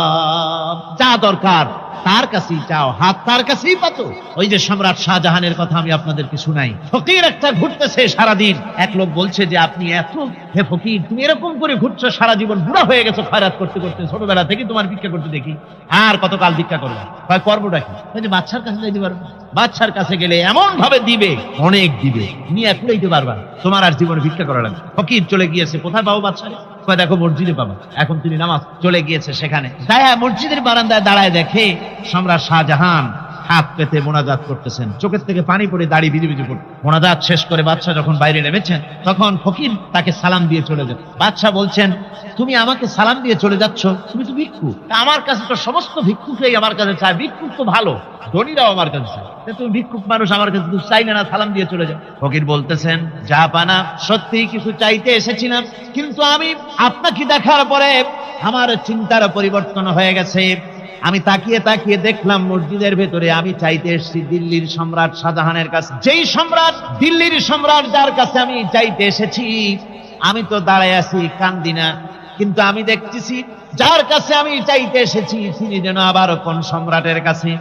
যা দরকার তার কাছেই চাও, হাত তার কাছেই পাতো। ওই যে সম্রাট শাহজাহানের কথা আমি আপনাদেরকে শুনাই, ফকির একটা ঘুরতেছে সারাদিন। এক লোক বলছে যে আপনি হে ফকির, তুমি এরকম করে ঘুরছো সারা জীবন, বুড়া হয়ে গেছো খয়রাত করতে করতে, ছোটবেলা থেকে তোমার ভিক্ষা করতে দেখি, আর কতকাল ভিক্ষা করবে? করবোটা কি? বাচ্চার কাছে যাইতে পারবে, বাচ্চার কাছে গেলে এমন ভাবে দিবে, অনেক দিবে, নিয়ে কুলাইতে পারবা, তোমার আর জীবনে ভিক্ষা করা লাগবে। ফকির চলে গিয়েছে, কোথায় পাবো বাচ্চারে? দেখো মসজিদে পাবা। এখন তিনি নামাজ চলে গিয়েছে, সেখানে মসজিদের বারান্দায় দাঁড়ায় দেখে সম্রাট শাহজাহান হাত পেতে মোনাজাত করতেছেন, চোখের থেকে পানি পড়ে দাড়ি ভিজে ভিজে পড়ে। মোনাজাত শেষ করে বাদশা যখন বাইরে নেমেছেন, তখন ফকির তাকে সালাম দিয়ে চলে যান। বাদশা বলছেন, তুমি আমাকে সালাম দিয়ে চলে যাচ্ছ, তুমি তো ভিক্ষু, আমার কাছে তো সমস্ত ভিক্ষুকই আমার কাছে চায়, ভিক্ষুক তো ভালো, ধনীরাও আমার কাছে চায়, তুমি ভিক্ষুক মানুষ আমার কাছে চাইলে না, সালাম দিয়ে চলে যাও। ফকির বলতেছেন, যা পানা সত্যি কিছু চাইতে এসেছিলাম, কিন্তু আমি আপনাকে দেখার পরে আমার চিন্তার পরিবর্তন হয়ে গেছে। আমি তাকিয়ে তাকিয়ে দেখলাম মসজিদের ভেতরে আমি চাইতে এসেছি দিল্লির সম্রাট শাহজাহানের কাছে। যেই সম্রাট, দিল্লির সম্রাট যার কাছে আমি চাইতে এসেছি, আমি তো দাঁড়ায় আছি, কান্দি না, কিন্তু আমি দেখতেছি যার কাছে আমি চাইতে এসেছি তিনি যেন আবার কোন সম্রাটের কাছে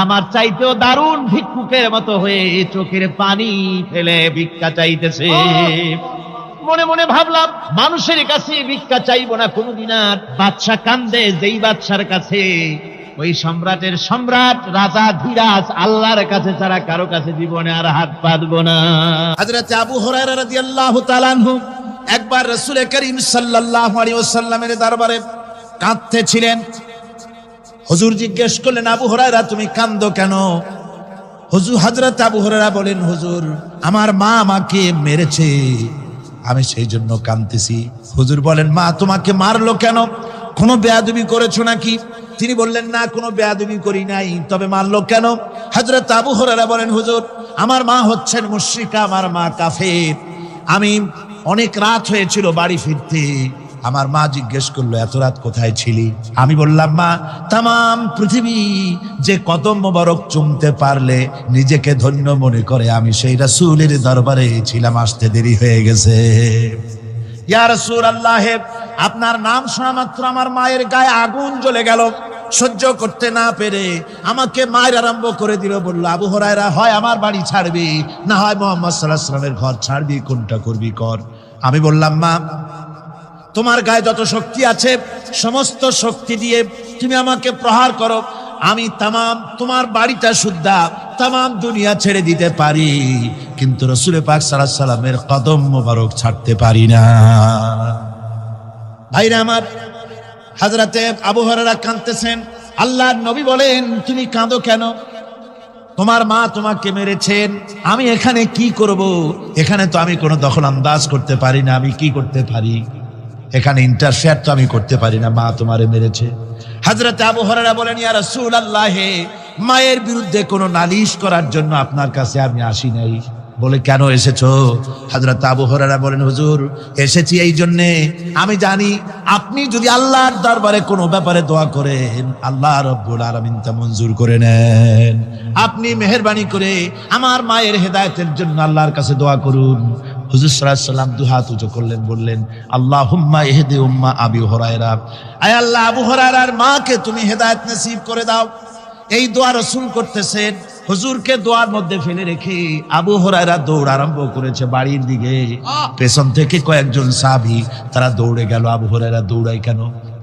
আমার চাইতেও দারুণ ভিক্ষুকের মতো হয়ে চোখের পানি ফেলে ভিক্ষা চাইতেছে। মনে মনে ভাবলাম, মানুষের কাছে ভিক্ষা চাইবো না কোনদিন আর। বাদশা কান্দে, যেই বাদশার কাছে ওই সম্রাটের সম্রাট রাজা ধীরাজ আল্লাহর কাছে ছাড়া কারো কাছে জীবনে আর হাত পাতবো না। হযরত আবু হুরায়রা রাদিয়াল্লাহু তাআলা আনহু একবার রাসূল করিম সাল্লাল্লাহু আলাইহি ওয়াসাল্লামের দরবারে কাঁদতেছিলেন। হুজুর জিজ্ঞেস করলেন, আবু হুরায়রা তুমি কাঁদো কেন? হযরত আবু হুরায়রা বলেন, হুজুর আমার মা আমাকে মেরেছে, আমি সেই জন্য কাঁদতেছি। হুজুর বলেন, মা তোমাকে মারলো কেন? কোনো বেয়াদবি করেছো নাকি? তিনি বললেন, না কোনো বেয়াদবি করি নাই, তবে মারলো কেন? হযরত আবু হুরায়রা বলেন, হুজুর আমার মা হচ্ছেন মুশরিকা, আমার মা কাফের। আমি অনেক রাত হয়েছিল বাড়ি ফিরতে, আমার মা জিজ্ঞেস করলো, এত রাত কোথায় ছিলি? আমি বললাম, মা তাম পৃথিবী যে কদম মোবারক চুমতে পারলে নিজেকে ধন্য মনে করে, আমি সেই রাসূলের দরবারে ছিলাম, আসতে দেরি হয়ে গেছে। ইয়া রাসূলুল্লাহ, আপনার নাম শোনা মাত্র আমার মায়ের গায়ে আগুন জ্বলে গেল, সহ্য করতে না পেরে আমাকে মায়ের আরম্ভ করে দিল। বলল, আবু হুরায়রা হয় আমার বাড়ি ছাড়বি, না হয় মুহাম্মদ সাল্লাল্লাহু আলাইহি ওয়াসাল্লামের ঘর ছাড়বি, কোনটা করবি কর। আমি বললাম, মা তোমার গায়ে যত শক্তি আছে সমস্ত শক্তি দিয়ে তুমি আমাকে প্রহার করো, আমি তামাম তোমার বাড়িটা সুদ্ধা তামাম দুনিয়া ছেড়ে দিতে পারি, কিন্তু রাসূল পাক সাল্লাল্লাহু আলাইহি সাল্লামের কদম মোবারক ছাড়তে পারি না। ভাইরা আমার, হযরতে আবু হুরায়রা কাঁদতেছেন। আল্লাহর নবী বলেন, তুমি কাঁদো কেন? তোমার মা তোমাকে মেরেছেন, আমি এখানে কি করব? এখানে তো আমি কোনো দখল আন্দাজ করতে পারি না, আমি কি করতে পারি? এখানে ইন্টারফেয়ার তো আমি করতে পারি না, মা তোমারে মেরেছে। হযরত আবু হুরায়রা বলেন, ইয়া রাসূলুল্লাহ, মায়ের বিরুদ্ধে কোনো নালিশ করার জন্য আপনার কাছে আমি আসি নাই। বলে, কেন এসেছো? হযরত আবু হুরায়রা বলেন, হুজুর, এসেছি এই জন্যে, আমি জানি আপনি যদি আল্লাহর দরবারে কোনো ব্যাপারে দোয়া করেন, আল্লাহ রাব্বুল আলামিন তা মঞ্জুর করে নেন। আপনি মেহেরবানি করে আমার মায়ের হেদায়েতের জন্য আল্লাহর কাছে দোয়া করুন। হুজুর সাল্লাল্লাহু আলাইহি ওয়াসাল্লাম দুই হাত উঁচু করলেন, বললেন, আল্লাহুম্মা ইহদি উম্মা আবি হুরায়রা, আয় আল্লাহ, আবু হুরায়রার মাকে তুমি হেদায়েত নসিব করে দাও। এই দোয়া রাসূল করতেছেন। হুজুরকে দোয়ার মধ্যে ফেলে রেখে আবু হুরায়রা দৌড় আরম্ভ করেছে বাড়ির দিকে। পেছন থেকে কয়েকজন সাহাবী তারা দৌড়ে গেল। আবু হুরায়রা দৌড়ায় কেন?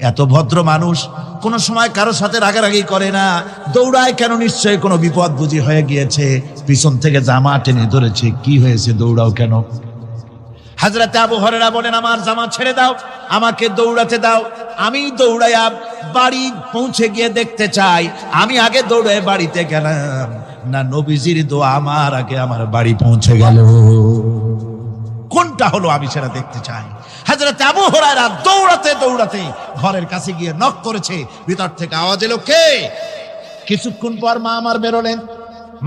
এত ভদ্র মানুষ, কোন সময় কারোর সাথে রাগারাগি করে না, দৌড়ায় কেন? নিশ্চয়ই কোনো বিপদ বুঝি হয়ে গিয়েছে, পিছন থেকে জামা টেনে ধরেছে। কি হয়েছে, দৌড়াও কেন? হযরত আবু হুরায়রা বলেন, আমার জামা ছেড়ে দাও, আমাকে দৌড়াতে দাও। আমি দৌড়াইয়া বাড়ি পৌঁছে গিয়ে দেখতে চাই, আমি আগে দৌড়ে বাড়িতে গেলাম না নবীজির দোয়া আমার আগে আমার বাড়ি পৌঁছে গেল। কোনটা হলো আমি সেটা দেখতে চাই। হযরত আবু হুরায়রা দৌড়াতে দৌড়াতে ঘরের কাছে গিয়ে নক করেছে। ভিতর থেকে আওয়াজ এলো, কে? কিছুক্ষণ পর মা আমার বেরোলেন,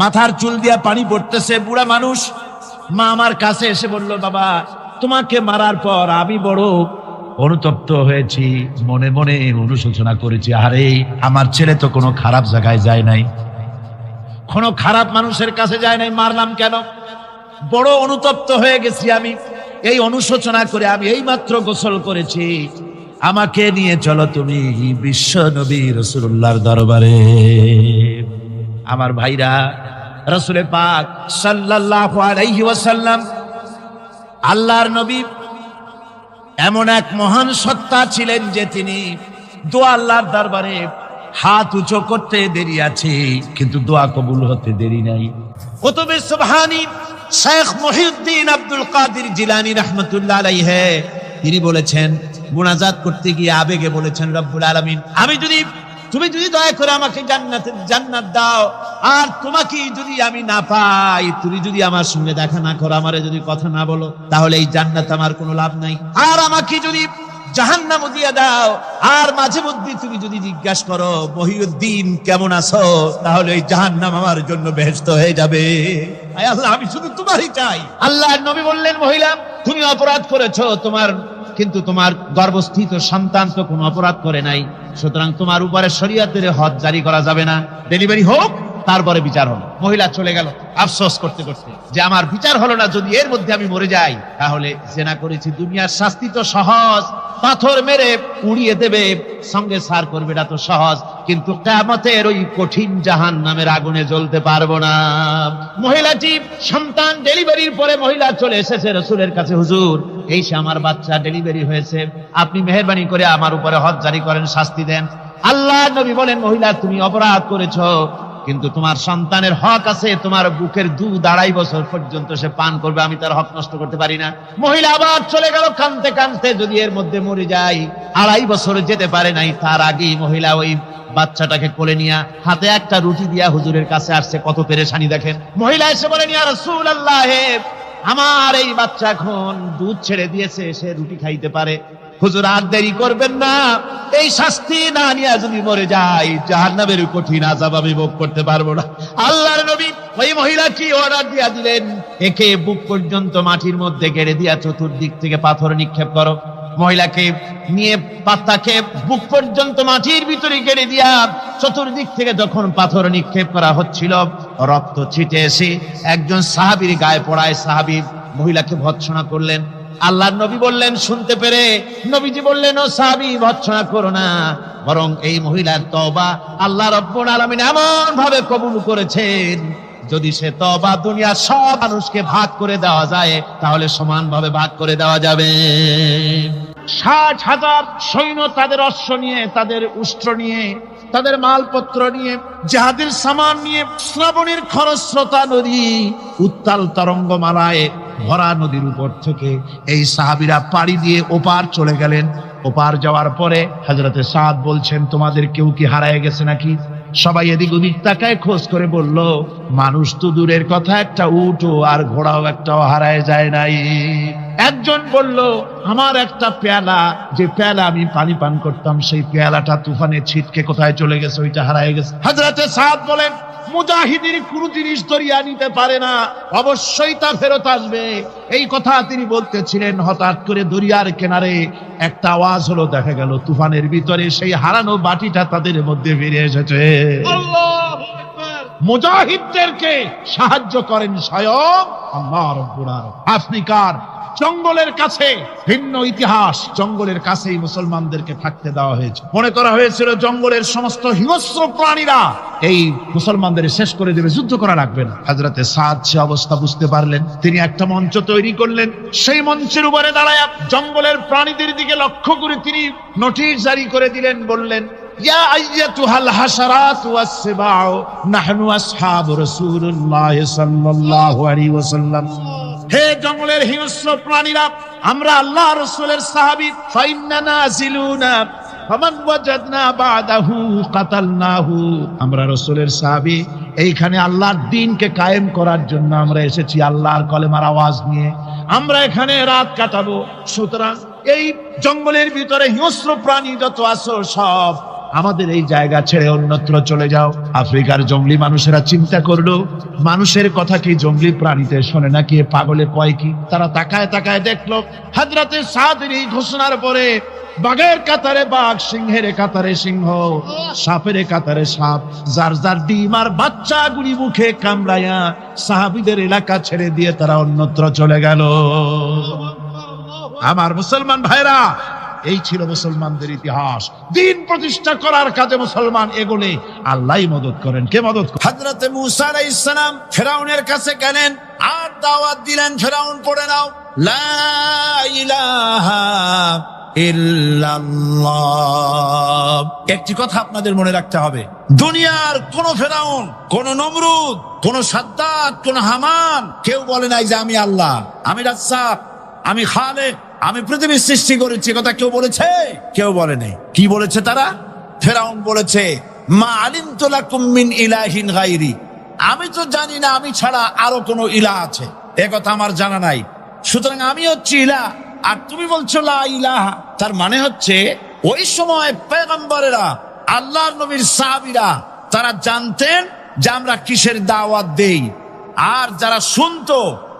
মাথার চুল দিয়া পানি পড়তেছে, বুড়া মানুষ। মা আমার কাছে এসে বলল, বাবা, তোমাকে মারার পর আমি বড় অনুতপ্ত হয়েছি, মনে মনে অনুশোচনা করেছি, আরে আমার ছেলে তো কোনো খারাপ জায়গায় যায় নাই, কোনো খারাপ মানুষের কাছে যায় নাই, মারলাম কেন? বড় অনুতপ্ত হয়ে গেছি আমি। এই অনুশোচনা করে আমি এই মাত্র গোসল করেছি, আমাকে নিয়ে চলো তুমি বিশ্ব নবী রাসূলুল্লাহর দরবারে। আমার ভাইরা, রাসূল পাক সাল্লাল্লাহু আলাইহি ওয়াসাল্লাম, আল্লাহর নবী এমন এক মহান সত্তা ছিলেন যে তিনি দোয়া আল্লাহর দরবারে হাত উঁচু করতে দেরি আছে, কিন্তু দোয়া কবুল হতে দেরি নাই। কুতুবে সুবহানী শেখ মুহিউদ্দিন আব্দুল কাদের জিলানী রাহমাতুল্লাহ আলাইহি তিনি বলেছেন, মুনাজাত করতে গিয়ে আবেগে বলেছেন, রব্বুল আলামিন, তুমি যদি দয়া করে আমাকে জান্নাত দাও, আর তোমাকে যদি আমি না পাই, তুমি যদি আমার সঙ্গে দেখা না করো, আমারে যদি কথা না বলো, তাহলে এই জান্নাত আমার কোনো লাভ নাই। আর আমাকে যদি জাহান্নাম দিয়ে দাও, আর মাঝে মধ্যে তুমি যদি জিজ্ঞাসা করো, মহিউদ্দিন কেমন আছো, তাহলে এই জাহান্নাম আমার জন্য বেহেশত হয়ে যাবে। আয় আল্লাহ, আমি শুধু তোমারই চাই। আল্লাহর নবী বললেন, মহিলা, তুমি অপরাধ করেছো, কিন্তু তোমার গর্ভস্থিত সন্তান তো কোনো অপরাধ করে নাই, সুতরাং তোমার উপরে শরীয়তের হদ জারি করা যাবে না, ডেলিভারি হোক, তারপরে বিচার হলো। মহিলা চলে গেল আফসোস করতে করতে যে আমার বিচার হলো না, যদি এর মধ্যে আমি মরে যাই তাহলে জেনা করেছি, দুনিয়ার শাস্তি তো সহজ, পাথর মেরে উড়িয়ে দেবে, সঙ্গে সার করবে, এটা তো সহজ, কিন্তু কিয়ামতের ওই কঠিন জাহান্নামের আগুনে জ্বলতে পারবো না। মহিলাটি সন্তান ডেলিভারির পরে মহিলা চলে এসেছে রাসূলের কাছে, হুজুর, এই সে আমার বাচ্চা ডেলিভারি হয়েছে, আপনি মেহেরবানি করে আমার উপরে হদ জারি করেন, শাস্তি দেন। আল্লাহ নবী বলেন, মহিলা, তুমি অপরাধ করেছো, কিন্তু তোমার সন্তানের হক আছে, তোমার বুকের দুধ 2.5 বছর পর্যন্ত সে পান করবে, আমি তার হক নষ্ট করতে পারি না। মহিলা আবার চলে গেল কাঁদতে কাঁদতে, যদি এর মধ্যে মরে যায়, 2.5 বছর যেতে পারে নাই, তার আগেই মহিলা ওই বাচ্চাটাকে কোলে নিয়ে হাতে একটা রুটি দিয়া হুজুরের কাছে আসছে। কত পেরেশানি দেখেন। মহিলা এসে বলেন, ইয়া রাসূলুল্লাহ, আমার এই বাচ্চা এখন দুধ ছেড়ে দিয়েছে, সে রুটি খাইতে পারে, হুজুর আর দেরি করবেন না, এই শাস্তি না নিয়ে যদি মরে যায়, জাহান্নামের কঠিন আযাব আমি ভোগ করতে পারবো না। আল্লাহর নবী ওই মহিলাকে অর্ডার দিয়া দিলেন, একে বুক পর্যন্ত মাটির মধ্যে গেড়ে দিয়া চতুর্দিক থেকে পাথর নিক্ষেপ করো। মহিলাকে নিয়ে পাত্তাকে বুক পর্যন্ত মাটির ভিতরে গেড়ে দিয়া চতুর্দিক থেকে যখন পাথর নিক্ষেপ করা হচ্ছিল, রক্ত ছিটে এসে একজন সাহাবীর গায়ে পড়ায়, সাহাবী মহিলাকে ভৎসনা করলেন। আল্লাহর নবী বললেন, শুনতে পেরে নবীজি বললেন, ও সাহাবী, ভৎসনা করো না, বরং এই মহিলার তওবা আল্লাহ রাব্বুল আলামিন এমন ভাবে কবুল করেছেন, যদি সে তওবা দুনিয়ার সব মানুষকে ভাগ করে দেওয়া যায়, তাহলে সমানভাবে ভাগ করে দেওয়া যাবে। 60,000 সৈন্য তাদের অশ্ব নিয়ে, তাদের উষ্ট্র নিয়ে তাদের মালপত্র নিয়ে, জিহাদের সামান নিয়ে শ্রাবণীর খরস্রোতা নদী, উত্তাল তরঙ্গমালায় ভরা নদীর উপর থেকে এই সাহাবীরা পাড়ি দিয়ে ওপার চলে গেলেন। ওপার যাওয়ার পরে হযরতে সাদ বলছেন, তোমাদের কেউ কি হারায় গেছে নাকি? সবাই এদিক ওদিক তাকায়, খোঁজ করে বলল, মানুষ তো দূরের কথা, একটা উটও আর ঘোড়াও একটাও হারায় যায় নাই। একজন বলল, আমার একটা পেয়ালা, যে পেয়ালা আমি পানি পান করতাম, সেই পেয়ালাটা তুফানে ছিটকে কোথায় চলে গেছে, ওইটা হারায় গেছে। হযরতে সাদ বলেন, মুজাহিদের কোন জিনিস দরিয়া নিতে পারে না, অবশ্যই তা ফেরত আসবে। এই কথা তিনি বলতেছিলেন, হঠাৎ করে দরিয়ার কিনারে একটা আওয়াজ হলো, দেখা গেল তুফানের ভিতরে সেই হারানো বাটিটা তাদের মধ্যে ফিরে এসেছে। আল্লাহু আকবার। মুজাহিদদেরকে সাহায্য করেন স্বয়ং আল্লাহ রাব্বুল আলামিন। আফ্রিকার জঙ্গলের কাছে ভিন্ন ইতিহাস, জঙ্গলের কাছেই মুসলমানদেরকে থাকতে দেওয়া হয়েছে। মনে করা হয়েছিল জঙ্গলের সমস্ত হিংস্র প্রাণীরা এই মুসলমানদের শেষ করে দেবে, যুদ্ধ করা লাগবে না। হযরতে সাদ সে অবস্থা বুঝতে পারলেন, তিনি একটা মঞ্চ তৈরি করলেন। সেই মঞ্চের উপরে দাঁড়ায় জঙ্গলের প্রাণীদের দিকে লক্ষ্য করে তিনি নোটিশ জারি করে দিলেন, বললেন, ইয়া আইয়াতুহাল হাশারাত ওয়াস সিবাউ নাহনু আসহাবু রাসূলুল্লাহ সাল্লাল্লাহু আলাইহি ওয়াসাল্লাম। হে জঙ্গলের হিংস্র প্রাণীরা, আমরা আল্লাহ রাসূলের সাহাবী, ফাইন্না নাজিলুনা ফামান ওয়াজাদনা বাদাহু কাতালনাহু। আমরা রাসূলের সাহাবী, এইখানে আল্লাহর দ্বীনকে কায়েম করার জন্য আমরা এসেছি, আল্লাহর কলেমার আওয়াজ নিয়ে আমরা এখানে রাত কাটাবো। সুতরাং এই জঙ্গলের ভিতরে হিংস্র প্রাণী যত আছো, সব আমাদের এই জায়গা ছেড়ে অন্যত্র চলে যাও। আফ্রিকার জঙ্গলি মানুষেরা চিন্তা করলো, মানুষের কথা কি জঙ্গলি প্রাণীতে শোনে নাকি, পাগলে কয় কি? তারা তাকায় তাকায় দেখলো, হযরতে সাদের এই ঘোষণার পরে বাঘের কাতারে বাঘ, সিংহের কাতারে সিংহ, সাপের কাতারে সাপ, যার যার ডিম আর বাচ্চাগুলি মুখে কামড়াইয়া সাহাবীদের এলাকা ছেড়ে দিয়ে তারা অন্যত্র চলে গেল। আমার মুসলমান ভাইরা, এই ছিল মুসলমানদের ইতিহাস। দ্বীন প্রতিষ্ঠা করার কাজে মুসলমান এগোলে আল্লাহই মদদ করেন। কে মদদ করেন? হযরতে মূসা আলাইহিস সালাম ফেরাউনের কাছে গেলেন আর দাওয়াত দিলেন, ফেরাউন পড়ে নাও, লা ইলাহা ইল্লাল্লাহ। একটি কথা আপনাদের মনে রাখতে হবে, দুনিয়ার কোন ফেরাউন, কোন নমরুদ, কোন সাদ্দাত, কোন হামান কেউ বলে নাই যে আমি আল্লাহ, আমি রাজ্জাক, আমি খালেক, আমি পৃথিবীর সৃষ্টি করেছি। কথা কেউ বলেছে? কেউ বলে নাই। কি বলেছে তারা? ফেরাউন বলেছে, মা আলিমতু লাকুম মিন ইলাহিন গায়রি, আমি তো জানি না আমি ছাড়া আরো কোনো ইলাহ আছে, এ কথা আমার জানা নাই। সুতরাং আমি হচ্ছি ইলাহ, আর তুমি বলছো লা ইলাহা। তার মানে হচ্ছে ওই সময় পয়গম্বরেরা, আল্লাহর নবীর সাহাবীরা, তারা জানতেন যে আমরা কিসের দাওয়াত দেই, আর যারা শুনতো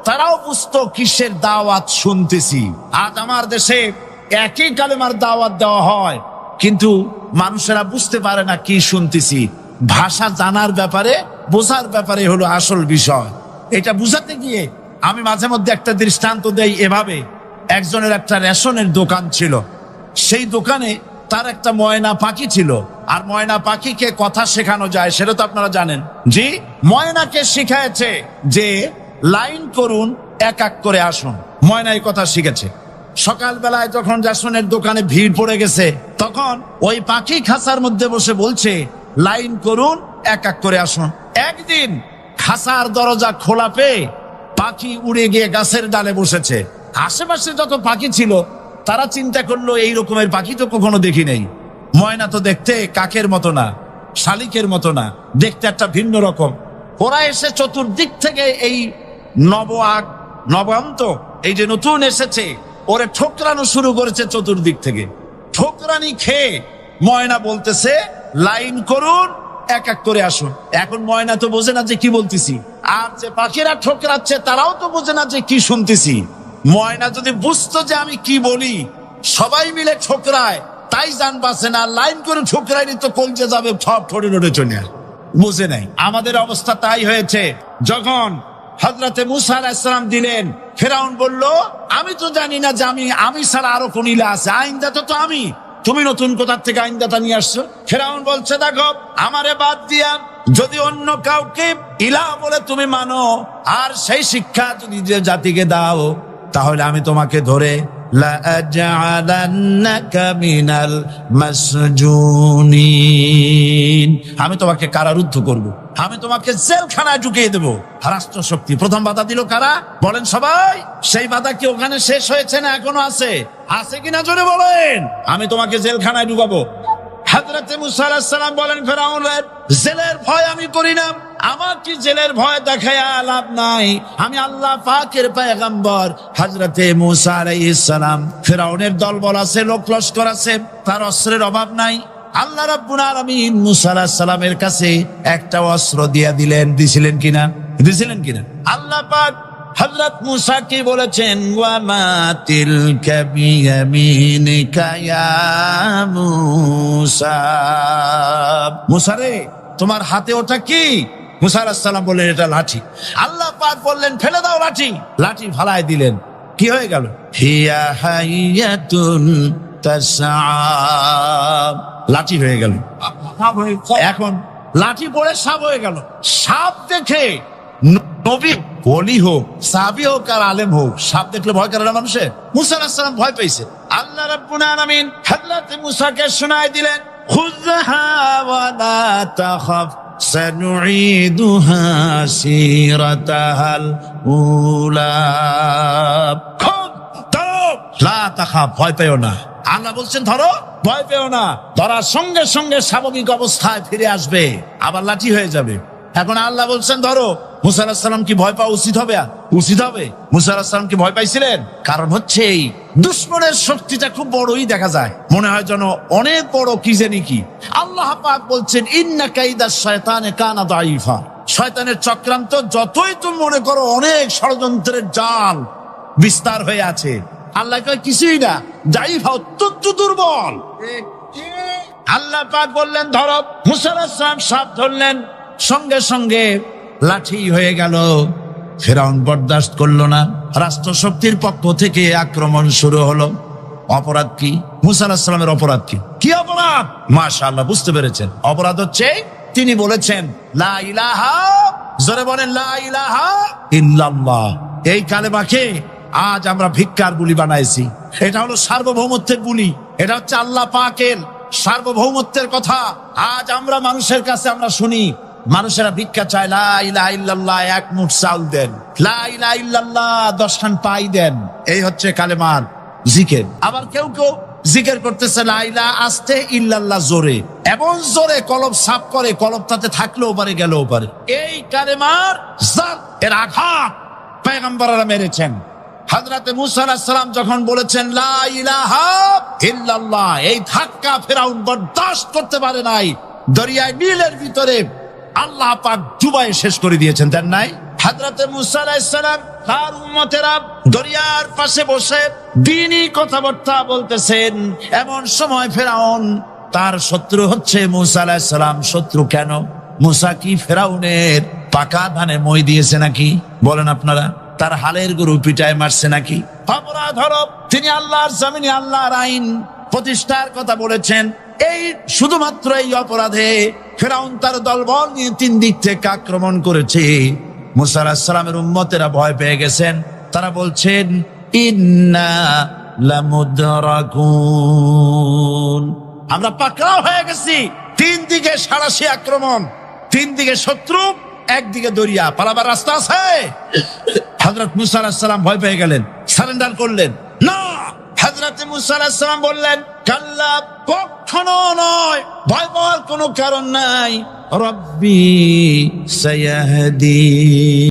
তারাও বুঝতো কিসের দাওয়াত শুনতেছি। আজ আমার দেশে একই কালেমার দাওয়াত দেওয়া হয়, কিন্তু মানুষেরা বুঝতে পারে না কি শুনতেছি। ভাষা জানার ব্যাপারে, বোঝার ব্যাপারে হলো আসল বিষয়। এটা বুঝাতে গিয়ে আমি মাঝে মধ্যে একটা দৃষ্টান্ত দেই এভাবে। একজনের একটা রেশনের দোকান ছিল, সেই দোকানে তার একটা ময়না পাখি ছিল। আর ময়না পাখিকে কথা শেখানো যায়, সেটা তো আপনারা জানেন। জি, ময়নাকে শিখায়েছে যে লাইন করুন, এক এক করে আসুন। ময়না এই কথা শিখেছে। সকালবেলায় যখন রেশনের দোকানে ভিড় পড়ে গেছে, তখন ওই পাখি খাঁচার মধ্যে বসে বলছে, লাইন করুন, এক এক করে আসুন। একদিন খাঁচার দরজা খোলা পেয়ে পাখি উড়ে গিয়ে গাছের ডালে বসেছে। আশেপাশে যত পাখি ছিল তারা চিন্তা করলো, এই রকমের পাখি তো কখনো দেখি নেই। ময়না তো দেখতে কাকের মতো না, শালিকের মতো না, দেখতে একটা ভিন্ন রকম। ওরা এসে চতুর্দিক থেকে এই নবান্ত, এই যে নতুন এসেছে, ওরে ঠোকরানো শুরু করেছে চতুর্দিক থেকে। ঠোকরানি খেয়ে ময়না বলতেছে, লাইন করুন, এক এক করে আসুন। এখন ময়না তো বোঝে না যে কি বলতেছি, আর যে পাখিরা ঠোকরাচ্ছে তারাও তো বোঝে না যে কি শুনতেছি। ময়না যদি বুঝতো যে আমি কি বলি, সবাই মিলে ঠোকরায়, তাই জান বাঁচে না। লাইন করে ঠোকরাইনি তো কলজে যাবে, সব ঠোঁটে ঠোঁটে চলে আসে, বুঝে নাই। আমাদের অবস্থা তাই হয়েছে। যখন হযরতে মূসা আলাইহিস সালাম দিলেন, ফেরাউন বলল, আমি তো জানি না যে আমি ছাড়া আরো কোন ইলাহ আছে, আইনদাতা তো আমি, তুমি নতুন কোথা থেকে আইনদাতা নিয়ে আসছো? ফেরাউন বলছে, দেখো, আমারে বাদ দিয়া যদি অন্য কাউকে ইলাহ বলে তুমি মানো, আর সেই শিক্ষা যদি যে জাতিকে দাও, তাহলে আমি তোমাকে ধরে লাআজআলান্নাকা মিনাল মাসজুনিন, আমি তোমাকে কারারুদ্ধ করব, আমি তোমাকে জেলখানায় ঢুকিয়ে দেব। রাষ্ট্র শক্তি প্রথম বাধা দিল কারা? বলেন সবাই। সেই বাধা কি ওখানে শেষ হয়েছে না এখনো আছে? আছে কিনা জোরে বলেন। আমি তোমাকে জেলখানায় ঢুকাবো। হযরতে মুসা আলাইহিস সালাম বলেন ফেরাউনের, জেলের ভয় আমি করি না, আমার কি জেলের ভয় দেখায়া লাভ নাই, আমি আল্লাহ পাকের পয়গম্বর। হযরতে মুসা আলাইহিস সালাম, ফেরাউনের দলবল আছে, লোক লস্কর আছে, তার অস্ত্রের অভাব নাই। আল্লাহ রাব্বুল আলামিন মুসা আলাইহিস সালামের কাছে একটা অস্ত্র দিয়া দিলেন। দিছিলেন কিনা? আল্লাহ পাক হযরত মুসা কি বলেছেন? ওয়া মা তিলকা বিয়ামিনিকা ইয়া মুসা, মুসা রে তোমার হাতে ওটা কি? মুসা আলাইহিস সালাম বললেন এটা লাঠি। আল্লাহ পাক বললেন ফেলে দাও লাঠি। লাঠি ফালায় দিলেন। কি হয়ে গেল? হিয়া হাইয়াতুন তাসআ, লাঠি হয়ে গেল। এখন লাঠি পড়ে সাপ হয়ে গেল। সাপ দেখে নবী, ওলি হোক, সাহাবী হোক আর আলেম হোক, সাপ দেখলে ভয় করে না মানুষের? মুসা আলাইহিস সালাম ভয় পেয়েছে। আল্লাহ রাব্বুল আলামিন হযরত মুসাকে শোনায় দিলেন, খুযহা ওয়া লা তাখাফ সানুঈদুহা সিরাতাহাল উলা, ধরো, লা তাখাফ, ভয় পেও না। আল্লাহ বলছেন ধরো, ভয় পেও না। ধরার সঙ্গে সঙ্গে স্বাভাবিক অবস্থায় ফিরে আসবে, আবার লাঠি হয়ে যাবে। এখন আল্লাহ বলছেন ধরো। মুসা আলাইহিস সালাম কি ভয় পাওয়া উচিত হবে? উচিত হবে। মুসা আলাইহিস সালাম কি ভয় পাইছিলেন? কারণ হচ্ছে এই দুশমনের শক্তিটা খুব বড়ই দেখা যায়, মনে হয় যেন অনেক বড় কি জানি কি। আল্লাহ পাক বলছেন ইন্না কাইদাশ শয়তানে কানা দাঈফা, শয়তানের চক্রান্ত যতই তুমি মনে করো অনেক ষড়যন্ত্রের জাল বিস্তার হয়ে আছে, আল্লাহ কয় কিছুই না, দাঈফা অত্যন্ত দুর্বল। আল্লাহ পাক বললেন ধরো। মুসা আলাইহিস সালাম সাপ ধরলেন, সঙ্গে সঙ্গে লাঠি হয়ে গেল। ফেরাউন বরদাস্ত করলো না, রাষ্ট্র শক্তির পক্ষ থেকে আক্রমণ শুরু হলো। অপরাধ কি? মুসা আলাইহিস সালামের অপরাধ কি? কি অপরাধ? মাশাআল্লাহ, বুঝতে পেরেছেন। অপরাধ হচ্ছে তিনি বলেছেন লা ইলাহা, জোরে বলেন লা ইলাহা ইল্লাল্লাহ। এই কালেমাকে আজ আমরা ভিক্ষার বুলি বানাইছি। এটা হলো সার্বভৌমত্বের বুলি, এটা হচ্ছে আল্লাহ পাকের সার্বভৌমত্বের কথা। আজ আমরা মানুষের কাছে আমরা শুনি, মানুষেরা ভিক্ষা চায়, লা ইলাহা ইল্লাল্লাহ, এক মুঠ চাল দেন, লা ইলাহা ইল্লাল্লাহ 10 খান পাই দেন। এই হচ্ছে কালেমার জিকির। আবার কেউ কেউ জিকির করতেছে লা ইলাহা আস্তে, ইল্লাল্লাহ জোরে, এমন জোরে কলব সাফ করে, কলব তাতে থাকলেও পারে গেলেও পারে। এই কালেমার জাত, এর আঘাত পয়গম্বররা মেরেছেন। হযরতে মুসা আলাইহিস সালাম যখন বলেছেন লা ইলাহা ইল্লাল্লাহ, এই ধাক্কা ফেরাউন বরদাস্ত করতে পারে নাই। দরিয়ায় নীলের ভিতরে আল্লাহ পাক ডুবাই শেষ করে দিয়েছেন, দেন নাই? হযরতে মুসা আলাইহিস সালাম তার উম্মতেরা দরিয়ার পাশে বসে দ্বীনি কথাবার্তা বলতেছেন। এমন সময় ফেরাউন, তার শত্রু হচ্ছে মুসা আলাইহিস সালাম। শত্রু কেন? মুসা কি ফেরাউনের পাকা ধানে মই দিয়েছে নাকি? বলেন আপনারা। তার হালের গরু পিটায় মারছে নাকি? অপরাধ হলো তিনি আল্লাহর জমিনে আল্লাহর আইন প্রতিষ্ঠার কথা বলেছেন। এই শুধুমাত্র এই অপরাধে ফেরাউন তার দলবল নিয়ে 3 দিক থেকে আক্রমণ করেছে। মুসা আলাইহিস সালামের উম্মতেরা ভয় পেয়ে গেছেন। তারা বলছেন ইন্না লামুদরাকুন, আমরা পাকড়াও হয়ে গেছি। 3 দিকে সারাশি আক্রমণ, 3 দিকে শত্রু, একদিকে দরিয়া, পালাবার রাস্তা আছে? হযরত মুসা আলাইহিস সালাম ভয় পেয়ে গেলেন, সারেন্ডার করলেন না। হযরত মুসা আলাইহিস সালাম বললেন কাল্লা, কখনো নয়, ভয় পাওয়ার কোনো কারণ নাই। রব্বি সায়াহদি।